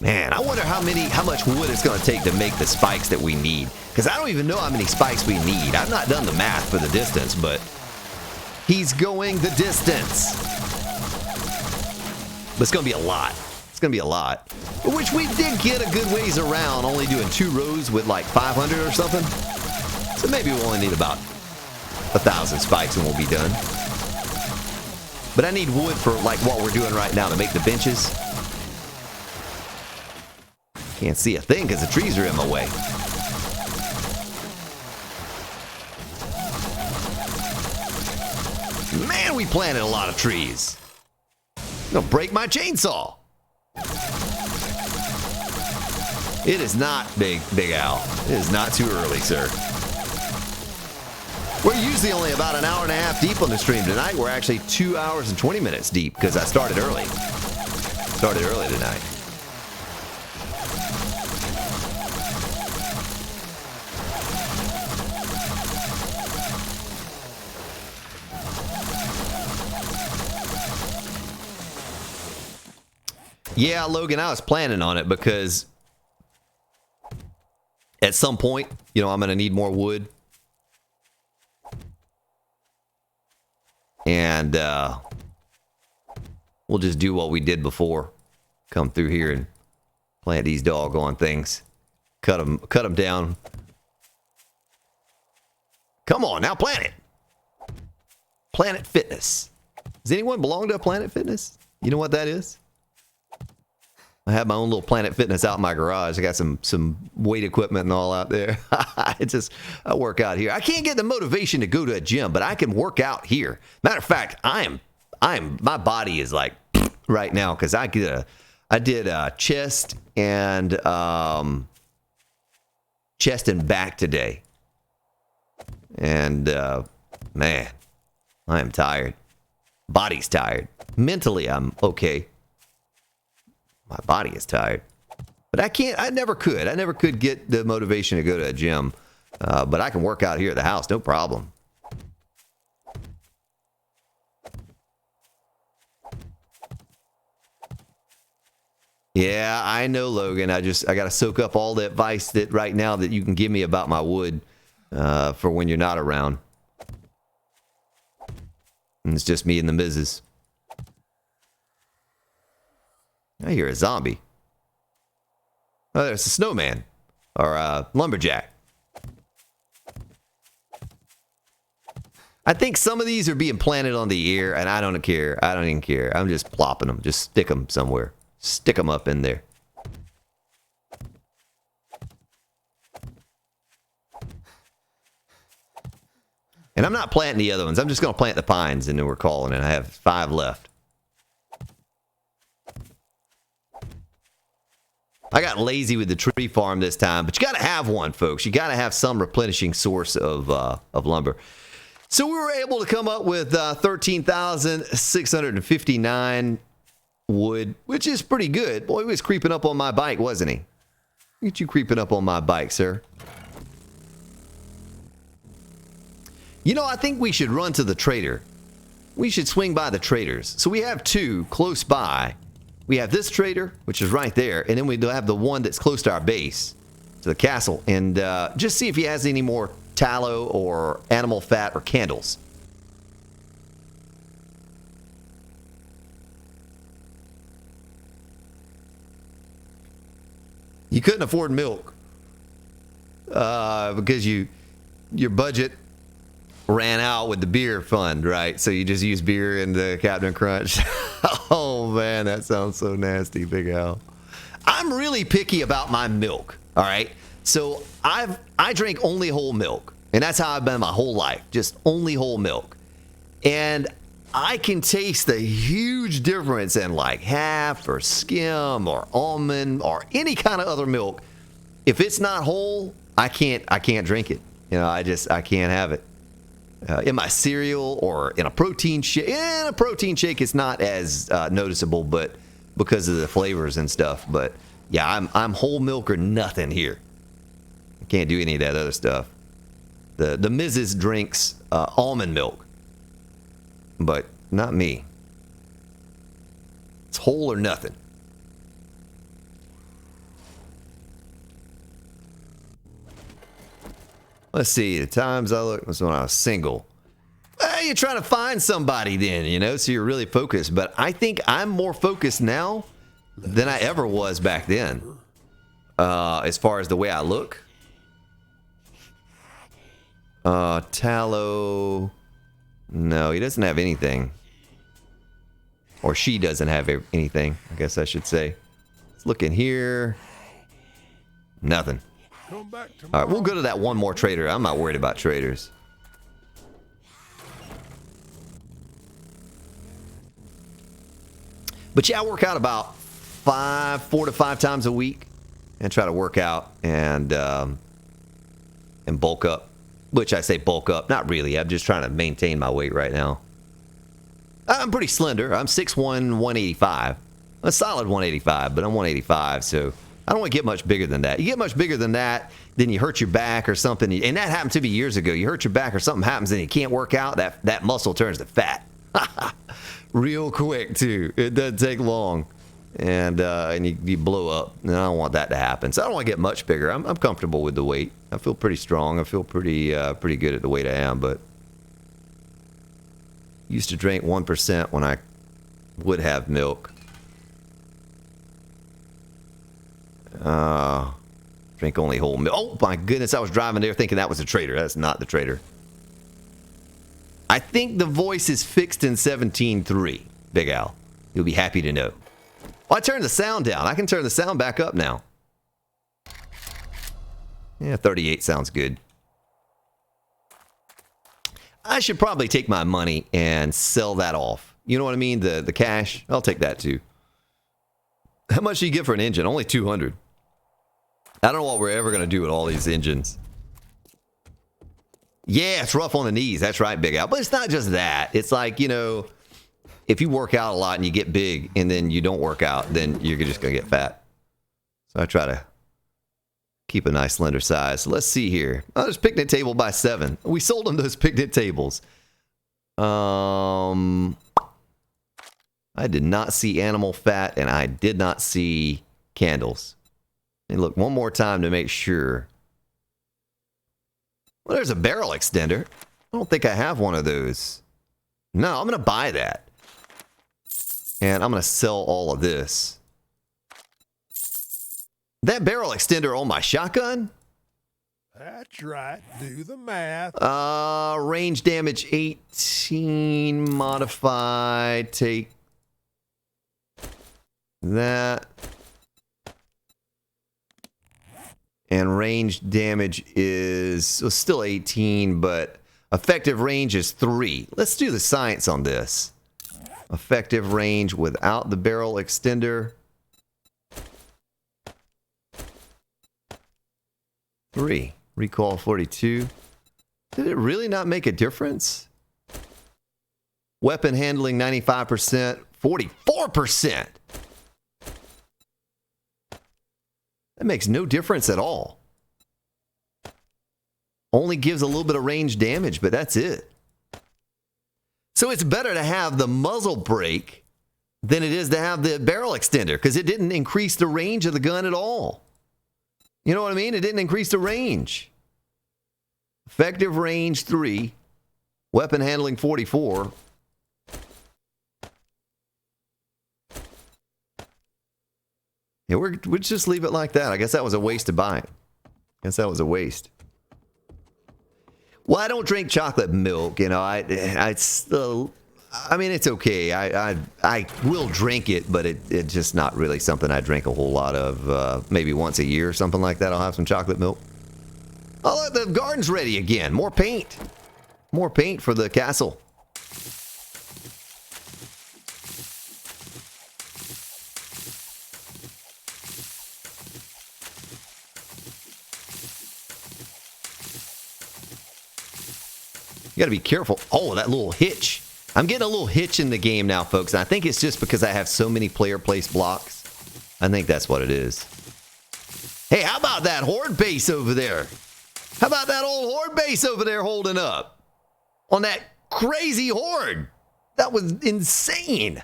Man, I wonder how much wood it's going to take to make the spikes that we need. Because I don't even know how many spikes we need. I've not done the math for the distance, but he's going the distance. But it's going to be a lot. It's going to be a lot. Which we did get a good ways around, only doing 2 rows with like 500 or something. So maybe we'll only need about 1,000 spikes and we'll be done. But I need wood for like what we're doing right now to make the benches. Can't see a thing because the trees are in my way. Man, we planted a lot of trees. Gonna break my chainsaw. It is not Big Al. It is not too early, sir. We're usually only about an hour and a half deep on the stream. Tonight, we're actually 2 hours and 20 minutes deep because I started early. Started early tonight. Yeah, Logan, I was planning on it because at some point, you know, I'm going to need more wood. And we'll just do what we did before. Come through here and plant these doggone things. Cut them down. Come on, now plant it. Planet Fitness. Does anyone belong to a Planet Fitness? You know what that is? I have my own little Planet Fitness out in my garage. I got some weight equipment and all out there. I work out here. I can't get the motivation to go to a gym, but I can work out here. Matter of fact, my body is like right now because I did chest and back today, and man, I am tired. Body's tired. Mentally, I'm okay. My body is tired. But I never could get the motivation to go to a gym. But I can work out here at the house, no problem. Yeah, I know, Logan. I got to soak up all the advice that right now that you can give me about my wood for when you're not around. And it's just me and the missus. I hear a zombie. Oh, there's a snowman. Or a lumberjack. I think some of these are being planted on the ear, and I don't care. I don't even care. I'm just plopping them. Just stick them somewhere. Stick them up in there. And I'm not planting the other ones. I'm just going to plant the pines, and then we're calling it. I have 5 left. I got lazy with the tree farm this time, but you got to have one, folks. You got to have some replenishing source of lumber. So we were able to come up with 13,659 wood, which is pretty good. Boy, he was creeping up on my bike, wasn't he? Look at you creeping up on my bike, sir. You know, I think we should run to the trader. We should swing by the traders. So we have 2 close by. We have this trader, which is right there, and then we have the one that's close to our base, to the castle, and just see if he has any more tallow or animal fat or candles. You couldn't afford milk because your budget ran out with the beer fund, right? So you just use beer and the Captain Crunch. Oh man, that sounds so nasty, Big Al. I'm really picky about my milk. All right. So I drink only whole milk, and that's how I've been my whole life, just only whole milk. And I can taste the huge difference in like half or skim or almond or any kind of other milk. If it's not whole, I can't drink it. You know, I can't have it. In my cereal or in a protein shake. In a protein shake, it's not as noticeable, but because of the flavors and stuff. But yeah, I'm whole milk or nothing here. I can't do any of that other stuff. The Mrs. drinks almond milk, but not me. It's whole or nothing. Let's see, the times I looked was when I was single. Well, you're trying to find somebody then, you know, so you're really focused. But I think I'm more focused now than I ever was back then. As far as the way I look. Tallow. No, he doesn't have anything. Or she doesn't have anything, I guess I should say. Let's look in here. Nothing. All right, we'll go to that one more trader. I'm not worried about traders. But yeah, I work out about 4 to 5 times a week and try to work out and bulk up. Which I say bulk up, not really. I'm just trying to maintain my weight right now. I'm pretty slender. I'm 6'1", 185. A solid 185, but I'm 185, so I don't want to get much bigger than that. You get much bigger than that, then you hurt your back or something. And that happened to me years ago. You hurt your back or something happens and you can't work out, that muscle turns to fat. Real quick, too. It doesn't take long. And you blow up. And I don't want that to happen. So I don't want to get much bigger. I'm comfortable with the weight. I feel pretty strong. I feel pretty good at the weight I am, but used to drink 1% when I would have milk. Drink only whole milk. Oh my goodness, I was driving there thinking that was a trader. That's not the trader. I think the voice is fixed in 17.3, Big Al. You'll be happy to know. Well, I turned the sound down. I can turn the sound back up now. Yeah, 38 sounds good. I should probably take my money and sell that off. You know what I mean? The cash. I'll take that too. How much do you get for an engine? Only 200. I don't know what we're ever going to do with all these engines. Yeah, it's rough on the knees. That's right, Big Al. But it's not just that. It's like, you know, if you work out a lot and you get big and then you don't work out, then you're just going to get fat. So I try to keep a nice slender size. So let's see here. Oh, there's picnic table by 7. We sold them those picnic tables. I did not see animal fat and I did not see candles. And look one more time to make sure. Well, there's a barrel extender. I don't think I have one of those. No, I'm going to buy that. And I'm going to sell all of this. That barrel extender on my shotgun? That's right. Do the math. Range damage 18. Modified. Take that. And range damage is still 18, but effective range is 3. Let's do the science on this. Effective range without the barrel extender. 3. Recoil 42. Did it really not make a difference? Weapon handling 95%. 44%. That makes no difference at all. Only gives a little bit of range damage, but that's it. So it's better to have the muzzle brake than it is to have the barrel extender, because it didn't increase the range of the gun at all. You know what I mean? It didn't increase the range. Effective range 3. Weapon handling 44. Yeah, we'll just leave it like that. I guess that was a waste to buy it. I guess that was a waste. Well, I don't drink chocolate milk. You know, I mean, it's okay. I will drink it, but it's just not really something I drink a whole lot of. Maybe once a year or something like that. I'll have some chocolate milk. Oh, look, the garden's ready again. More paint. More paint for the castle. You gotta be careful. Oh, that little hitch. I'm getting a little hitch in the game now, folks. And I think it's just because I have so many player place blocks. I think that's what it is. Hey, how about that horde base over there? How about that old horde base over there holding up? On that crazy horde. That was insane.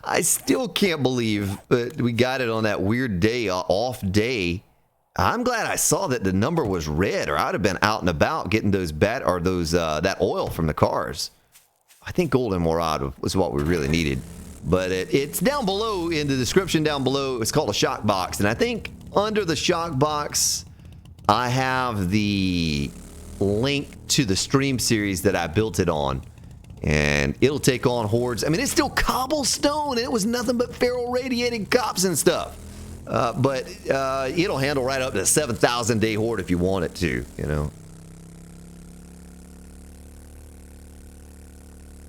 I still can't believe we got it on that weird day, off day. I'm glad I saw that the number was red, or I'd have been out and about getting those that oil from the cars. I think golden morad was what we really needed. But it's down below in the description down below. It's called a shock box, and I think under the shock box, I have the link to the stream series that I built it on, and it'll take on hordes. I mean, it's still cobblestone, and it was nothing but feral radiating cops and stuff. But it'll handle right up to 7,000 day horde if you want it to, you know.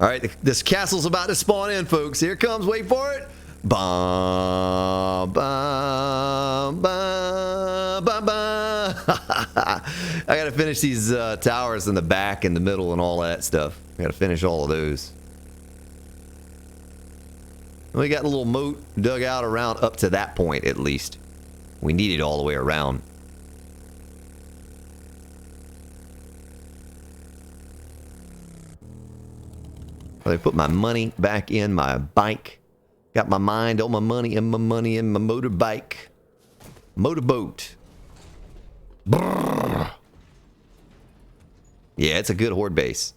All right, this castle's about to spawn in, folks. Here it comes. Wait for it. Bum, bum, bum, bum, bum. I got to finish these towers in the back and the middle and all that stuff. I got to finish all of those. We got a little moat dug out around up to that point, at least. We need it all the way around. I put my money back in my bike. Got my mind, all my money, and my money in my motorbike. Motorboat. Brrr. Yeah, it's a good horde base.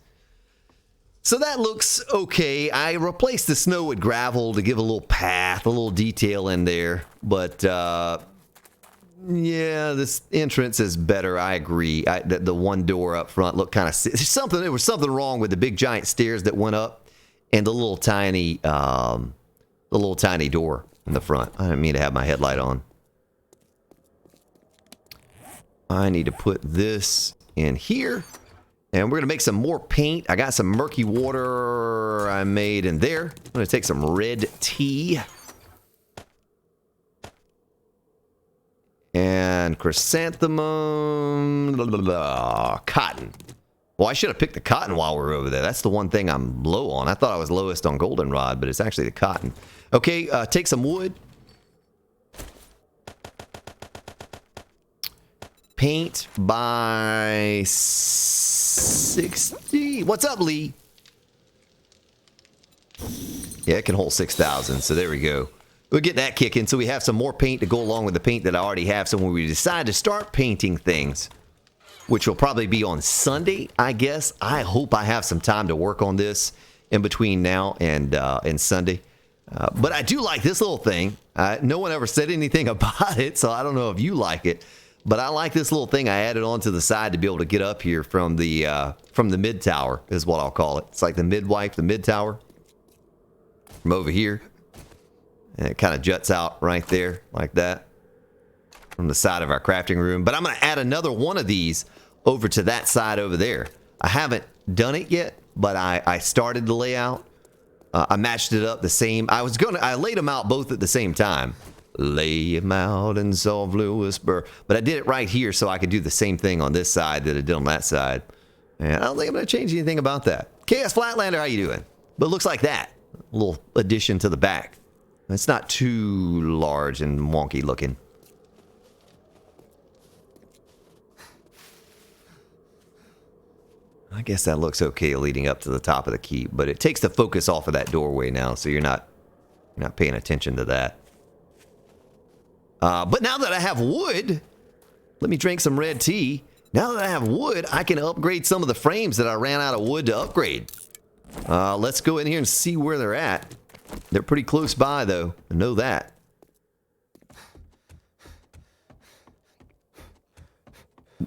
So that looks okay. I replaced the snow with gravel to give a little path, a little detail in there. But, yeah, this entrance is better. I agree. The one door up front looked kind of... There was something wrong with the big giant stairs that went up and the little tiny door in the front. I didn't mean to have my headlight on. I need to put this in here. And we're going to make some more paint. I got some murky water I made in there. I'm going to take some red tea. And chrysanthemum. Blah, blah, blah, cotton. Well, I should have picked the cotton while we were over there. That's the one thing I'm low on. I thought I was lowest on goldenrod, but it's actually the cotton. Okay, take some wood. Paint by 60. What's up, Lee? Yeah, it can hold 6,000, so there we go. We'll get that kicking so we have some more paint to go along with the paint that I already have. So when we decide to start painting things, which will probably be on Sunday, I guess. I hope I have some time to work on this in between now and Sunday. But I do like this little thing. No one ever said anything about it, so I don't know if you like it. But I like this little thing I added onto the side to be able to get up here from the mid tower, is what I'll call it. It's like the midwife, the mid tower. From over here. And it kind of juts out right there, like that. From the side of our crafting room. But I'm going to add another one of these over to that side over there. I haven't done it yet, but I started the layout. I matched it up the same. I laid them out both at the same time. Lay him out and softly whisper. But I did it right here so I could do the same thing on this side that I did on that side. And I don't think I'm going to change anything about that. KS Flatlander, how you doing? But it looks like that. A little addition to the back. It's not too large and wonky looking. I guess that looks okay leading up to the top of the keep, but it takes the focus off of that doorway now, so you're not paying attention to that. But now that I have wood, let me drink some red tea. Now that I have wood, I can upgrade some of the frames that I ran out of wood to upgrade. Let's go in here and see where they're at. They're pretty close by, though. I know that.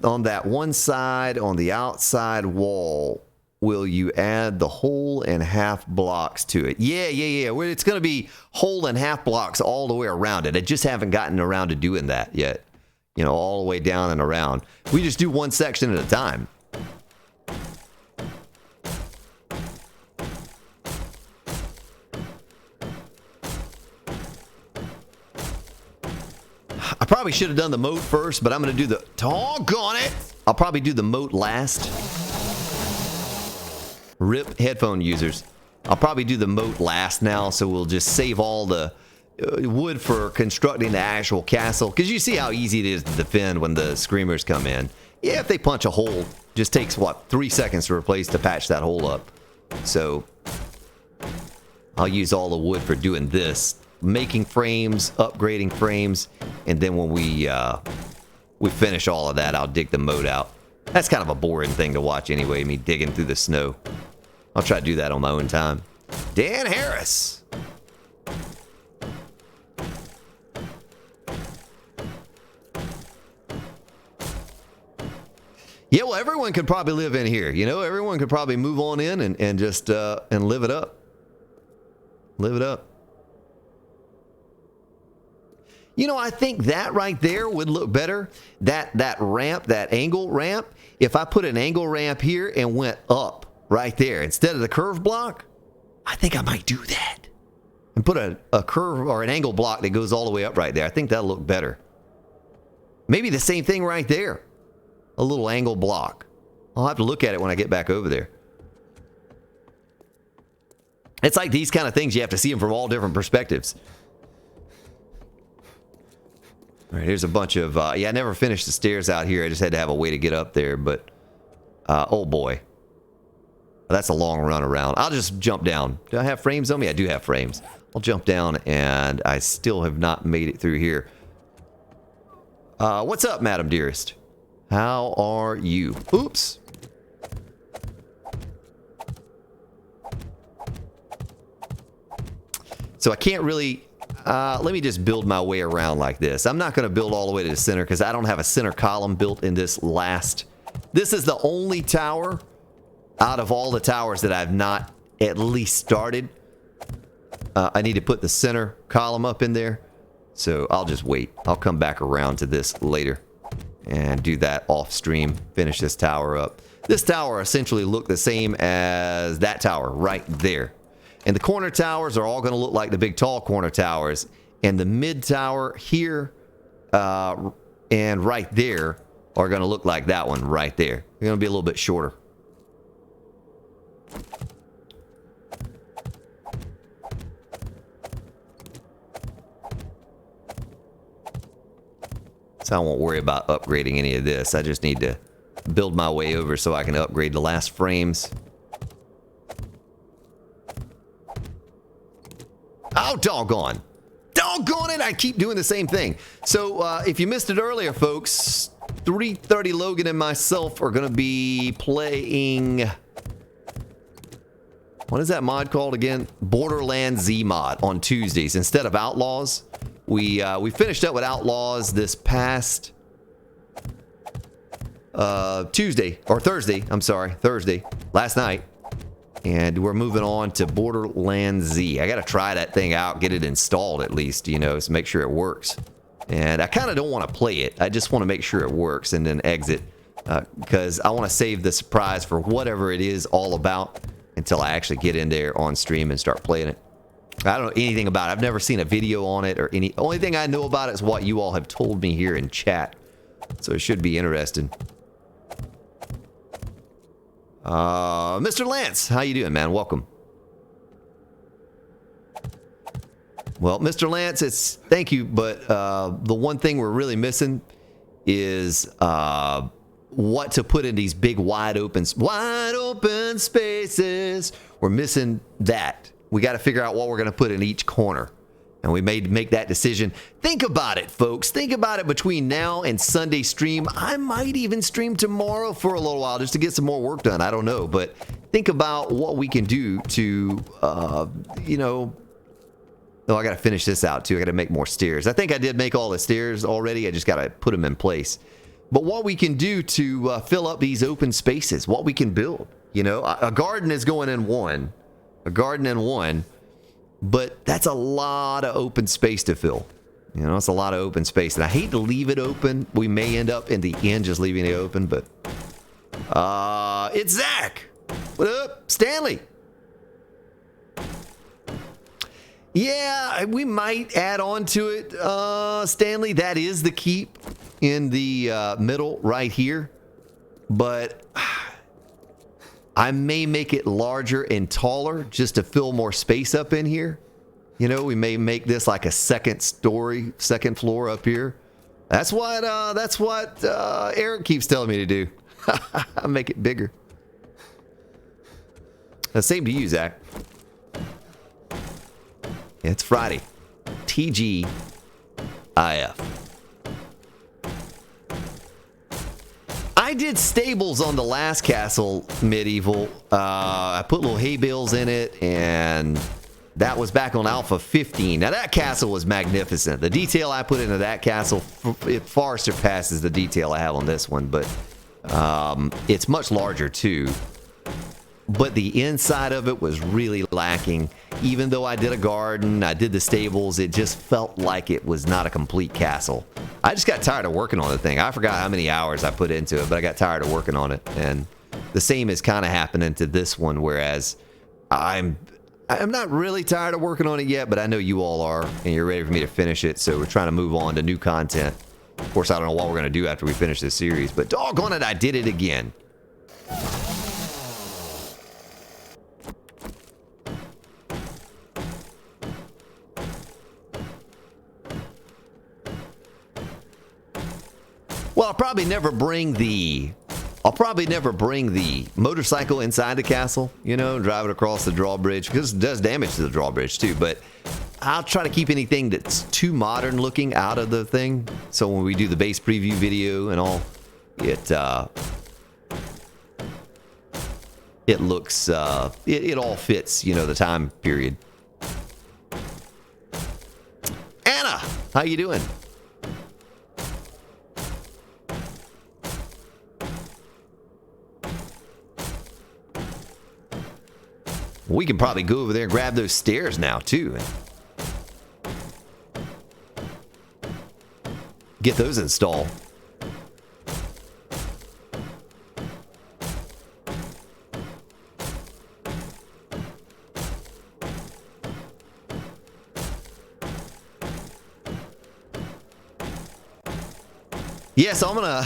On that one side, on the outside wall, will you add the whole and half blocks to it? Yeah. Well, it's going to be whole and half blocks all the way around it. I just haven't gotten around to doing that yet. You know, all the way down and around. We just do one section at a time. I probably should have done the moat first, but I'm going to do the... Doggone it! I'll probably do the moat last. RIP headphone users. I'll probably do the moat last now, so we'll just save all the wood for constructing the actual castle. Because you see how easy it is to defend when the screamers come in. Yeah, if they punch a hole, just takes, what, 3 seconds to patch that hole up. So, I'll use all the wood for doing this. Making frames, upgrading frames, and then when we finish all of that, I'll dig the moat out. That's kind of a boring thing to watch anyway, me digging through the snow. I'll try to do that on my own time. Dan Harris! Yeah, well, everyone could probably live in here. You know, everyone could probably move on in and just and live it up. Live it up. You know, I think that right there would look better. That ramp, that angle ramp. If I put an angle ramp here and went up right there instead of the curve block, I think I might do that. And put a curve or an angle block that goes all the way up right there. I think that'll look better. Maybe the same thing right there. A little angle block. I'll have to look at it when I get back over there. It's like these kind of things, you have to see them from all different perspectives. All right, here's a bunch of... yeah, I never finished the stairs out here. I just had to have a way to get up there, but... oh, boy. That's a long run around. I'll just jump down. Do I have frames on me? I do have frames. I'll jump down, and I still have not made it through here. What's up, Madam Dearest? How are you? Oops. So I can't really... let me just build my way around like this. I'm not going to build all the way to the center because I don't have a center column built in this last... This is the only tower out of all the towers that I've not at least started. I need to put the center column up in there. So I'll just wait. I'll come back around to this later and do that off stream. Finish this tower up. This tower essentially looked the same as that tower right there. And the corner towers are all going to look like the big tall corner towers. And the mid tower here and right there are going to look like that one right there. They're going to be a little bit shorter. So I won't worry about upgrading any of this. I just need to build my way over so I can upgrade the last frames. Oh, doggone. Doggone it, I keep doing the same thing. So, if you missed it earlier, folks, 330 Logan and myself are going to be playing... What is that mod called again? Borderlands Z mod on Tuesdays instead of Outlaws. We finished up with Outlaws this past Tuesday, or Thursday, I'm sorry, Thursday, last night. And we're moving on to Borderlands Z. I got to try that thing out, get it installed at least, you know, to make sure it works. And I kind of don't want to play it. I just want to make sure it works and then exit. Because I want to save the surprise for whatever it is all about until I actually get in there on stream and start playing it. I don't know anything about it. I've never seen a video on it or any... Only thing I know about it is what you all have told me here in chat. So it should be interesting. Mr. Lance, how you doing, man? Welcome. Well, Mr. Lance, it's thank you, but the one thing we're really missing is what to put in these big wide open spaces. We're missing that. We got to figure out what we're going to put in each corner. And we may make that decision. Think about it, folks. Think about it between now and Sunday stream. I might even stream tomorrow for a little while just to get some more work done. I don't know. But think about what we can do to, you know... Oh, I got to finish this out, too. I got to make more stairs. I think I did make all the stairs already. I just got to put them in place. But what we can do to fill up these open spaces, what we can build. You know, a garden is going in one. A garden in one. But that's a lot of open space to fill. You know, it's a lot of open space. And I hate to leave it open. We may end up in the end just leaving it open, but... it's Zach! What up? Stanley! Yeah, we might add on to it, Stanley. That is the keep in the middle right here. But I may make it larger and taller just to fill more space up in here. You know, we may make this like a second floor up here. That's what Eric keeps telling me to do. I'll make it bigger. Same to you, Zach. It's Friday. TGIF. I did stables on the last castle, Medieval. I put little hay bales in it, and that was back on Alpha 15. Now, that castle was magnificent. The detail I put into that castle, it far surpasses the detail I have on this one, but it's much larger, too. But the inside of it was really lacking. Even though I did a garden, I did the stables, it just felt like it was not a complete castle. I just got tired of working on the thing. I forgot how many hours I put into it, but I got tired of working on it. And the same is kind of happening to this one, whereas I'm not really tired of working on it yet, but I know you all are, and you're ready for me to finish it, so we're trying to move on to new content. Of course, I don't know what we're going to do after we finish this series, but doggone it, I did it again. Well, I'll probably never bring the motorcycle inside the castle, you know, drive it across the drawbridge, because it does damage to the drawbridge too, but I'll try to keep anything that's too modern looking out of the thing, so when we do the base preview video and all, it looks, it all fits, you know, the time period. Anna, how you doing? We can probably go over there and grab those stairs now, too. Get those installed. Yes, I'm gonna...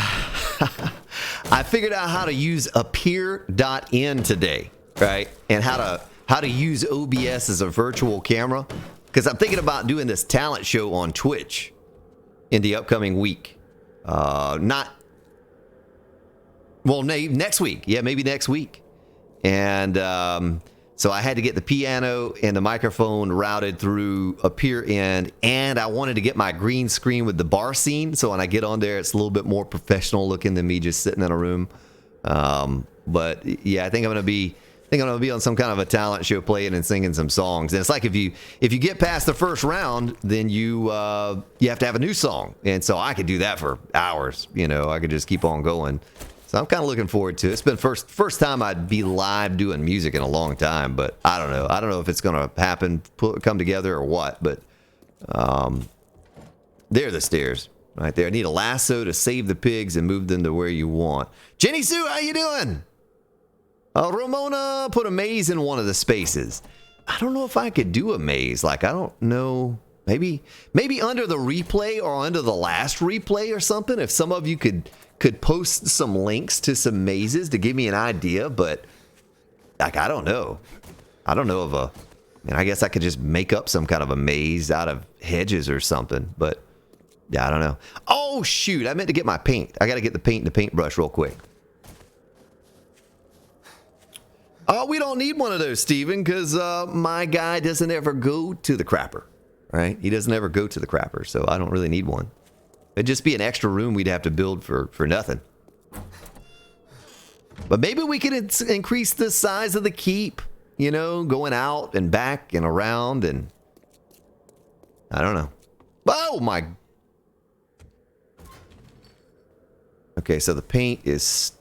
I figured out how to use appear.in today, right? And how to use OBS as a virtual camera, because I'm thinking about doing this talent show on Twitch in the upcoming week. Next week. Yeah, maybe next week. And so I had to get the piano and the microphone routed through Appear.in, and I wanted to get my green screen with the bar scene, so when I get on there, it's a little bit more professional looking than me just sitting in a room. But yeah, I think I'm gonna be on some kind of a talent show playing and singing some songs. And it's like if you get past the first round, then you have to have a new song. And so I could do that for hours. You know, I could just keep on going. So I'm kind of looking forward to it. It's been first time I'd be live doing music in a long time, but I don't know. I don't know if it's going to happen, come together or what, but there are the stairs right there. I need a lasso to save the pigs and move them to where you want. Jenny Sue, how you doing? Ramona put a maze in one of the spaces. I don't know if I could do a maze. Like, I don't know. Maybe under the replay or under the last replay or something. If some of you could post some links to some mazes to give me an idea. But, like, I don't know. I don't know of I guess I could just make up some kind of a maze out of hedges or something. But, yeah, I don't know. Oh, shoot. I meant to get my paint. I got to get the paint and the paintbrush real quick. Oh, we don't need one of those, Steven, because my guy doesn't ever go to the crapper, right? He doesn't ever go to the crapper, so I don't really need one. It'd just be an extra room we'd have to build for nothing. But maybe we could increase the size of the keep, you know, going out and back and around, and I don't know. Oh, my... Okay, so the paint is...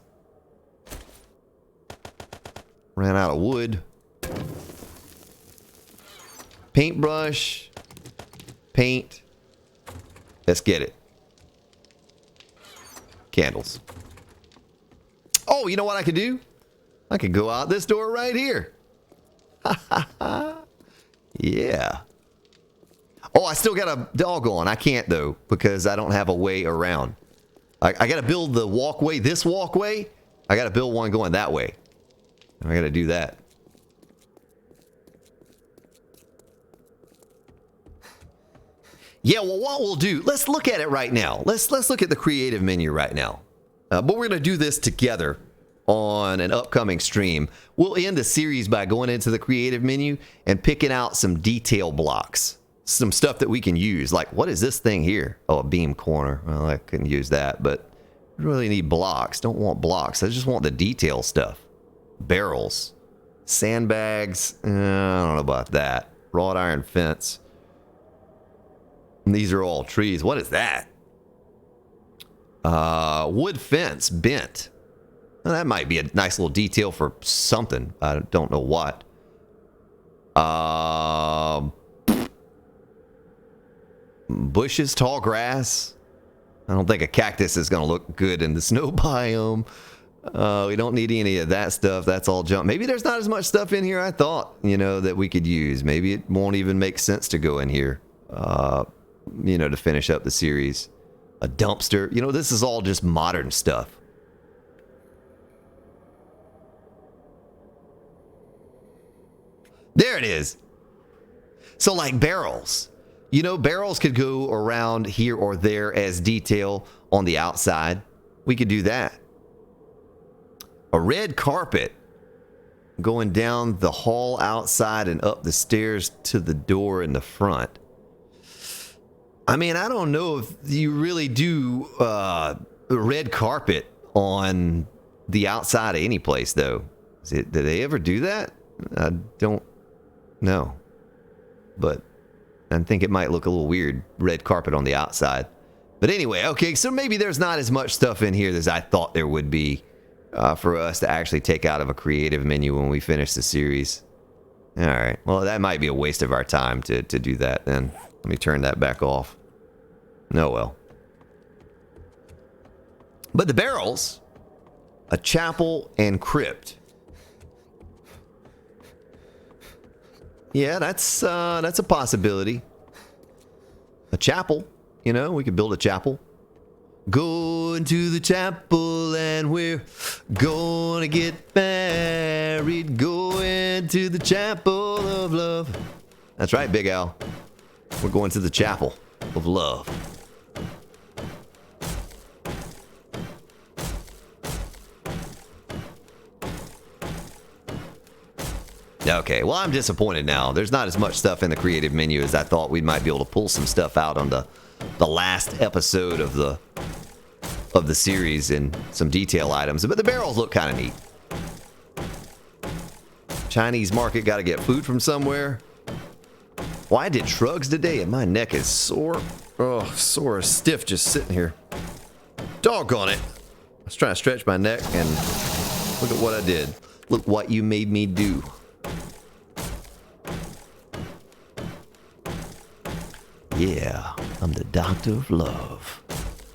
Ran out of wood. Paintbrush. Paint. Let's get it. Candles. Oh, you know what I could do? I could go out this door right here. Yeah. Oh, I still got a doggone. I can't, though, because I don't have a way around. I got to build the walkway. This walkway, I got to build one going that way. I got to do that. Yeah, well, what we'll do, let's look at it right now. Let's look at the creative menu right now. But we're going to do this together on an upcoming stream. We'll end the series by going into the creative menu and picking out some detail blocks. Some stuff that we can use. Like, what is this thing here? Oh, a beam corner. Well, I couldn't use that, but we really need blocks. Don't want blocks. I just want the detail stuff. Barrels. Sandbags. I don't know about that. Wrought iron fence. And these are all trees. What is that? Wood fence. Bent. Well, that might be a nice little detail for something. I don't know what. Bushes, tall grass. I don't think a cactus is going to look good in the snow biome. We don't need any of that stuff. That's all junk. Maybe there's not as much stuff in here I thought, that we could use. Maybe it won't even make sense to go in here, to finish up the series. A dumpster. This is all just modern stuff. There it is. So like barrels. Barrels could go around here or there as detail on the outside. We could do that. A red carpet going down the hall outside and up the stairs to the door in the front. I mean, I don't know if you really do red carpet on the outside of any place, though. Did they ever do that? I don't know. But I think it might look a little weird, red carpet on the outside. But anyway, okay, so maybe there's not as much stuff in here as I thought there would be for us to actually take out of a creative menu when we finish the series. All right, well, that might be a waste of our time to do that then. Let me turn that back off. No, well. But the barrels, a chapel and crypt. Yeah, that's a possibility. A chapel, we could build a chapel. Going to the chapel and we're gonna get married. Going to the chapel of love. That's right, Big Al. We're going to the chapel of love. Okay, well, I'm disappointed now. There's not as much stuff in the creative menu as I thought. We might be able to pull some stuff out on the last episode of the series and some detail items. But the barrels look kind of neat. Chinese market, got to get food from somewhere. Well, I did shrugs today and my neck is sore. Oh, sore as stiff just sitting here. Doggone it. I was trying to stretch my neck and look at what I did. Look what you made me do. Yeah, I'm the doctor of love.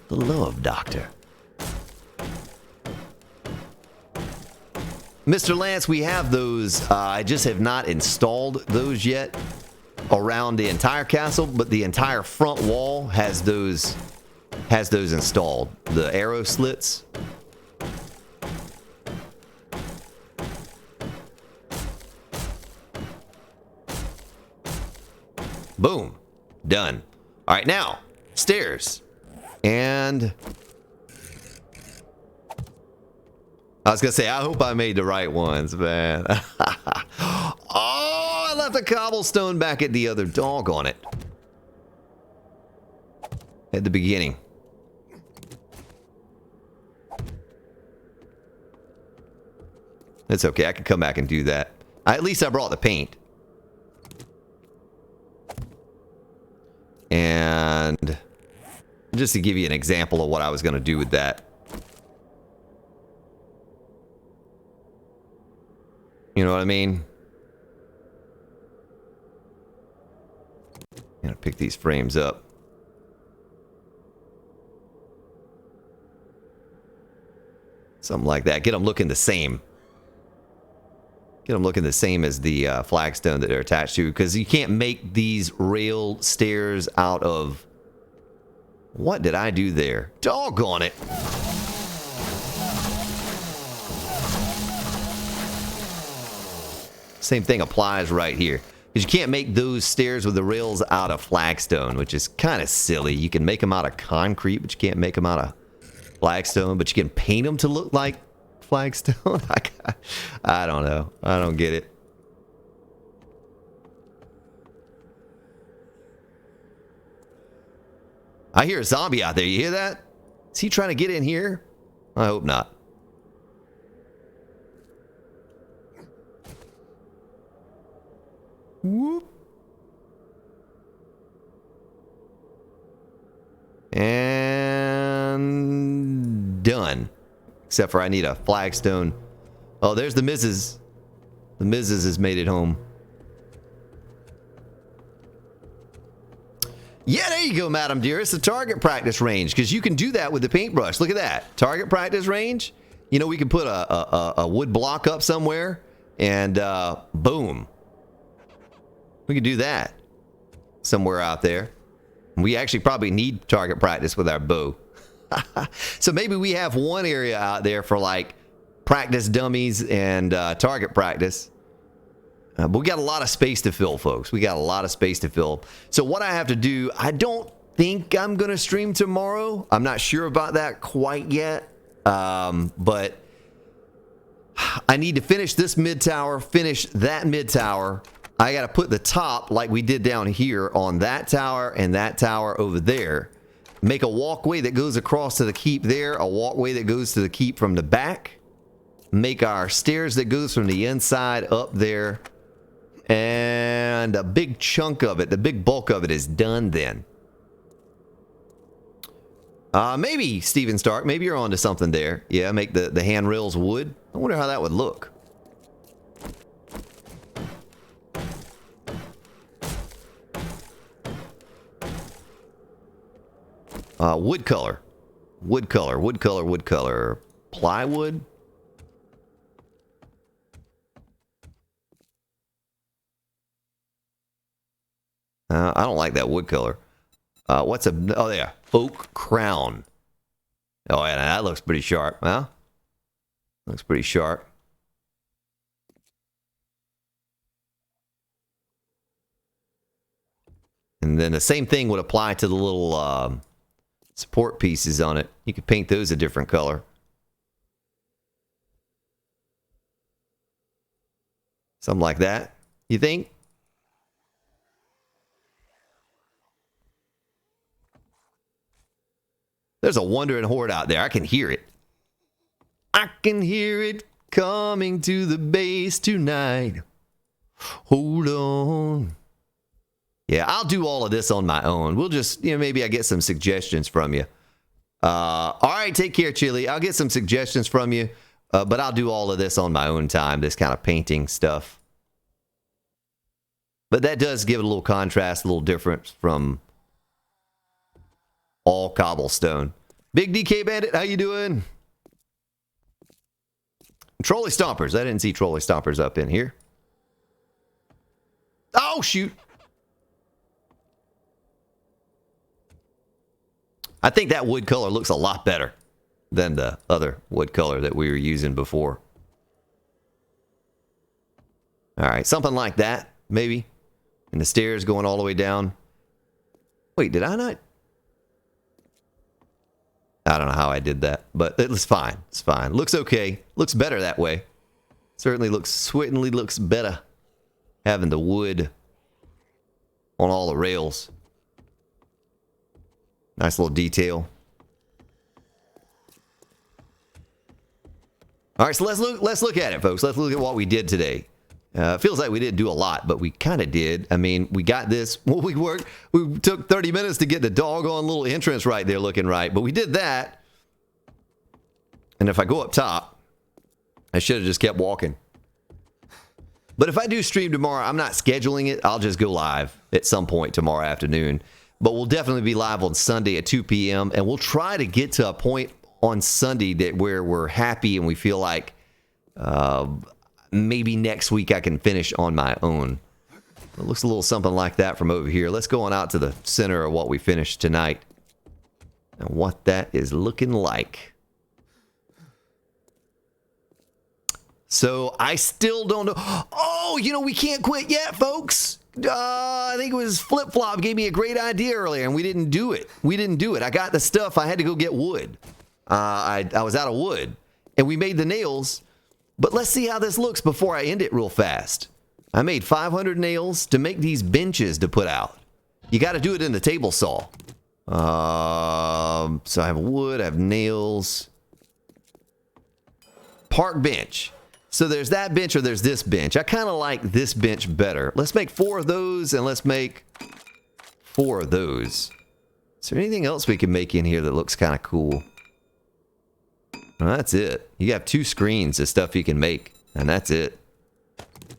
The love doctor. Mr. Lance, we have those. I just have not installed those yet around the entire castle, but the entire front wall has those installed. The arrow slits. Boom. Done. All right, now, stairs. And I was going to say, I hope I made the right ones, man. Oh, I left a cobblestone back at the other dog on it. At the beginning. It's okay, I can come back and do that. At least I brought the paint. And just to give you an example of what I was going to do with that. You know what I mean? Gonna pick these frames up. Something like that. Get them looking the same. Get them looking the same as the flagstone that they're attached to, because you can't make these rail stairs out of... What did I do there? Doggone it! Same thing applies right here. Because you can't make those stairs with the rails out of flagstone, which is kind of silly. You can make them out of concrete, but you can't make them out of flagstone. But you can paint them to look like flagstone. I don't know. I don't get it. I hear a zombie out there. You hear that? Is he trying to get in here? I hope not. Whoop. And done. Except for I need a flagstone. Oh, there's the Mrs. The Mrs. has made it home. Yeah, there you go, Madam Dear. It's the target practice range, because you can do that with the paintbrush. Look at that. Target practice range. You know, we can put a wood block up somewhere, and boom. We can do that somewhere out there. We actually probably need target practice with our bow. So maybe we have one area out there for like practice dummies and target practice. But we got a lot of space to fill, folks. We got a lot of space to fill. So what I have to do, I don't think I'm going to stream tomorrow. I'm not sure about that quite yet. But I need to finish this mid-tower, finish that mid-tower. I got to put the top, like we did down here, on that tower and that tower over there. Make a walkway that goes across to the keep there, a walkway that goes to the keep from the back. Make our stairs that goes from the inside up there. And a big chunk of it, the big bulk of it is done then. Maybe, Steven Stark, maybe you're onto something there. Yeah, make the handrails wood. I wonder how that would look. Wood color. Wood color, wood color, wood color. Plywood. I don't like that wood color. What's a... Oh, yeah. Oak crown. Oh, yeah, that looks pretty sharp. Huh? Looks pretty sharp. And then the same thing would apply to the little support pieces on it. You could paint those a different color. Something like that, you think? There's a wandering horde out there. I can hear it. I can hear it coming to the base tonight. Hold on. Yeah, I'll do all of this on my own. We'll just, you know, maybe I get some suggestions from you. All right, take care, Chili. I'll get some suggestions from you, but I'll do all of this on my own time, this kind of painting stuff. But that does give it a little contrast, a little difference from all cobblestone. Big DK Bandit, how you doing? Trolley Stompers. I didn't see Trolley Stompers up in here. Oh, shoot. I think that wood color looks a lot better than the other wood color that we were using before. All right, something like that, maybe. And the stairs going all the way down. Wait, did I not? I don't know how I did that, but it was fine. It's fine. Looks okay. Looks better that way. Certainly looks better having the wood on all the rails. Nice little detail. All right, so let's look at it, folks. Let's look at what we did today. It feels like we didn't do a lot, but we kind of did. I mean, we got this. Well, we took 30 minutes to get the doggone little entrance right there looking right, but we did that. And if I go up top, I should have just kept walking. But if I do stream tomorrow, I'm not scheduling it. I'll just go live at some point tomorrow afternoon. But we'll definitely be live on Sunday at 2 p.m. And we'll try to get to a point on Sunday that where we're happy and we feel like maybe next week I can finish on my own. It looks a little something like that from over here. Let's go on out to the center of what we finished tonight and what that is looking like. So I still don't know. Oh, you know, we can't quit yet, folks. I think it was Flip Flop gave me a great idea earlier, and we didn't do it. I got the stuff. I had to go get wood. I was out of wood, and we made the nails. But let's see how this looks before I end it real fast. I made 500 nails to make these benches to put out. You got to do it in the table saw. So I have wood, I have nails. Park bench. So there's that bench or there's this bench. I kind of like this bench better. Let's make 4 of those and let's make 4 of those. Is there anything else we can make in here that looks kind of cool? Well, that's it. You have 2 screens of stuff you can make, and that's it.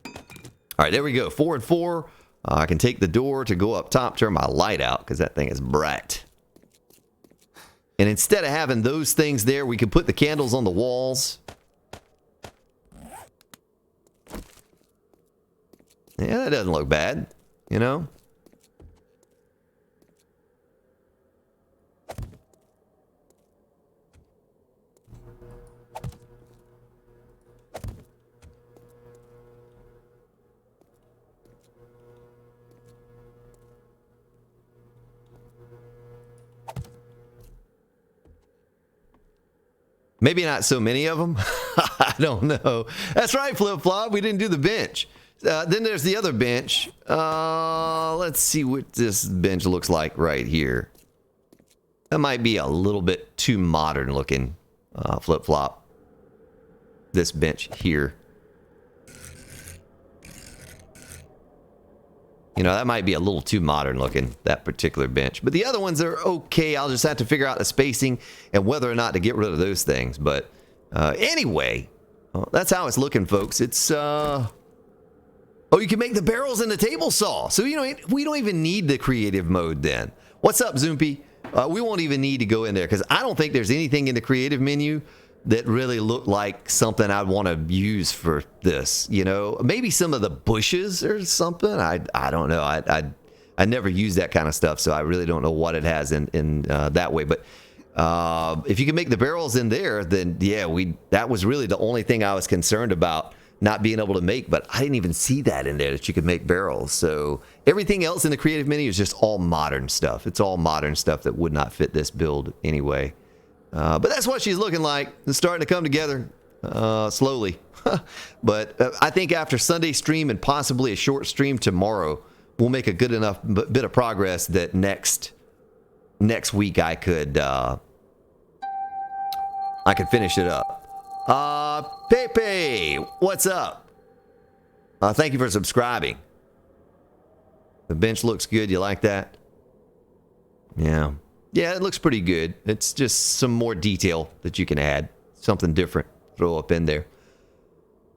All right, there we go. 4 and 4. I can take the door to go up top, turn my light out because that thing is bright. And instead of having those things there, we can put the candles on the walls. Yeah, that doesn't look bad, you know? Maybe not so many of them. I don't know. That's right, Flip Flop. We didn't do the bench. Then there's the other bench. Let's see what this bench looks like right here. That might be a little bit too modern looking, Flip Flop. This bench here. You know, that might be a little too modern looking, that particular bench. But the other ones are okay. I'll just have to figure out the spacing and whether or not to get rid of those things. But anyway, that's how it's looking, folks. It's... Oh, you can make the barrels in the table saw. So, you know, we don't even need the creative mode then. What's up, Zoompy? We won't even need to go in there because I don't think there's anything in the creative menu that really looked like something I'd want to use for this. You know, maybe some of the bushes or something. I don't know. I never use that kind of stuff, so I really don't know what it has in that way. But if you can make the barrels in there, then yeah, that was really the only thing I was concerned about. Not being able to make, but I didn't even see that in there that you could make barrels. So everything else in the creative menu is just all modern stuff. It's all modern stuff that would not fit this build anyway. But that's what she's looking like. It's starting to come together slowly. But I think after Sunday stream and possibly a short stream tomorrow, we'll make a good enough bit of progress that next week I could finish it up. Pepe, what's up? Thank you for subscribing. The bench looks good. You like that? Yeah. Yeah, it looks pretty good. It's just some more detail that you can add. Something different. Throw up in there.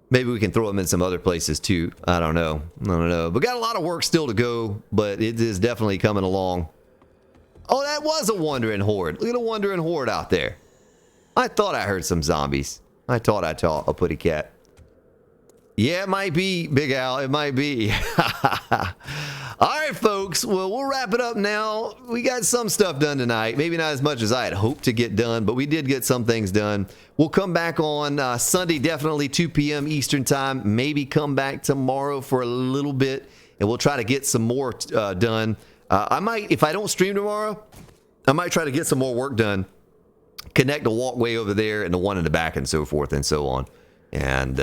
Maybe we can throw them in some other places too. I don't know. But got a lot of work still to go, but it is definitely coming along. Oh, that was a wandering horde. Look at a wandering horde out there. I thought I heard some zombies. I thought I saw a putty cat. Yeah, it might be, Big Al. It might be. All right, folks. Well, we'll wrap it up now. We got some stuff done tonight. Maybe not as much as I had hoped to get done, but we did get some things done. We'll come back on Sunday, definitely 2 p.m. Eastern time. Maybe come back tomorrow for a little bit, and we'll try to get some more done. I might, if I don't stream tomorrow, I might try to get some more work done. Connect the walkway over there and the one in the back and so forth and so on. And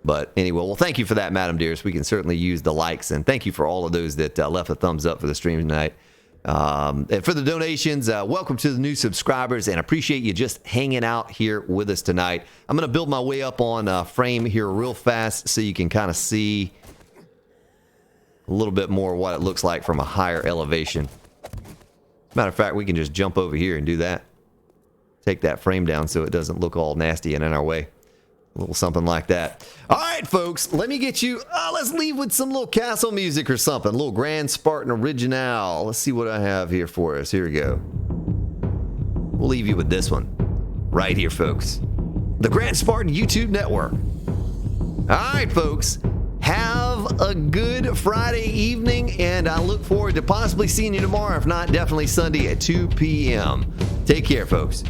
but anyway, well, thank you for that, Madam Dearest. We can certainly use the likes, and thank you for all of those that left a thumbs up for the stream tonight. And for the donations, welcome to the new subscribers, and appreciate you just hanging out here with us tonight. I'm going to build my way up on frame here real fast so you can kind of see a little bit more what it looks like from a higher elevation. Matter of fact, we can just jump over here and do that. Take that frame down so it doesn't look all nasty and in our way. A little something like that. All right, folks, let me get you, let's leave with some little castle music or something. A little Grand Spartan Original. Let's see what I have here for us. Here we go. We'll leave you with this one right here, folks. The Grand Spartan YouTube Network. All right, folks, have a good Friday evening, and I look forward to possibly seeing you tomorrow. If not, definitely Sunday at 2 p.m. Take care, folks.